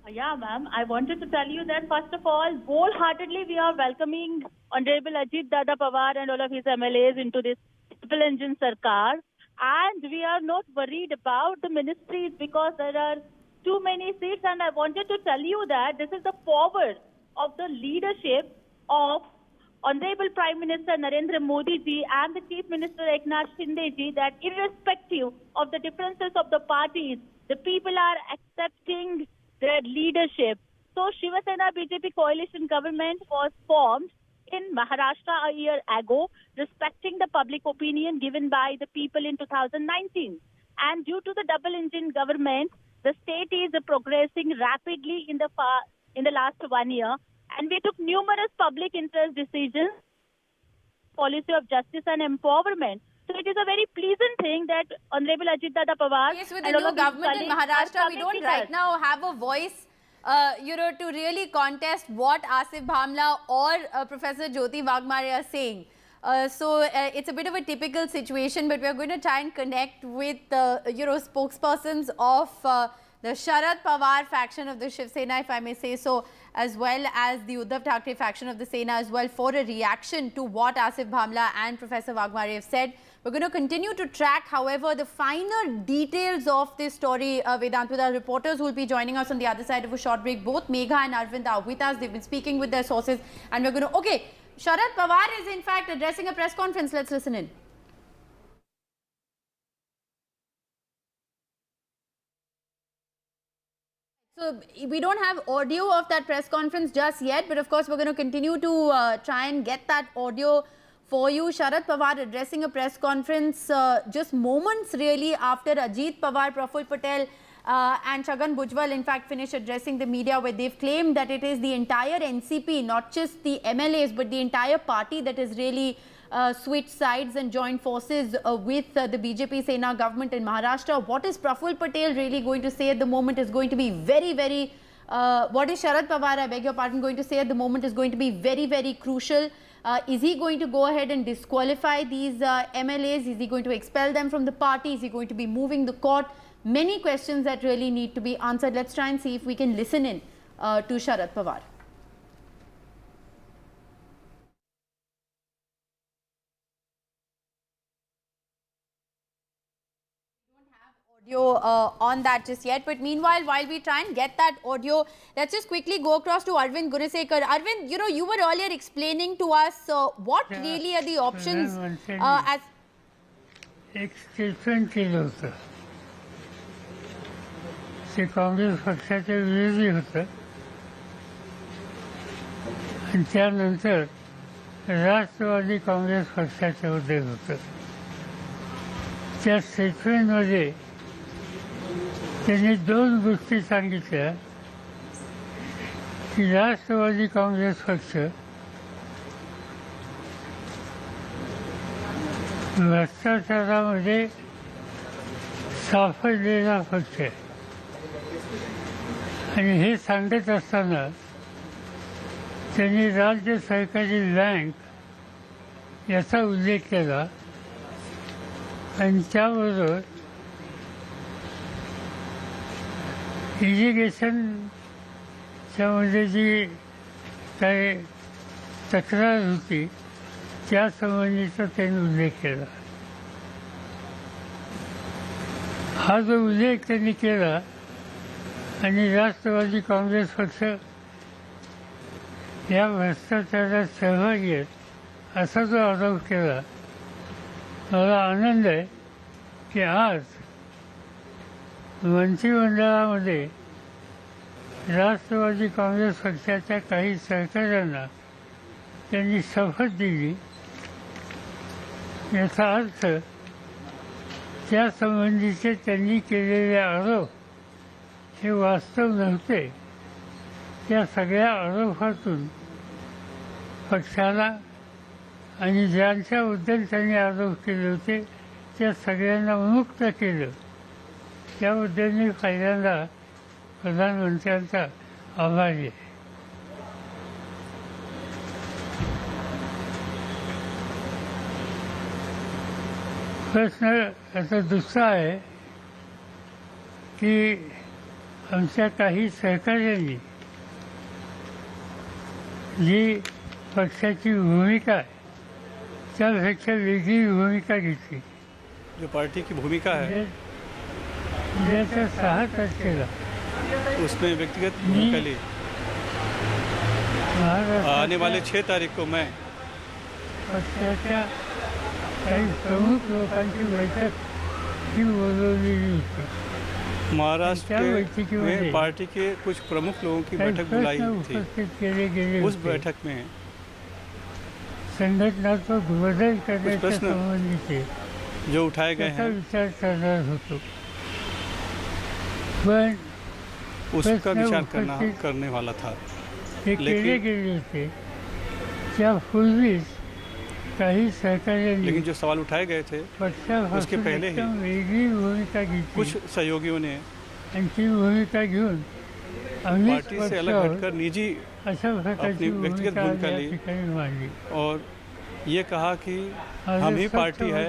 Yeah, ma'am. I wanted to tell you that, first of all, wholeheartedly we are welcoming Honorable Ajit Dada Pawar and all of his MLAs into this triple engine sarkar. And we are not worried about the ministries because there are too many seats. And I wanted to tell you that this is the forward of the leadership of Honorable Prime Minister Narendra Modi ji and the Chief Minister Eknath Shinde ji, that irrespective of the differences of the parties, the people are accepting their leadership. So Shiv Sena BJP coalition government was formed in Maharashtra a year ago, respecting the public opinion given by the people in 2019. And due to the double engine government, the state is progressing rapidly in the last 1 year. And we took numerous public interest decisions, policy of justice and empowerment. So it is a very pleasant thing that Honorable Ajit Dada Pawar... Yes, with the new government in Maharashtra, we don't right now have a voice, to really contest what Asif Bhamla or Professor Jyoti Wagmare are saying. So it's a bit of a typical situation, but we are going to try and connect with spokespersons of the Sharad Pawar faction of the Shiv Sena, if I may say so, as well as the Uddhav Thackeray faction of the Sena as well, for a reaction to what Asif Bhamla and Professor Wagmare have said. We're going to continue to track, however, the finer details of this story. Vedant, with our reporters who will be joining us on the other side of a short break. Both Megha and Arvind are with us. They've been speaking with their sources. And we're going to... Okay, Sharad Pawar is in fact addressing a press conference. Let's listen in. So we don't have audio of that press conference just yet, but of course we're going to continue to try and get that audio for you. Sharad Pawar addressing a press conference just moments really after Ajit Pawar, Praful Patel and Chhagan Bhujbal in fact finished addressing the media, where they've claimed that it is the entire NCP, not just the MLAs, but the entire party that has really switched sides and joined forces with the BJP Sena government in Maharashtra. What is Praful Patel really going to say at the moment is going to be very, very... what is Sharad Pawar, I beg your pardon, going to say at the moment is going to be very, very crucial. Is he going to go ahead and disqualify these MLAs? Is he going to expel them from the party? Is he going to be moving the court? Many questions that really need to be answered. Let's try and see if we can listen in to Sharad Pawar. Audio on that just yet, but meanwhile, while we try and get that audio, let's just quickly go across to Arvind Gunasekar. Arvind, you were earlier explaining to us what really are the options as... एक statement केलं होतं ते काँग्रेस पक्षाच्या विरोधी होतं आणि त्यानंतर राष्ट्रवादी काँग्रेस पक्षाच्यामध्ये होतं. त्या स्टेटमेंटमध्ये त्यांनी 2 गोष्टी सांगितल्या की राष्ट्रवादी काँग्रेस पक्ष भ्रष्टाचारामध्ये सापडलेला पक्ष आहे आणि हे सांगत असताना त्यांनी राज्य सहकारी बँक याचा उल्लेख केला आणि त्याबरोबर इरिगेशनच्यामध्ये जी काही तक्रार होती त्या संबंधीचा त्यांनी उल्लेख केला. हा जो उल्लेख त्यांनी केला आणि राष्ट्रवादी काँग्रेस पक्ष या भ्रष्टाचारात सहभागी आहेत असा जो आरोप केला, मला आनंद आहे की आज मंत्रिमंडळामध्ये राष्ट्रवादी काँग्रेस पक्षाच्या काही सहकाऱ्यांना त्यांनी शपथ दिली. याचा अर्थ त्या संबंधीचे त्यांनी केलेले आरोप हे वास्तव नव्हते. त्या सगळ्या आरोपातून पक्षाला आणि ज्यांच्याबद्दल त्यांनी आरोप केले होते त्या सगळ्यांना मुक्त केलं. त्याबद्दल मी पहिल्यांदा प्रधानमंत्र्यांचा आभारी आहे. प्रश्न याचा दुसरा आहे की आमच्या काही सहकार्यांनी जी पक्षाची भूमिका आहे त्यापेक्षा वेगळी भूमिका घेतली. जो पार्टी की भूमिका है उद्याच्या 6 तारखेला उसमें व्यक्तिगत भूमिका ली. आने वाले 6 तारीख को मैं पक्षाच्या काही प्रमुख लोकांची बैठक ही बोलवलेली होती. महाराष्ट्र में पार्टी के कुछ प्रमुख लोगों की बैठक बुलाई थी. उस बैठक में संघटनात्मक बदल करण्याच्या संबंधीचे जो उठाए गए हैं विचार करणार होतो. पण उसका विचार करने वाला था. ते केले गेले होते त्यापूर्वीच काही सहकार्यांनी लेकिन जो सवाल उठाए गए थे उसके पहले ही वेगळी भूमिका घेतली. कुछ सहयोगियों ने आणखी भूमिका घेऊन पार्टी से अलग हटकर निजी अपनी व्यक्तिगत भूमिका ली और ये कहा कि हम ही पार्टी है.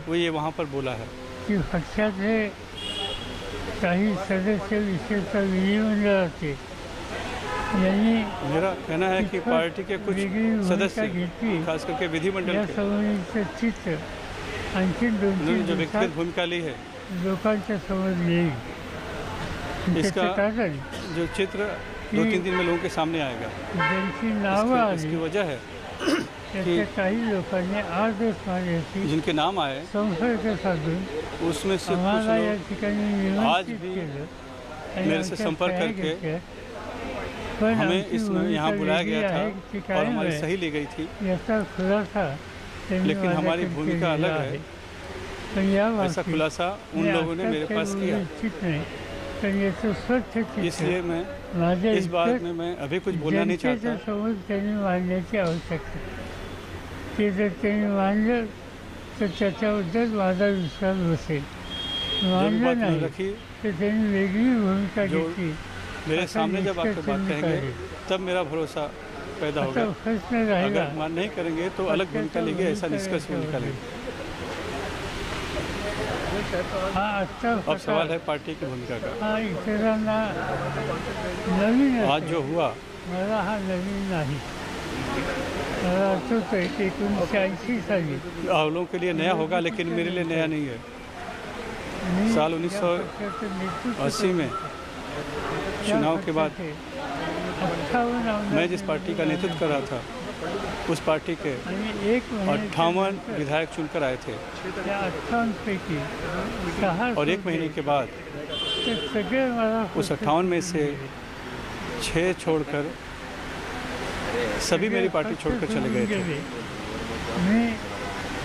वो ये वहाँ पर बोला है की पक्षाचे काही सदस्य विशेषतः विधिमंडळाचे यांनी मेरा कहना है कि पार्टी के कुछ सदस्य खास करके विधिमंडल के चित्र आणखी 2-3 जो व्यक्तिगत भूमिका ली है लोकांच्या समोर येईल. इसका जो चित्र 2-3 दिन में लोगों के सामने आएगा. ज्यांची नावं आली इसकी वजह है कि काही लोकांनी आदेश मारण्याची जिनके नाम आए संपर्क साधून उसमें से आम्हाला या ठिकाणी आज भी मेरे से संपर्क करके हमें इसमें यहाँ बुलाया गया था और हमारी सही ली गई थी. लेकिन हमारी भूमिका अलग है. ऐसा खुलासा उन लोगों ने मेरे पास किया. इसलिए मैं इस बात में मैं अभी कुछ बोलना नहीं चाहता. मानण्याची आवश्यकता ते जर त्यांनी मानलं तर त्याच्याबद्दल माझा विश्वास बसेल. मानलं नाही तर त्यांनी वेगळी भूमिका घेतली. मेरे सामने जब आकर बात कहेंगे तब मेरा भरोसा पैदा होगा. अगर मान नहीं करेंगे तो अलग भूमिका लेंगे, ऐसा निष्कर्ष निकालेंगे. अब सवाल है पार्टी की भूमिका का. आज जो हुआ मला हा नवीन नाही. मला आठवतंय 1980 साली आप लोगों के लिए नया होगा लेकिन मेरे लिए नया नहीं है. साल 1980 में चुनाव के बाद मैं जिस पार्टी का नेतृत्व कर रहा था उस पार्टी के 58 विधायक चुनकर आए थे और 1 महीने के बाद उस 58 में से 6 छोड़कर सभी मेरी पार्टी छोड़कर चले गए थे. मैं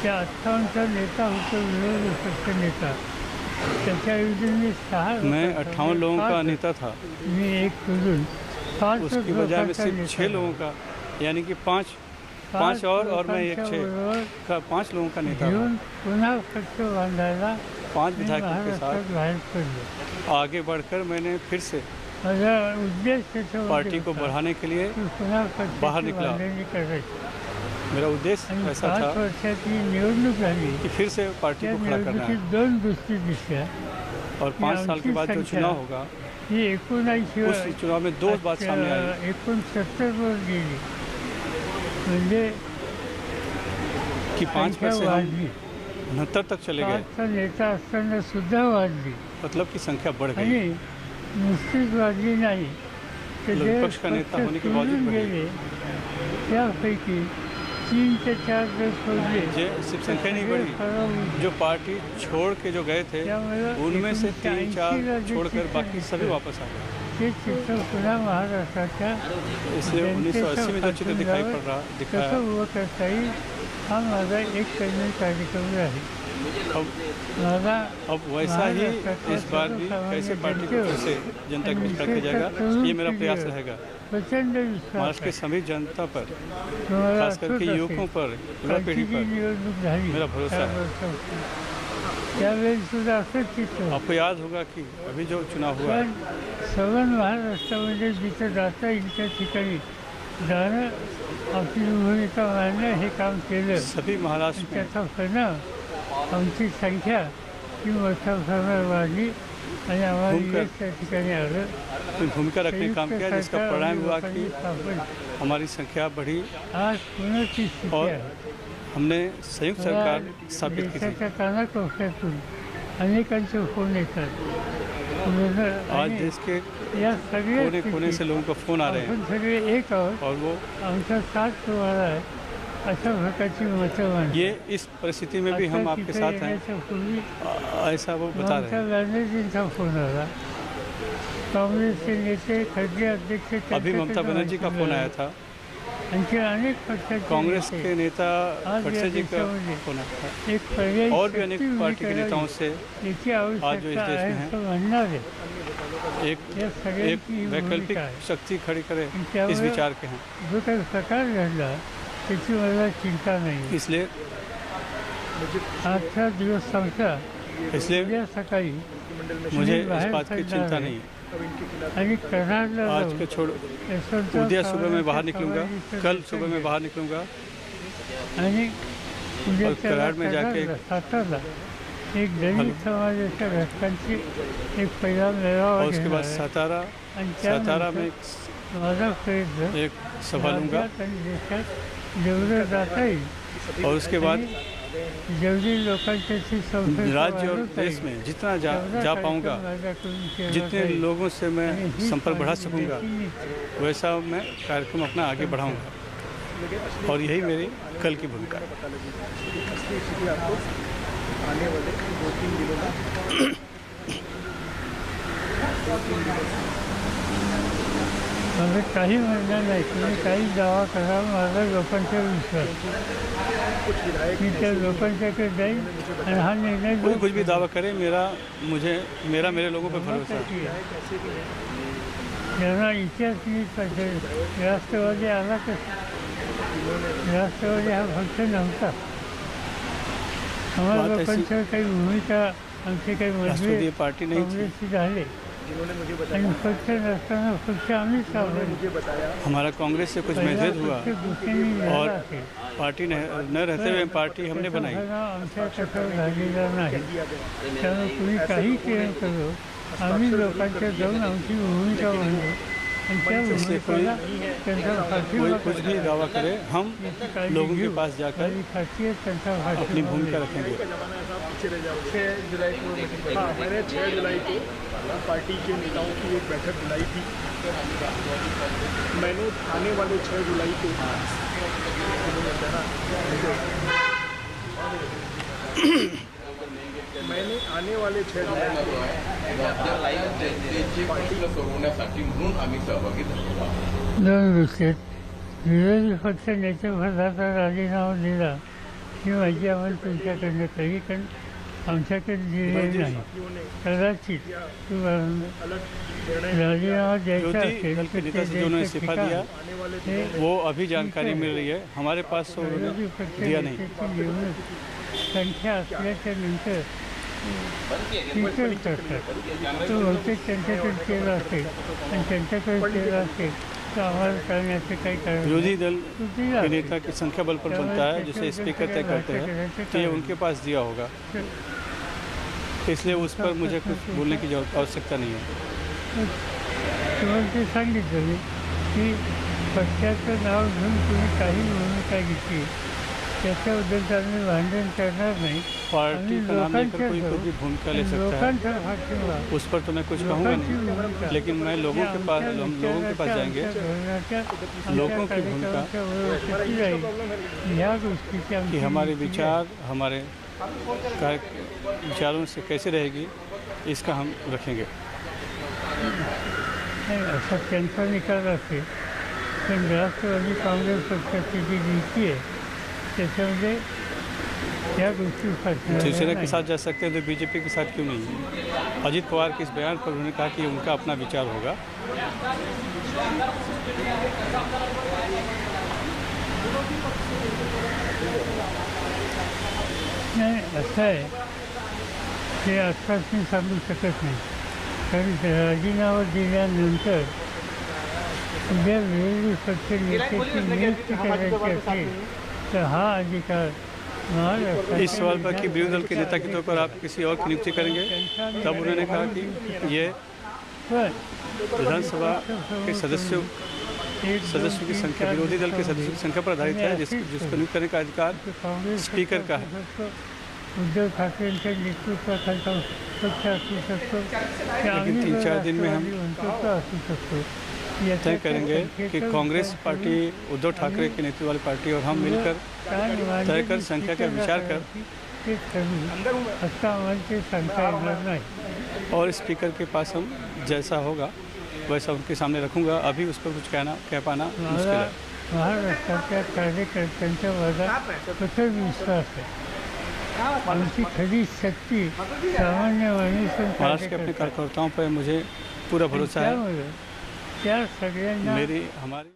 58 नेता होतो, विरोधी पक्ष नेता. मैं 58 लोगों का नेता था. मैं एक उसकी बजाय में सिर्फ 6 लोगों का यानी कि 5 5 और मैं एक 6 5 लोगों का नेता हूँ। पुन्हा पक्ष बांधायला 5 विधायकों के महाराष्ट्रात साथ बाहेर पडलो. आगे बढ़कर मैंने फिर से माझा उद्देश त्याच्यामध्ये पार्टी को होता बढ़ाने के लिए की पुन्हा पक्षाची बाहर निकला। बांधणी करायची. मेरा उद्देश्य आणि ऐसा 5 था वर्षाची निवडणूक झाली. कि फिर से पार्टी त्या को खड़ा करना है निवडणुकीत 2 गोष्टी दिसल्या. और 5 साल के बाद जो चुनाव होगा ही 79 उस चुनाव में 2 बात सामने आई 69 वर गेली. म्हणजे कि 5 पर से हम वाढली. 69 तक चले गए, 5चा नेता असताना सुद्धा वाढली. मतलब की संख्या बढ़ गई. आणि नुसतीच वाढली नाही तर जे विपक्ष का नेता पक्ष होने के बावजूद सोडून बढ़ी. गेले त्यापैकी 3 ते 4 जर सोडले जे सिर्फ संख्या नहीं बढ़ी, जो पार्टी छोड़ के जो गए थे उनमें से 3-4 छोड़कर बाकी सभी वापस आ गए. ते चित्र पुन्हा महाराष्ट्राच्या इसलिए 1980 में जो चित्र दिखाई पड़ रहा दिखाया कसं उभं करता येईल हा माझा एक पहिला कार्यक्रम आहे. माझा अब वैसा ही इस बार भी कैसे पार्टी को फिर से जनता के बीच रखा जाएगा, ये मेरा प्रयास रहेगा. प्रचंड विश्वास महाराष्ट्र के सभी जनता पर, खास करके युवकों पर, युवा पीढ़ी पर निवडणूक झाली मेरा भरोसा है. त्यावेळी सुद्धा असंच चित्र. आपको याद होगा कि अभी जो चुनाव हुआ पण सगळं महाराष्ट्रामध्ये जिथं जाता येईल त्या ठिकाणी जाणं, आपली भूमिका मांडणं हे काम केलं. सभी महाराष्ट्र में त्याचा परिणाम आमची संख्या ही मोठ्या प्रमाणात वाढली आणि आम्हाला यश त्या ठिकाणी आलं. भूमिका रखने का काम किया, जिसका परिणाम हुआ कि हमारी संख्या बढ़ी आज पुन्हा ती स्थिती और आहे. हमने संयुक्त सरकार स्थापित की थी. देशाच्या कानाकोपऱ्यातून अनेकांचे फोन येतात. आज देश के या सगळ्या कोने कोने से लोगों को फोन आ रहे आपण हैं सगळे एक आहोत. और वो आमचा साथ तुम्हाला आहे अशा प्रकारची मतं मांडली. ये इस परिस्थिति में भी हम आपके साथ हैं ऐसा वो बता रहे हैं. बॅनर्जींचा फोन आला. काँग्रेसचे नेते खडगे अध्यक्ष अभी ममता बनर्जी का फोन आया था. आणखी अनेक पक्षाचे कांग्रेस नेते के नेता आज या खड़से जी का देशामध्ये फोन आया था. एक पर्यायी और भी शक्ती अनेक उभी पार्टी के करावी नेताओं से याची आज जो इस आवश्यकता देश आहे में असं है म्हणणारे एक या सगळ्यांची एक ही वैकल्पिक भूमिका आहे. शक्ति खड़ी करे त्यामुळे इस विचार के हैं. जो काही प्रकार घडला त्याची मला चिंता नाही. इसलिए आजचा दिवस संपला. इसलिए उद्या सकाळी मुझे मी इस बाहेर बात की पडणार चिंता आहे. नहीं है. आणि कराडला आज जाऊन के छोड़ यशवंतराव उद्या सुबह मैं बाहर चव्हाणांच्या निकलूंगा, समाधीचं कल दर्शन सुबह मैं बाहर निकलूंगा आणि और कराड में जाके सातारला एक दलित समाजाच्या घटकांची एक पहिला मेळावा और उसके बाद घेणार आहे. सातारा आणि सातारा में माझा प्रयत्न एक सभा लूंगा राज्यात आणि देशात जेवढं जाता येईल और उसके बाद जेवढी लोकांच्याशी संपर्क राज्य और वाढवता देश येईल, में जितना जा तेवढा पाऊंगा, कार्यक्रम माझ्याकडून केला जितने जाईल. लोगों से आणि मैं ही संपर्क बढ़ा माझी सकूंगा देखील वैसा मैं कार्यक्रम अपना आगे बढ़ाऊंगा और यही मेरी कल की भूमिका है. आने वाले 2-3 दिनों में माझं काही म्हणणं नाही. तुम्ही काही दावा करा, माझा लोकांचा विश्वास. मी त्या लोकांच्याकडे जाईन आणि हा निर्णय कोई कुछ भी दावा करे, मेरा मेरे लोगों पर भरोसा है. त्यांना इतिहास नीट पाहिजे. राष्ट्रवादी आला कसा? राष्ट्रवादी हा पक्ष नव्हता. आम्हाला बात ऐसी- लोकांच्या काही भूमिका, आमचे काही राष्ट्रवादी मतभेद पार्टी नहीं थी. काँग्रेसशी झाले आणि पक्ष नसताना पक्ष आम्हीच चालवले. हमारा कांग्रेस से कुछ पहिला मतभेद हुआ पक्ष दुसऱ्यांनी नेला और असेल. पार्टी न रहते हुए पार्टी हमने बनाई. आमच्या कशावर झालेला नाही. त्यामुळे कुणी काही केलं करो, आम्ही लोकांच्या जाऊन आमची भूमिका मांडू आणि त्या इसलिए भूमिकेला त्यांचा कोई पाठिंबा कुछ भी दावा करे, हम लोगों के पास जाकर आणि खासियत त्यांचा अपनी पाठिंबा भूमिका मिळेल. रखेंगे. 6 जुलाई को हाँ मैंने 6 जुलाई को पार्टी के नेताओं की एक बैठक बुलाई थी. मैंने आने वाले 6 जुलाई को मैंने आने वाले 6 जुलाई को दोन गोष्टी. विरोधी पक्ष नेतेपदाचा राजीनामा दिला ही माझी आम्हाला तुमच्याकडनं काही, कारण आमच्याकडे दिलेली नाही. कदाचित राजीनामा द्यायचा असेल दल के नेता से जो उन्होंने इस्तीफा दिया वो अभी जानकारी मिल रही है, हमारे पास तो उन्होंने दिया नहीं. संख्या असल्याच्या नंतर स्पीकर करतात. तो बहुतेक त्यांच्याकडे केला असेल आणि त्यांच्याकडे केला असेल तर आम्हाला करण्याचे काही कारण. विरोधी दल के नेता की संख्या बल पर बनता है, जिसे स्पीकर तय करते हैं, तो ये उनके पास दिया होगा, इसलिए उस पर मुझे कुछ बोलने की आवश्यकता नहीं है. तुम्हाला ते सांगितलं मी की पक्षाचं नाव घेऊन तुम्ही काही भूमिका घेतली त्याच्याबद्दल आम्ही भांडण करणार नहीं. पार्टी का नाम लेकर कोई भी भूमिका ले सकता है, उस पर तो मैं कुछ कहूँगा नहीं, लेकिन मैं लोगों के पास जाएंगे, लोगों की भूमिका कि हमारे विचार हमारे विचारों से कैसे रहेगी इसका हम रखेंगे. असा त्यांचा निकाल असेल पण राष्ट्रवादी काँग्रेस पक्षाची जी नीति है त्याच्यामध्ये क्या गोष्टी शिवसेना के साथ जा सकते हैं तो बीजेपी के साथ क्यों नहीं. अजित पवार के इस बयान पर उन्होंने कहा कि उनका अपना विचार होगा. नाही असं आहे ते आत्ताच मी सांगू शकत नाही, कारण राजीनामा दिल्यानंतर उद्या विरोधी पक्ष नेत्याची नियुक्ती करायची असेल तर हा अधिकार. इस सवाल पर कि विरोधी दल के नेता के तौर पर आप किसी और की नियुक्ति करेंगे, तब उन्होंने कहा कि ये विधानसभा के सदस्यों की संख्या, विरोधी दल के सदस्यों की संख्या पर आधारित है, जिसको नियुक्त करने का अधिकार स्पीकर का है. उद्धव ठाकरेंच्या नेतृत्वाखालचा पक्ष असू शकतो, लेकिन 3-4 दिन में हम असू शकतो. तय करेंगे कि कांग्रेस पार्टी उद्धव ठाकरे के नेतृत्व वाली पार्टी और हम मिलकर तय कर संख्या का विचार कर और स्पीकर के पास हम जैसा होगा वैसा उनके सामने रखूंगा. अभी उस पर कुछ कह पाना मुश्किल है. महाराष्ट्राच्या कार्यकर्त्यांच्या वर्गात कसा विश्वास आहे. आमची खरी शक्ती सामान्य महाराष्ट्र के अपने कार्यकर्ताओं पर मुझे पूरा भरोसा है. त्या सगळ्यांना हमारी